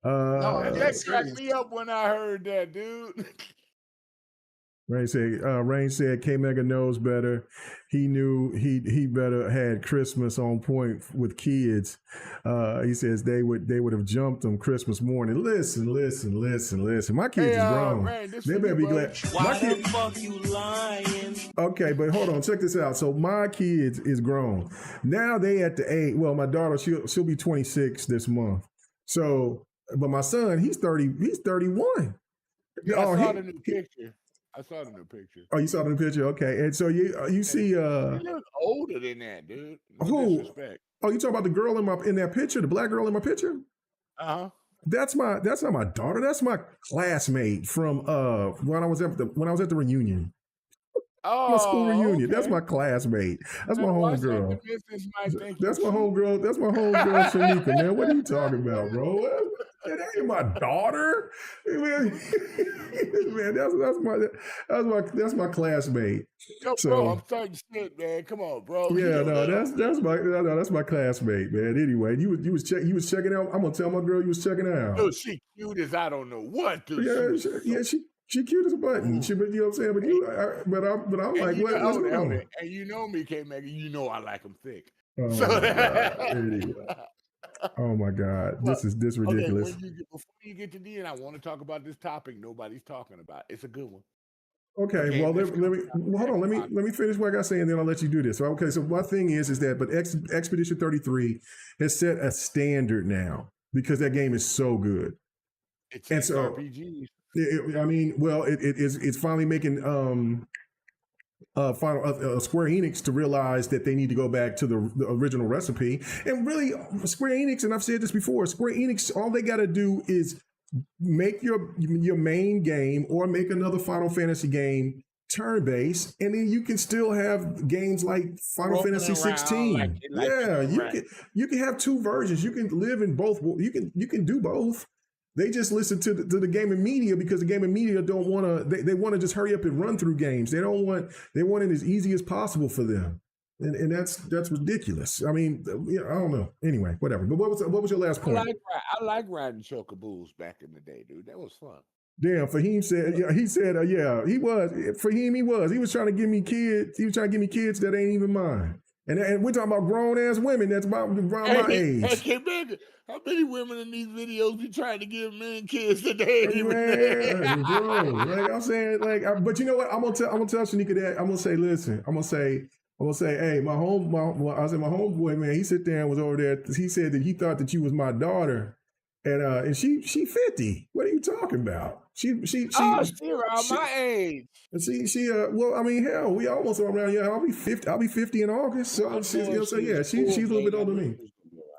Speaker 2: No, I'm dead
Speaker 4: That cracked
Speaker 2: serious.
Speaker 4: me up when I heard that, dude.
Speaker 1: Rain said K Mega knows better. He knew he better had Christmas on point with kids. He says they would have jumped him Christmas morning. Listen. My kids is grown.
Speaker 4: Rain, this
Speaker 1: They
Speaker 4: for
Speaker 1: better
Speaker 4: you,
Speaker 1: be
Speaker 4: bro.
Speaker 1: glad.
Speaker 3: Why the fuck you lying?
Speaker 1: Okay, but hold on, check this out. So my kids is grown. Now they at the age. Well, my daughter she'll be 26 this month. So, but my son he's 30. He's 31.
Speaker 4: Yeah, I saw the new picture.
Speaker 1: Oh, you saw the picture? Okay. And so you see
Speaker 4: He looks older than that, dude. No
Speaker 1: who?
Speaker 4: disrespect.
Speaker 1: Oh, you talking about the girl in that picture, the black girl in my picture?
Speaker 4: Uh-huh.
Speaker 1: That's not my daughter. That's my classmate from when I was at the reunion. My school reunion.
Speaker 4: Okay.
Speaker 1: That's my classmate. That's my homegirl. That's my homegirl. That's my homegirl, Shanika. Man, what are you talking about, bro? That ain't my daughter. Man, that's my classmate.
Speaker 4: Yo,
Speaker 1: So,
Speaker 4: bro, I'm starting shit, man. Come on, bro.
Speaker 1: yeah, no, that's my classmate, man. Anyway, you was checking out. I'm gonna tell my girl you was checking out.
Speaker 4: Yo, she cute as I don't know what, dude.
Speaker 1: She cute as a button. You know what I'm saying? But I'm like, what's wrong?
Speaker 4: And you know me, K Mega. You know I like them thick.
Speaker 1: Oh,
Speaker 4: So,
Speaker 1: my God. Anyway. Oh my God, this ridiculous.
Speaker 4: Okay, before you get to the end, I want to talk about this topic nobody's talking about. It's a good one.
Speaker 1: Okay, well let me hold on. Let me finish what I got saying, and then I'll let you do this. So, okay, so my thing is that but Expedition 33 has set a standard now because that game is so good.
Speaker 4: It's RPGs.
Speaker 1: It's finally making Square Enix to realize that they need to go back to the original recipe. And really, Square Enix, and I've said this before, Square Enix, all they got to do is make your main game or make another Final Fantasy game turn-based, and then you can still have games like Final Fantasy 16. You can have two versions. You can live in both. You can do both. They just listen to the gaming media because the gaming media don't want to. They want to just hurry up and run through games. They want it as easy as possible for them, and that's ridiculous. I mean, I don't know. Anyway, whatever. But what was your last point?
Speaker 4: I like riding chocobos back in the day, dude. That was fun.
Speaker 1: Damn, Fahim said. Yeah, he said. Yeah, he was. Fahim, he was. He was trying to give me kids. He was trying to give me kids that ain't even mine. And we're talking about grown ass women that's around my age.
Speaker 4: Hey, how many women in these videos be trying to give men kids that they ain't even
Speaker 1: bro, like I'm saying, but you know what? I'm gonna tell Shanika that. I'm gonna say, listen. I'm gonna say, hey, my homeboy, man, he sit there and was over there. He said that he thought that you was my daughter, and she 50. What are you talking about? She
Speaker 4: around my age.
Speaker 1: Well, I mean, hell, we almost around. Yeah, I'll be 50. I'll be 50 in August. So she's a little bit older than me.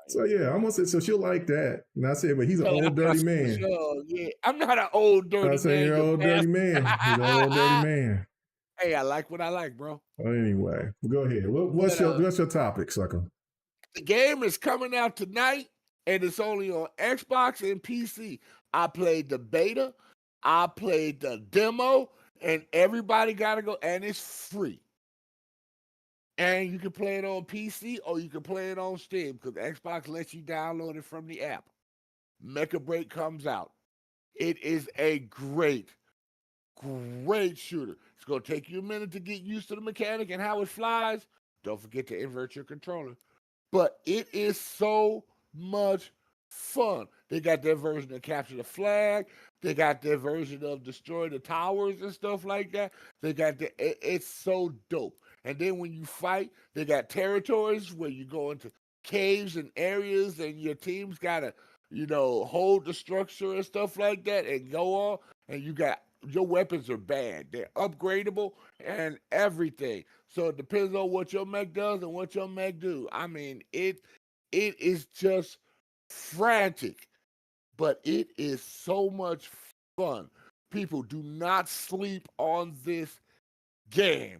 Speaker 1: So yeah, I'm gonna say so she'll like that. And I said, but he's an old dirty man.
Speaker 4: Yeah, I'm not an old dirty man.
Speaker 1: I say you're an old dirty man. He's an old dirty man.
Speaker 4: Hey, I like what I like, bro.
Speaker 1: Anyway, go ahead. What's your topic, sucker?
Speaker 4: The game is coming out tonight, and it's only on Xbox and PC. I played the beta, I played the demo, and everybody gotta go, and it's free. And you can play it on PC or you can play it on Steam because Xbox lets you download it from the app. Mecha Break comes out. It is a great shooter. It's going to take you a minute to get used to the mechanic and how it flies. Don't forget to invert your controller. But it is so much fun. They got their version of Capture the Flag. They got their version of Destroy the Towers and stuff like that. It's so dope. And then when you fight, they got territories where you go into caves and areas and your team's got to, hold the structure and stuff like that and go on. And your weapons are bad. They're upgradable and everything. So it depends on what your mech does and what your mech do. I mean, it is just frantic, but it is so much fun. People, do not sleep on this game.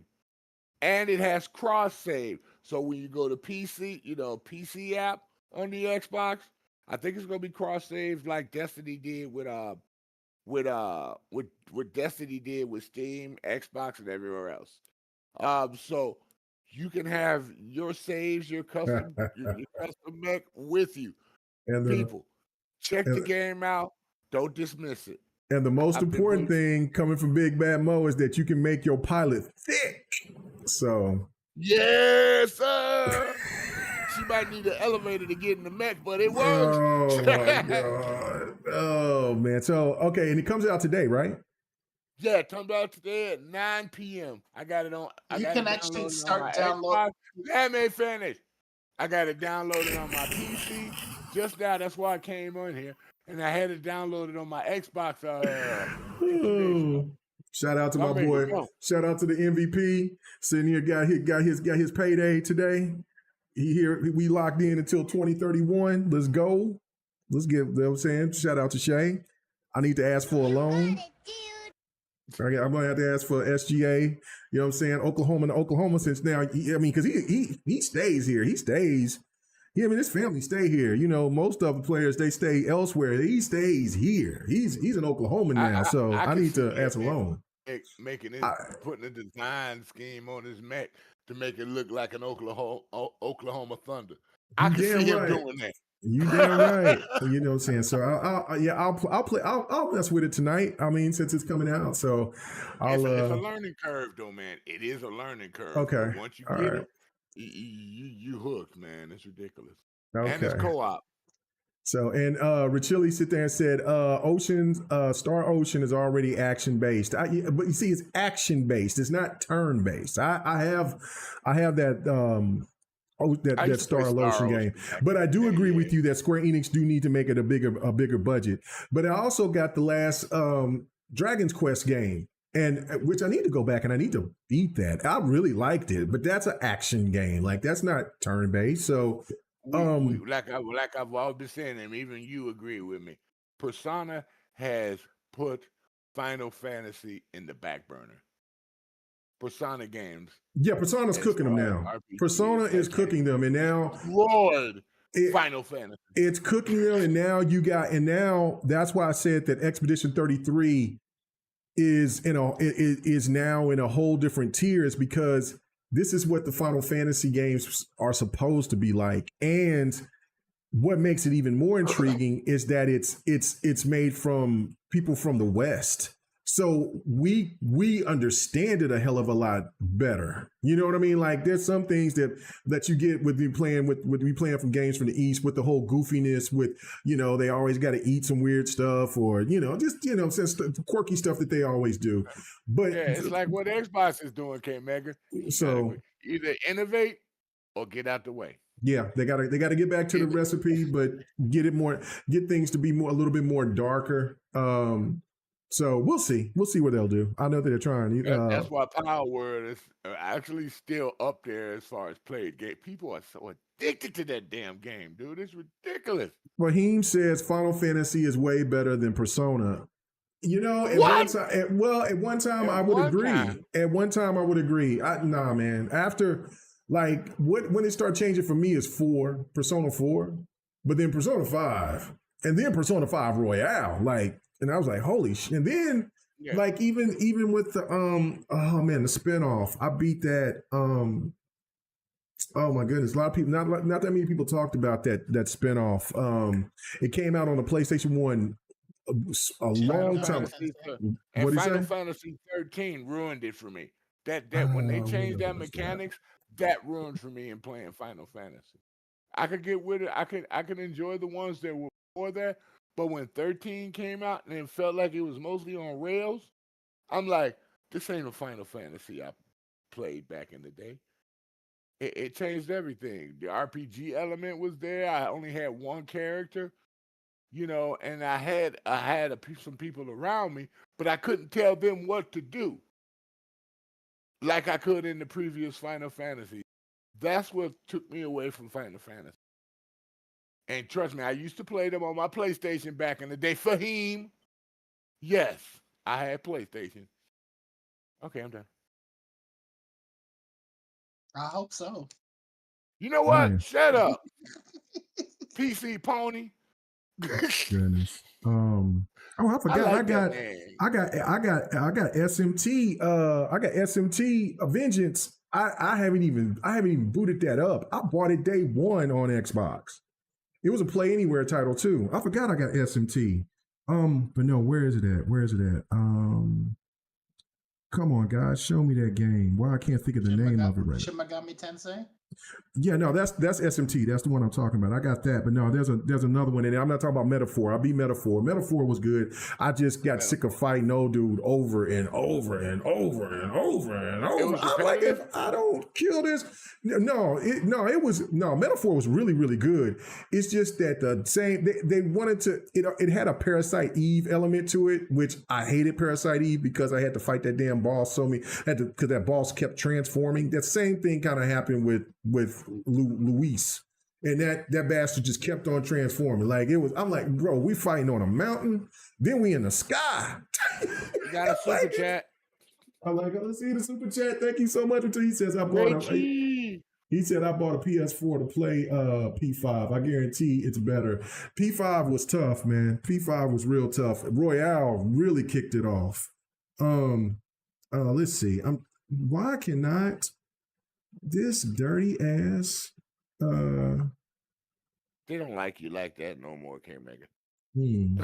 Speaker 4: And it has cross save. So when you go to PC, PC app on the Xbox, I think it's gonna be cross saved like Destiny did with Destiny did with Steam, Xbox, and everywhere else. So you can have your saves, your custom mech with you.
Speaker 1: And
Speaker 4: people, check the game out. Don't dismiss it.
Speaker 1: And the most
Speaker 4: I've been
Speaker 1: important
Speaker 4: waiting.
Speaker 1: thing coming from Big Bad Mo is that you can make your pilot thick. So
Speaker 4: Yes, sir. She might need an elevator to get in the mech, but it works.
Speaker 1: oh my God. Oh man. So okay, and it comes out today, right?
Speaker 4: Yeah, it comes out today at 9 p.m. I got it
Speaker 2: You can actually
Speaker 4: downloaded on my
Speaker 2: start download.
Speaker 4: Xbox. Let me finish. I got it downloaded on my PC just now. That's why I came on here, and I had it downloaded on my Xbox 2 days ago.
Speaker 1: Ooh. Shout out to
Speaker 4: I'm
Speaker 1: my
Speaker 4: ready to
Speaker 1: boy.
Speaker 4: go.
Speaker 1: Shout out to the MVP. Sitting here, got his payday today. He here. We locked in until 2031. Let's go. Let's get. You know what I'm saying. Shout out to Shay. I need to ask for a loan. I'm gonna have to ask for SGA. You know what I'm saying? Oklahoma to Oklahoma since now. Because he stays here. He stays. Yeah, I mean, his family stay here. You know, most of the players they stay elsewhere. He stays here. He's in Oklahoma now, so I
Speaker 4: can
Speaker 1: need
Speaker 4: see
Speaker 1: to
Speaker 4: him
Speaker 1: ask a loan.
Speaker 4: making it, putting a design scheme on his mech to make it look like an Oklahoma Thunder. I
Speaker 1: You
Speaker 4: can
Speaker 1: damn
Speaker 4: see him
Speaker 1: right.
Speaker 4: doing that.
Speaker 1: You damn right. You know what I'm saying? So I'll mess with it tonight. I mean, since it's coming out, so
Speaker 4: It's a learning curve, though, man. It is a learning curve.
Speaker 1: Okay.
Speaker 4: But once you
Speaker 1: All
Speaker 4: get
Speaker 1: right.
Speaker 4: it, you hooked, man. It's ridiculous.
Speaker 1: Okay.
Speaker 4: And it's co-op.
Speaker 1: So and Richilli sit there and said, Star Ocean is already action based. But you see, it's action based. It's not turn based. I have that that Star Ocean game. But I do agree with you that Square Enix do need to make it a bigger budget. But I also got the last Dragon's Quest game, and which I need to go back and I need to beat that. I really liked it, but that's an action game. Like that's not turn based. So
Speaker 4: like I've always been saying, and even you agree with me. Persona has put Final Fantasy in the back burner. Persona games.
Speaker 1: Yeah, Persona's cooking them now. Persona is cooking them, and now
Speaker 4: Lord, Final Fantasy.
Speaker 1: It's cooking them, and now that's why I said that Expedition 33 is now in a whole different tier, is because this is what the Final Fantasy games are supposed to be like. And what makes it even more intriguing is that it's made from people from the West. So we understand it a hell of a lot better. You know what I mean? Like there's some things that you get with you playing from games from the East, with the whole goofiness, with, you know, they always got to eat some weird stuff, or, you know, just, you know, quirky stuff that they always do. But
Speaker 4: yeah, it's like what Xbox is doing, K Mega.
Speaker 1: So
Speaker 4: either innovate or get out the way.
Speaker 1: Yeah, they gotta get back to the recipe, but get things to be a little bit more darker. So we'll see what they'll do. I know that they're trying.
Speaker 4: That's why Power Word is actually still up there as far as played game. People are so addicted to that damn game, dude. It's ridiculous.
Speaker 1: Raheem says Final Fantasy is way better than Persona. You know, at one time I would agree. At one time I would agree. Nah, man. After when it started changing for me is Persona 4, but then Persona 5, and then Persona 5 Royale. And I was like, holy shit. And then even with the the spinoff, I beat that. Oh my goodness. A lot of people, not that many people talked about that spinoff. It came out on the PlayStation 1 a long time.
Speaker 4: And Final Fantasy 13 ruined it for me. That when they changed that mechanics, that ruined for me in playing Final Fantasy. I could get with it. I could enjoy the ones that were before that, but when 13 came out and it felt like it was mostly on rails, I'm like, this ain't a Final Fantasy I played back in the day. It changed everything. The RPG element was there. I only had one character, you know, and I had some people around me, but I couldn't tell them what to do like I could in the previous Final Fantasy. That's what took me away from Final Fantasy. And trust me, I used to play them on my PlayStation back in the day. Fahim, yes, I had PlayStation. Okay, I'm done.
Speaker 2: I hope so.
Speaker 4: You know what? Shut up. PC Pony.
Speaker 1: Goodness. Oh, I forgot. I got SMT. I got SMT Vengeance. I haven't even booted that up. I bought it day one on Xbox. It was a Play Anywhere title too. I forgot I got SMT. But no, where is it at? Where is it at? Come on, guys, show me that game. Why I can't think of the name of it right now.
Speaker 2: Shin Megami Tensei?
Speaker 1: Yeah, no, that's SMT. That's the one I'm talking about. I got that, but no, there's another one in there. I'm not talking about Metaphor. I beat Metaphor. Metaphor was good. I just got sick of fighting old dude over and over and over and over and over. I'm like, if I don't kill this, Metaphor was really, really good. It's just that the same they wanted to. It had a Parasite Eve element to it, which I hated Parasite Eve because I had to fight that damn boss. Because that boss kept transforming. That same thing kind of happened with Luis, and that bastard just kept on transforming. Like it was, I'm like, bro, we fighting on a mountain, then we in the sky.
Speaker 4: You got a super chat.
Speaker 1: I'm like, let's see the super chat. Thank you so much. Until he says I bought he said I bought a PS4 to play P5. I guarantee it's better. P5 was tough, man. P5 was real tough. Royale really kicked it off. Let's see. Why cannot this dirty ass
Speaker 4: They don't like you like that no more, K-Mega.
Speaker 1: You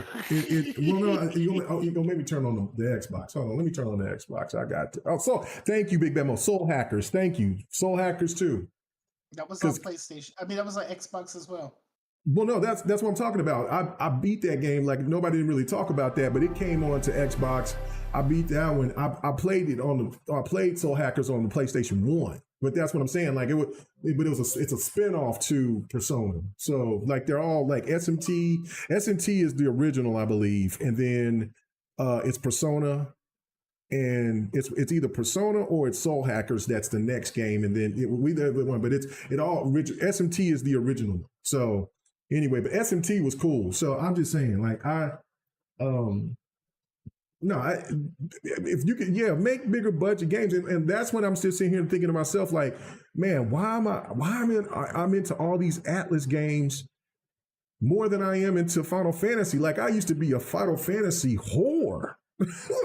Speaker 1: gonna maybe turn on the Xbox. Hold on, let me turn on the Xbox. I got to. Oh, so thank you, Big Bemo. Soul Hackers, thank you. Soul Hackers too.
Speaker 2: That was on PlayStation. I mean, that was on Xbox as well.
Speaker 1: Well, no, that's what I'm talking about. I beat that game. Like nobody didn't really talk about that, but it came on to Xbox. I beat that one. I played it I played Soul Hackers on the PlayStation 1. But that's what I'm saying. Like it's a spinoff to Persona. So like they're all like SMT. SMT is the original, I believe, and then it's Persona, and it's either Persona or it's Soul Hackers. That's the next game, and then we the one. But SMT is the original. So anyway, but SMT was cool. So I'm just saying, like if you could, make bigger budget games, and that's when I'm still sitting here thinking to myself, like, man, I'm into all these Atlas games more than I am into Final Fantasy. Like I used to be a Final Fantasy whore.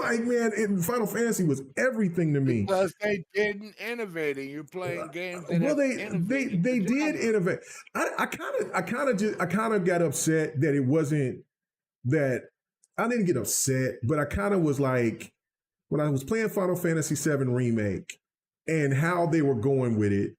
Speaker 1: Like man, Final Fantasy was everything to me
Speaker 4: because they didn't innovate. You're playing games. They
Speaker 1: did innovate. I kind of got upset that it wasn't that. I didn't get upset, but I kind of was like, when I was playing Final Fantasy VII Remake and how they were going with it,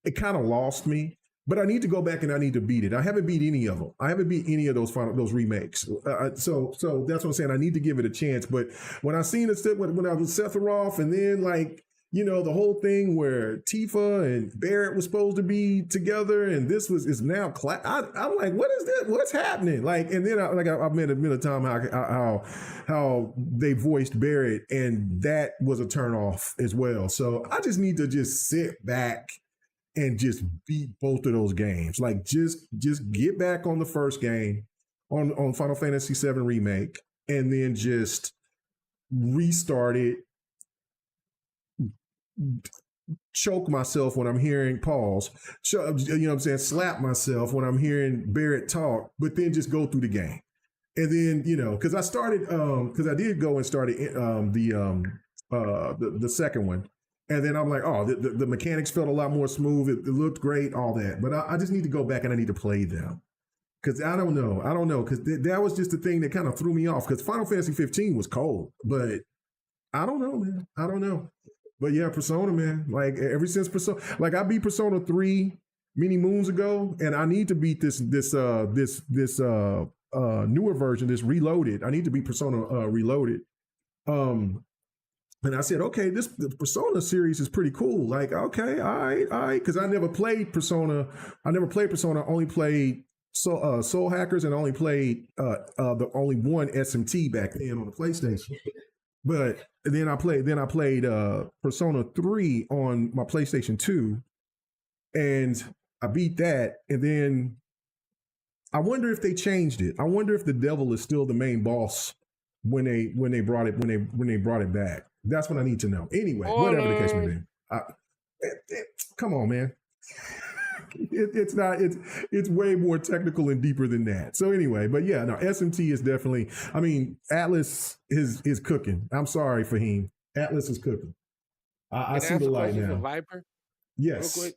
Speaker 1: it kind of lost me. But I need to go back and I need to beat it. I haven't beat any of them. I haven't beat any of those remakes. So that's what I'm saying. I need to give it a chance. But when I seen it, when I was Sephiroth, and then like, the whole thing where Tifa and Barrett was supposed to be together, and this is now I'm like, what is this? What's happening? Like, and then I met a time how they voiced Barrett, and that was a turn off as well. So I just need to just sit back and just beat both of those games. Like, just get back on the first game on Final Fantasy VII Remake, and then just restart it. Choke myself when I'm hearing slap myself when I'm hearing Barrett talk, but then just go through the game. And then, because I started, because I did go and started the second one. And then I'm like, oh, the mechanics felt a lot more smooth. It looked great, all that. But I just need to go back and I need to play them. Because I don't know. Because that was just the thing that kind of threw me off. Because Final Fantasy 15 was cold. But I don't know, man. I don't know. But yeah, Persona, man. Like ever since Persona, like I beat Persona 3 many moons ago, and I need to beat this newer version, this Reloaded. I need to beat Persona Reloaded. And I said, okay, the Persona series is pretty cool. Like, okay, all right, because I never played Persona. Only played Soul Hackers, and only played the only one SMT back then on the PlayStation. But then I played Persona 3 on my PlayStation 2, and I beat that. And then I wonder if they changed it. I wonder if the devil is still the main boss when they brought it back. That's what I need to know. Anyway, whatever the case may be. Come on, man. It's not. It's way more technical and deeper than that. So anyway, but yeah, no, SMT is definitely. I mean, Atlas is cooking. I'm sorry, Fahim. Atlas is cooking. I see the light now.
Speaker 4: Viper.
Speaker 1: Yes.
Speaker 4: Real quick.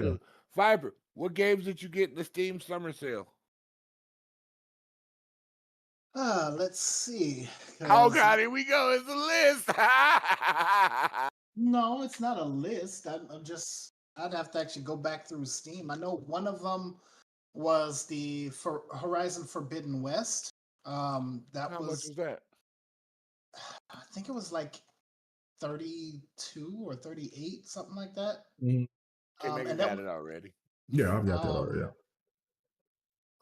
Speaker 4: Yeah. Viper. What games did you get in the Steam Summer Sale?
Speaker 2: Let's see.
Speaker 4: Oh
Speaker 2: 'cause-
Speaker 4: God, here we go. It's a list.
Speaker 2: No, it's not a list. I'm just. I'd have to actually go back through Steam. I know one of them was the Horizon Forbidden West. That
Speaker 4: How much
Speaker 2: was.
Speaker 4: was that?
Speaker 2: I think it was like 32 or 38, something like that.
Speaker 1: Mhm.
Speaker 4: Okay, maybe
Speaker 2: And
Speaker 4: got
Speaker 2: that.
Speaker 4: it already.
Speaker 1: Yeah, I've got that already. Yeah.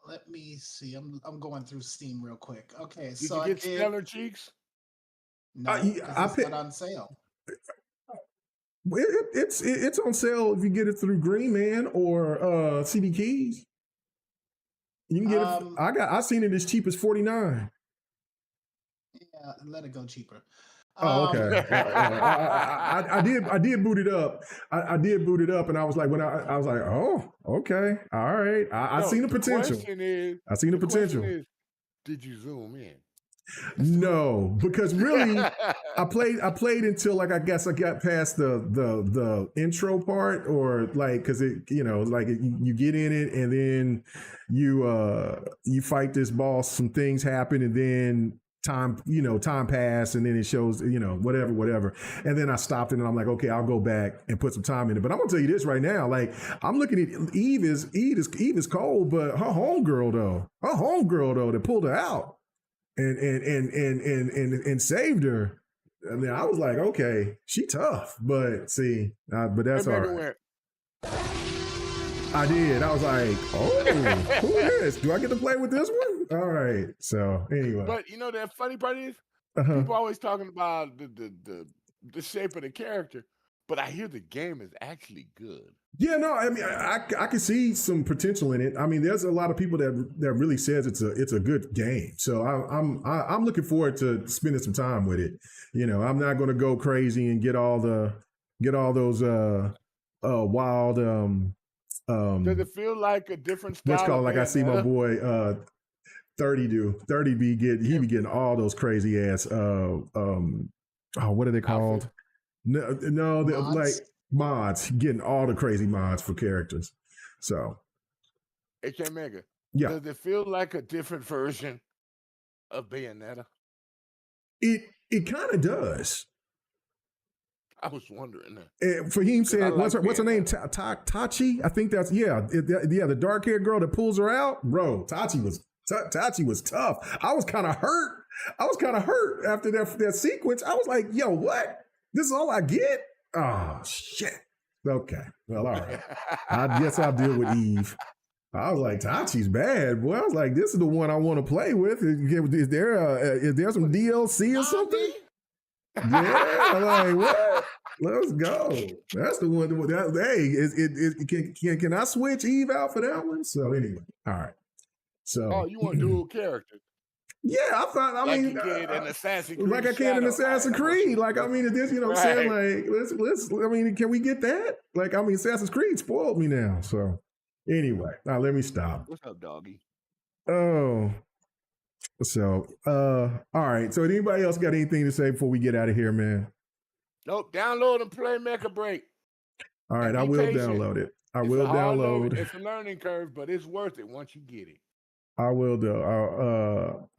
Speaker 2: Let me see. I'm going through Steam real quick. Okay,
Speaker 4: Did
Speaker 2: so
Speaker 4: you
Speaker 2: I
Speaker 4: get
Speaker 2: did.
Speaker 4: Stellar Cheeks?
Speaker 2: No,
Speaker 1: yeah,
Speaker 2: because
Speaker 1: I
Speaker 2: it's
Speaker 1: pick-
Speaker 2: not on sale.
Speaker 1: It's on sale if you get it through Green Man or CD Keys. You can get it. I seen it as cheap as $49.
Speaker 2: Yeah, let it go cheaper.
Speaker 1: Oh, okay. I did boot it up. I did boot it up, and I was like, I was like, oh, okay, all right. I
Speaker 4: No,
Speaker 1: seen the potential.
Speaker 4: Question is,
Speaker 1: I seen the potential.
Speaker 4: question is, did you zoom in?
Speaker 1: No, because really, I played until like I guess I got past the intro part, or like because it like you get in it and then you fight this boss, some things happen, and then time pass, and then it shows whatever, and then I stopped it and I'm like, okay, I'll go back and put some time in it. But I'm gonna tell you this right now, like I'm looking at Eve is cold, but her homegirl though that pulled her out and saved her. I mean, I was like, okay, she tough, but but that's all right. I did. I was like, oh, who is this? Do I get to play with this one? All right. So anyway,
Speaker 4: But the funny part is, people always talking about the shape of the character, but I hear the game is actually good.
Speaker 1: Yeah, no, I mean, I can see some potential in it. I mean, there's a lot of people that really says it's a good game. So I'm looking forward to spending some time with it. I'm not going to go crazy and get all those wild.
Speaker 4: Does it feel like a different style?
Speaker 1: What's called like I see my boy 30 be getting all those crazy ass what are they called? No, they're like mods, getting all the crazy mods for characters. So
Speaker 4: HA Mega.
Speaker 1: Yeah.
Speaker 4: Does it feel like a different version of Bayonetta?
Speaker 1: It kind of does.
Speaker 4: I was wondering that.
Speaker 1: Fahim said, what's her name? Tachi? I think that's, the dark haired girl that pulls her out. Bro, Tachi was tough. I was kind of hurt. After that sequence. I was like, yo, what? This is all I get? Oh, shit. Okay. Well, all right. I guess I'll deal with Eve. I was like, Tachi's bad, boy. I was like, this is the one I want to play with. Is there some DLC or something? Yeah, like what? Let's go. That's the one. Hey, can I switch Eve out for that one? So anyway, all right. So
Speaker 4: you want dual characters?
Speaker 1: Yeah, I thought. I mean,
Speaker 4: you can in Assassin's Creed.
Speaker 1: Like I can in Assassin's Creed. Like I mean, this, what I'm saying? Like let's. I mean, can we get that? Like I mean, Assassin's Creed spoiled me now. So anyway, now let me stop.
Speaker 4: What's up, doggy?
Speaker 1: Oh. So, all right. So, anybody else got anything to say before we get out of here, man?
Speaker 4: Nope. Download and play Mecha Break.
Speaker 1: All right, I will download it.
Speaker 4: It's will download. It's a learning curve, but it's worth it once you get it.
Speaker 1: I will do.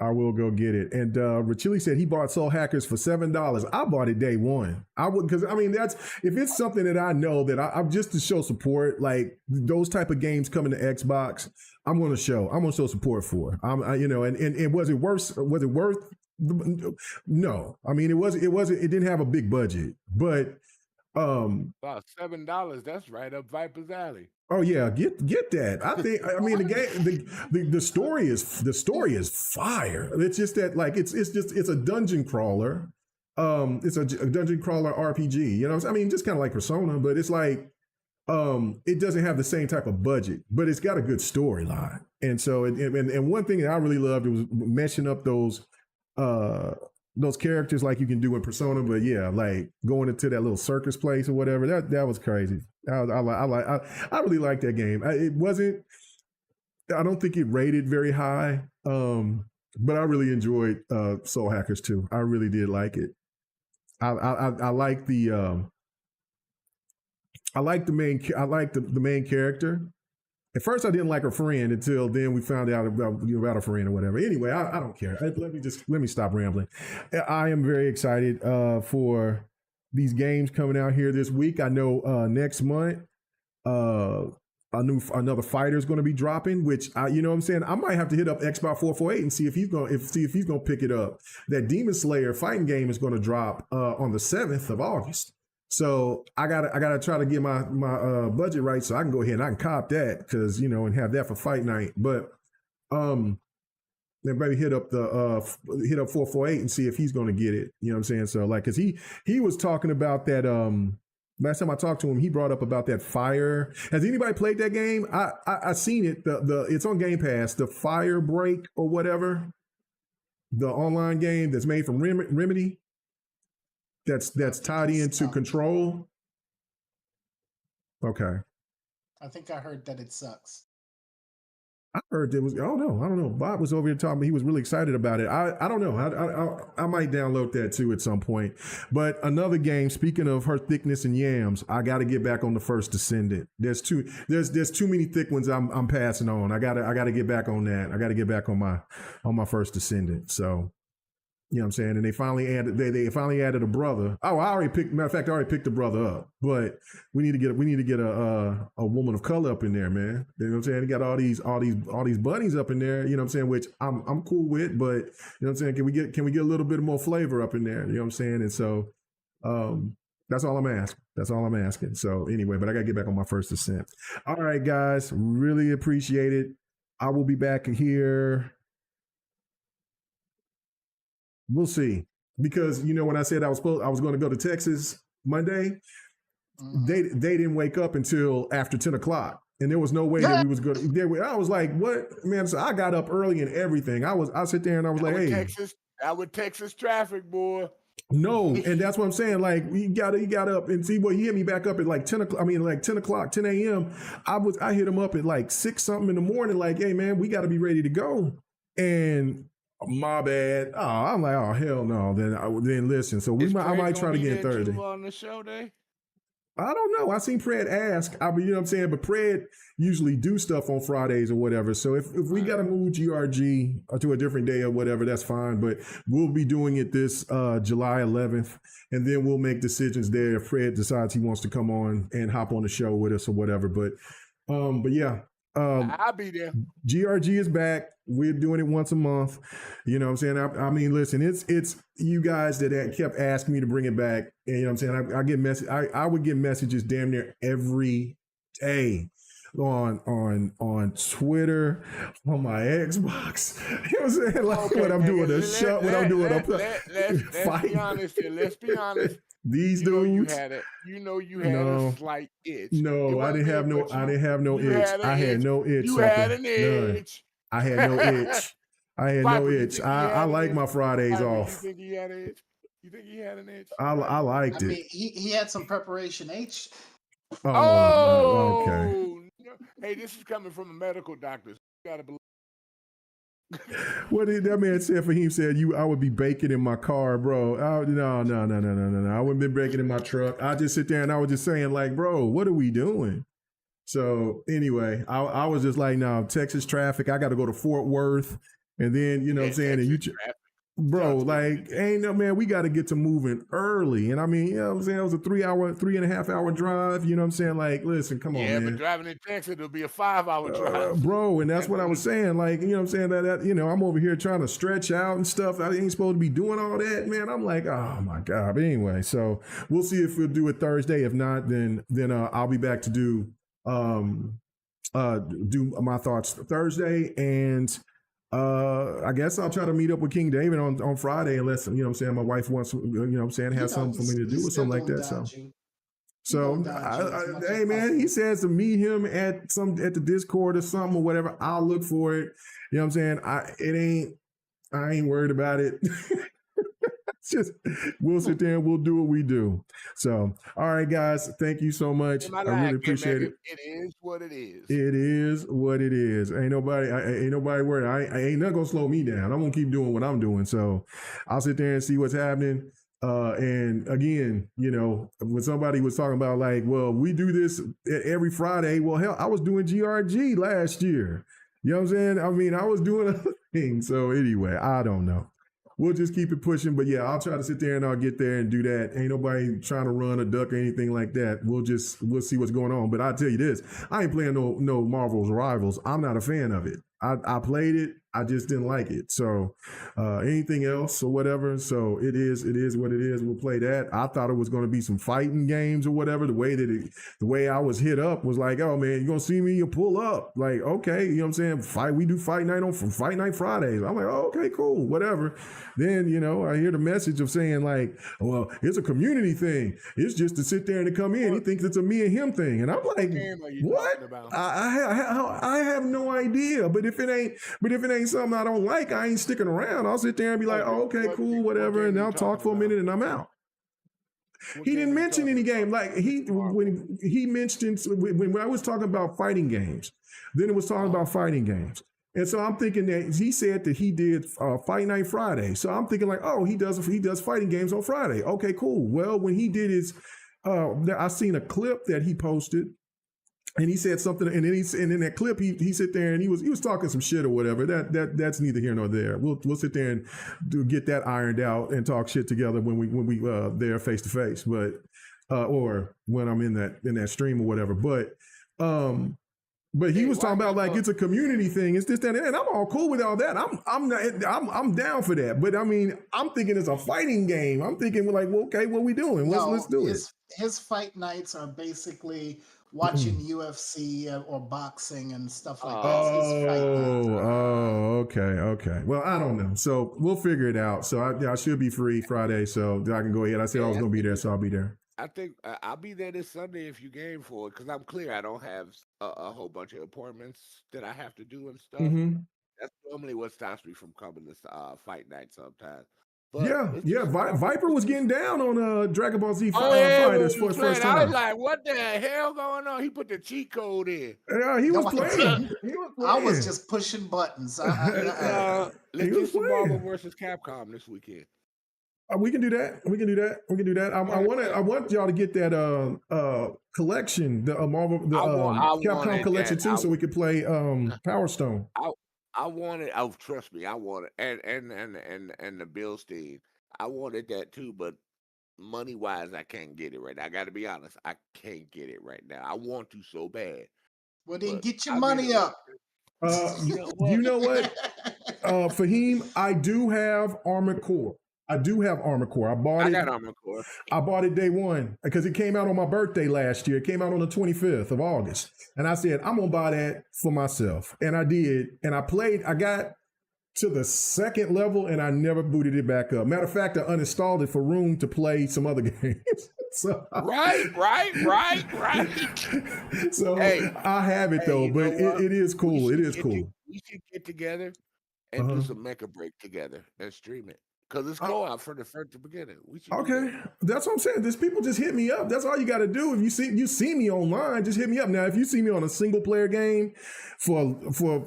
Speaker 1: I will go get it. And Rachili said he bought Soul Hackers for $7. I bought it day one. I would, because I mean that's if it's something that I know that I'm just to show support, like those type of games coming to Xbox, I'm going to show support for. And was it worth? Was it worth? No, I mean it didn't have a big budget, but
Speaker 4: about $7. That's right up Viper's alley.
Speaker 1: Oh yeah, get that. I mean the story is fire. It's just that like it's a dungeon crawler. It's a dungeon crawler RPG. You know what I mean? Just kind of like Persona, but it's like it doesn't have the same type of budget, but it's got a good storyline. And so and one thing that I really loved was meshing up those characters like you can do in Persona, but yeah, like going into that little circus place or whatever. That was crazy. I really like that game. I don't think it rated very high, but I really enjoyed Soul Hackers too. I really did like it. I like the main character, At first, I didn't like her friend until then we found out about her friend or whatever. Anyway, I don't care. Let me stop rambling. I am very excited for these games coming out here this week. I know next month another fighter is going to be dropping, which you know what I'm saying. I might have to hit up Xbox 448 and see if he's going to pick it up. That Demon Slayer fighting game is going to drop on the 7th of August. So I gotta try to get my budget right so I can go ahead and I can cop that because and have that for fight night. But maybe hit up 448 and see if he's going to get it. You know what I'm saying? So like, cause he was talking about that. Last time I talked to him, he brought up about that Fire. Has anybody played that game? I seen it. It's on Game Pass. The Fire Break or whatever, the online game that's made from Remedy. That's tied into Control. Okay.
Speaker 2: I think I heard that it sucks.
Speaker 1: I heard it was. I don't know. Bob was over here talking. He was really excited about it. I don't know. I might download that too at some point. But another game. Speaking of her thickness and yams, I got to get back on the First Descendant. There's too many thick ones. I'm passing on. I gotta get back on that. I got to get back on my First Descendant. So. You know what I'm saying? And they finally added a brother. Oh, matter of fact, I already picked the brother up. But we need to get a woman of color up in there, man. You know what I'm saying? They got all these bunnies up in there, you know what I'm saying, which I'm cool with, but you know what I'm saying? Can we get a little bit more flavor up in there? You know what I'm saying? And so that's all I'm asking. So anyway, but I gotta get back on my First Descent. All right, guys, really appreciate it. I will be back here. We'll see, because when I said I was going to go to Texas Monday, they didn't wake up until after 10 o'clock, and there was no way that we was good. I was like, what, man? So I got up early and everything. I sit there and I was like, hey,
Speaker 4: that was Texas traffic, boy.
Speaker 1: No, and that's what I'm saying. Like, you got up and see, he hit me back up at like 10 o'clock. I mean, like 10 o'clock, 10 a.m. I hit him up at like 6 something in the morning. Like, hey man, we got to be ready to go. And my bad. Oh, I'm like, oh hell no. Then listen. So I might try to get Thursday
Speaker 4: on the show day.
Speaker 1: I don't know. I seen Pred ask. I mean, you know what I'm saying? But Pred usually do stuff on Fridays or whatever. So if we got to move GRG to a different day or whatever, that's fine. But we'll be doing it this July 11th. And then we'll make decisions there if Pred decides he wants to come on and hop on the show with us or whatever. But yeah.
Speaker 4: I'll be there.
Speaker 1: GRG is back. We're doing it once a month. You know what I'm saying? I mean, listen, it's you guys that kept asking me to bring it back. And you know what I'm saying? I would get messages damn near every day on Twitter, on my Xbox. You know what I'm saying? Like when I'm doing a show, when I'm doing a fight.
Speaker 4: Let's be honest.
Speaker 1: These dudes,
Speaker 4: you had a slight itch.
Speaker 1: No, I didn't have no itch. I had no itch.
Speaker 4: You had an itch.
Speaker 1: I had no itch. I like my Fridays off.
Speaker 4: You think he had an itch? You think he had an itch?
Speaker 1: I liked it.
Speaker 2: I mean, he had some preparation H.
Speaker 4: Oh,
Speaker 1: okay.
Speaker 4: Hey, this is coming from a medical doctor. So you gotta believe.
Speaker 1: What did that man said? Fahim said I would be baking in my car, bro. No. I wouldn't be baking in my truck. I just sit there and I was just saying, like, bro, what are we doing? So anyway, I was just like, no, Texas traffic. I got to go to Fort Worth, and then you know what I'm saying, and bro, like, ain't no man. We got to get to moving early, and I mean, you know what I'm saying, it was a 3.5 hour drive. You know what I'm saying? Like, listen, come on, man.
Speaker 4: Yeah, but driving in Texas, it'll be a 5-hour drive,
Speaker 1: bro. And that's what I was saying. Like, you know what I'm saying? That I'm over here trying to stretch out and stuff. I ain't supposed to be doing all that, man. I'm like, oh my god. But anyway, so we'll see if we'll do it Thursday. If not, then I'll be back to do my thoughts Thursday, and I guess I'll try to meet up with King David on Friday, unless you know what I'm saying, my wife wants, you know what I'm saying, has something for me to do or something like that. So hey man, he says to meet him at the Discord or something or whatever. I'll look for it. You know what I'm saying? I ain't worried about it. Just we'll sit there and we'll do what we do. So, all right, guys, thank you so much. I really appreciate it.
Speaker 4: It is what it is.
Speaker 1: It is what it is. Ain't nobody worried. I ain't nothing gonna slow me down. I'm gonna keep doing what I'm doing. So I'll sit there and see what's happening. And again, when somebody was talking about like, well, we do this every Friday. Well, hell, I was doing GRG last year. You know what I'm saying? I mean, I was doing other things. So anyway, I don't know. We'll just keep it pushing. But yeah, I'll try to sit there and I'll get there and do that. Ain't nobody trying to run or duck or anything like that. We'll see what's going on. But I'll tell you this, I ain't playing no Marvel's Rivals. I'm not a fan of it. I played it. I just didn't like it. So anything else or whatever. So it is what it is. We'll play that. I thought it was going to be some fighting games or whatever. The way I was hit up was like, oh man, you're going to see me, you pull up. Like, okay, you know what I'm saying? We do fight night Fridays. I'm like, oh, okay, cool, whatever. Then, I hear the message of saying like, well, it's a community thing. It's just to sit there and to come in. He thinks it's a me and him thing. And I'm like, what? I have no idea. But if it ain't something I don't like, I ain't sticking around. I'll sit there and be like, oh, okay, cool, whatever. And I'll talk for a minute and I'm out. He didn't mention any game. Like when he mentioned, when I was talking about fighting games, then it was talking about fighting games. And so I'm thinking that he said that he did Fight Night Friday. So I'm thinking like, oh, he does fighting games on Friday. Okay, cool. Well, when he did his, I seen a clip that he posted. And he said something, and in that clip he sit there and he was talking some shit or whatever. That's neither here nor there. We'll sit there and get that ironed out and talk shit together when we there face to face, but or when I'm in that stream or whatever. But he was talking about like it's a community thing. It's this, that, and I'm all cool with all that. I'm down for that. But I mean, I'm thinking it's a fighting game. I'm thinking like, well, okay, what we doing? Let's do it.
Speaker 2: His fight nights are basically watching UFC or boxing and stuff like that.
Speaker 1: Okay. Well, I don't know. So we'll figure it out. So I should be free Friday, so I can go ahead. I said I was going to be there, so I'll be there.
Speaker 4: I think I'll be there this Sunday if you game for it, because I'm clear. I don't have a whole bunch of appointments that I have to do and stuff.
Speaker 1: Mm-hmm.
Speaker 4: That's normally what stops me from coming to fight night sometimes.
Speaker 1: But yeah. Viper was getting down on Dragon Ball Z Fighters for his first time.
Speaker 4: I was like, what the hell going on? He put the cheat code in.
Speaker 1: Yeah, he was playing.
Speaker 2: I was just pushing buttons.
Speaker 4: Let's do some Marvel versus Capcom this weekend.
Speaker 1: We can do that. I want y'all to get that collection, the Marvel, Capcom collection too, so we could play Power Stone.
Speaker 4: I wanted. Oh, trust me, I wanted, and the Bilstein. I wanted that too, but money wise, I can't get it right now. I got to be honest, I can't get it right now. I want to so bad.
Speaker 2: Well, then get your money up.
Speaker 1: You know what, Fahim? I do have Armored Core. I got Armored Core. I bought it day one because it came out on my birthday last year. It came out on the 25th of August. And I said, I'm going to buy that for myself. And I did. And I got to the second level and I never booted it back up. Matter of fact, I uninstalled it for room to play some other games. So,
Speaker 4: right.
Speaker 1: So hey, I have it though, but it is cool. It is cool.
Speaker 4: We should get together and do some Mecha Break together and stream it. Because it's co-op for the first beginning.
Speaker 1: Okay, that's what I'm saying. There's people just hit me up. That's all you got to do. If you see me online, just hit me up. Now, if you see me on a single player game for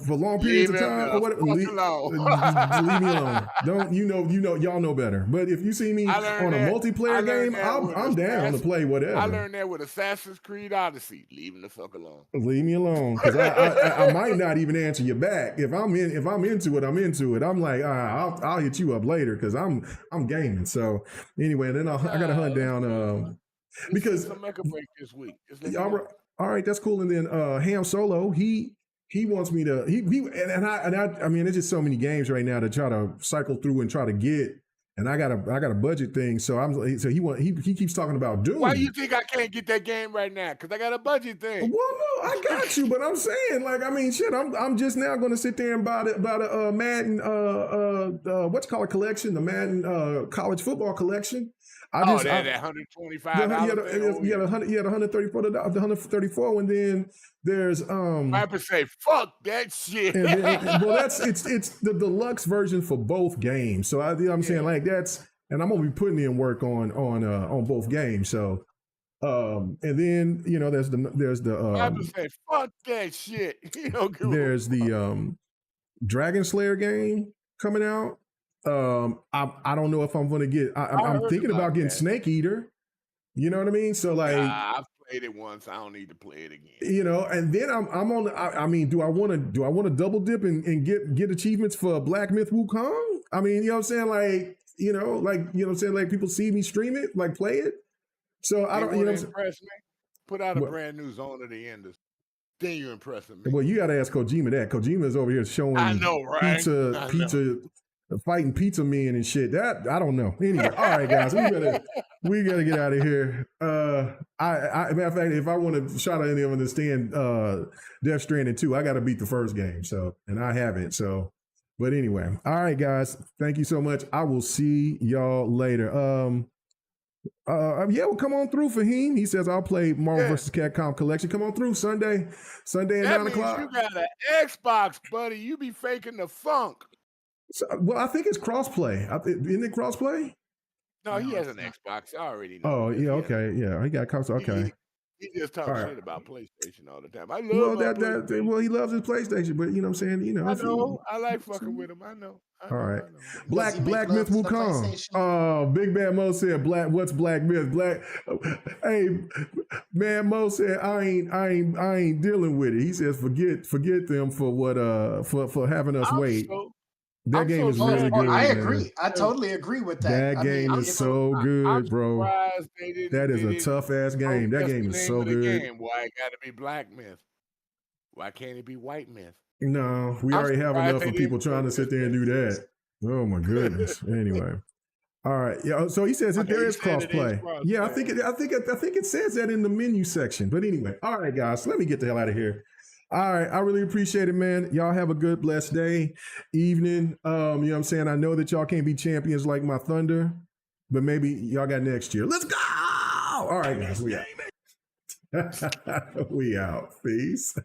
Speaker 1: long periods of time or whatever, leave me alone. Y'all know better. But if you see me on a multiplayer game, I'm down to play whatever.
Speaker 4: I learned that with Assassin's Creed Odyssey. Leave me the fuck alone.
Speaker 1: Leave me alone, because I might not even answer you back. If I'm into it, I'm into it. I'm like, I'll hit you up later because I'm gaming. So anyway, then I got to hunt down because
Speaker 4: some Mecha Break this week.
Speaker 1: All right, that's cool. And then Ham Solo, he wants me to I mean, there's just so many games right now to try to cycle through and try to get. And I got a budget thing, so he keeps talking about Doom.
Speaker 4: Why do you think I can't get that game right now? Because I got a budget thing.
Speaker 1: Well, no, I got you, but I'm saying, like, I mean, shit, I'm just now going to sit there and buy the Madden collection, the Madden college football collection.
Speaker 4: That $125.
Speaker 1: He had $134, and then there's
Speaker 4: I have to say fuck that shit.
Speaker 1: It's the deluxe version for both games. So I'm saying like that's, and I'm gonna be putting in work on both games. So and then there's the
Speaker 4: I have to say fuck that shit.
Speaker 1: There's the Dragon Slayer game coming out. I don't know if I'm going to get. I'm
Speaker 4: heard
Speaker 1: thinking about getting
Speaker 4: that.
Speaker 1: Snake Eater. You know what I mean? So like,
Speaker 4: I've played it once. I don't need to play it again.
Speaker 1: you know, and then I'm on. I mean, do I want to double dip and get achievements for Black Myth Wukong? I mean, you know what I'm saying? Like, you know what I'm saying? Like people see me stream it, like play it. So I don't. You know,
Speaker 4: impress me. Put out a brand new Zone of the Enders. Then you're impressing me.
Speaker 1: Well, you got to ask Kojima that. Kojima is over here showing
Speaker 4: I know, right?
Speaker 1: pizza, fighting pizza men and shit. That I don't know. Anyway, all right, guys, we gotta get out of here. Matter of fact, if I want to shout out any of them to stand Death Stranding 2, I got to beat the first game. So, and I haven't. So, but anyway, all right, guys, thank you so much. I will see y'all later. Yeah, well, come on through, Fahim. He says I'll play Marvel vs. Capcom Collection. Come on through Sunday at
Speaker 4: that
Speaker 1: 9
Speaker 4: means
Speaker 1: o'clock.
Speaker 4: You got an Xbox, buddy. You be faking the funk.
Speaker 1: So, well, I think it's crossplay. Isn't it crossplay?
Speaker 4: No, he has an Xbox. I already know.
Speaker 1: Oh, yeah, okay, yeah, he got console. Okay,
Speaker 4: he just talks shit about PlayStation all the time. I love.
Speaker 1: Well, he loves his PlayStation, but you know what I'm saying. You know,
Speaker 4: I know. I like fucking with him. I know.
Speaker 1: All right.
Speaker 2: Does he
Speaker 1: Black
Speaker 2: make
Speaker 1: Myth
Speaker 2: love to the
Speaker 1: Wukong.
Speaker 2: PlayStation?
Speaker 1: Oh, Big Bad Mo said What's Black Myth? Hey, man, Mo said I ain't dealing with it. He says forget them for what for having us wait. That game is really good.
Speaker 2: I agree. I totally agree with that.
Speaker 1: That game is so good, bro. That is a tough ass game. That game is so good.
Speaker 4: Why it got to be Black Myth? Why can't it be White Myth?
Speaker 1: No, we already have enough of people trying to sit there and do that. Oh my goodness. Anyway, all right. Yeah. So he says that there is crossplay. Yeah, I think it says that in the menu section. But anyway, all right, guys. Let me get the hell out of here. All right, I really appreciate it, man. Y'all have a good, blessed day, evening. You know what I'm saying? I know that y'all can't be champions like my Thunder, but maybe y'all got next year. Let's go. All right, guys. We out. We out. Peace.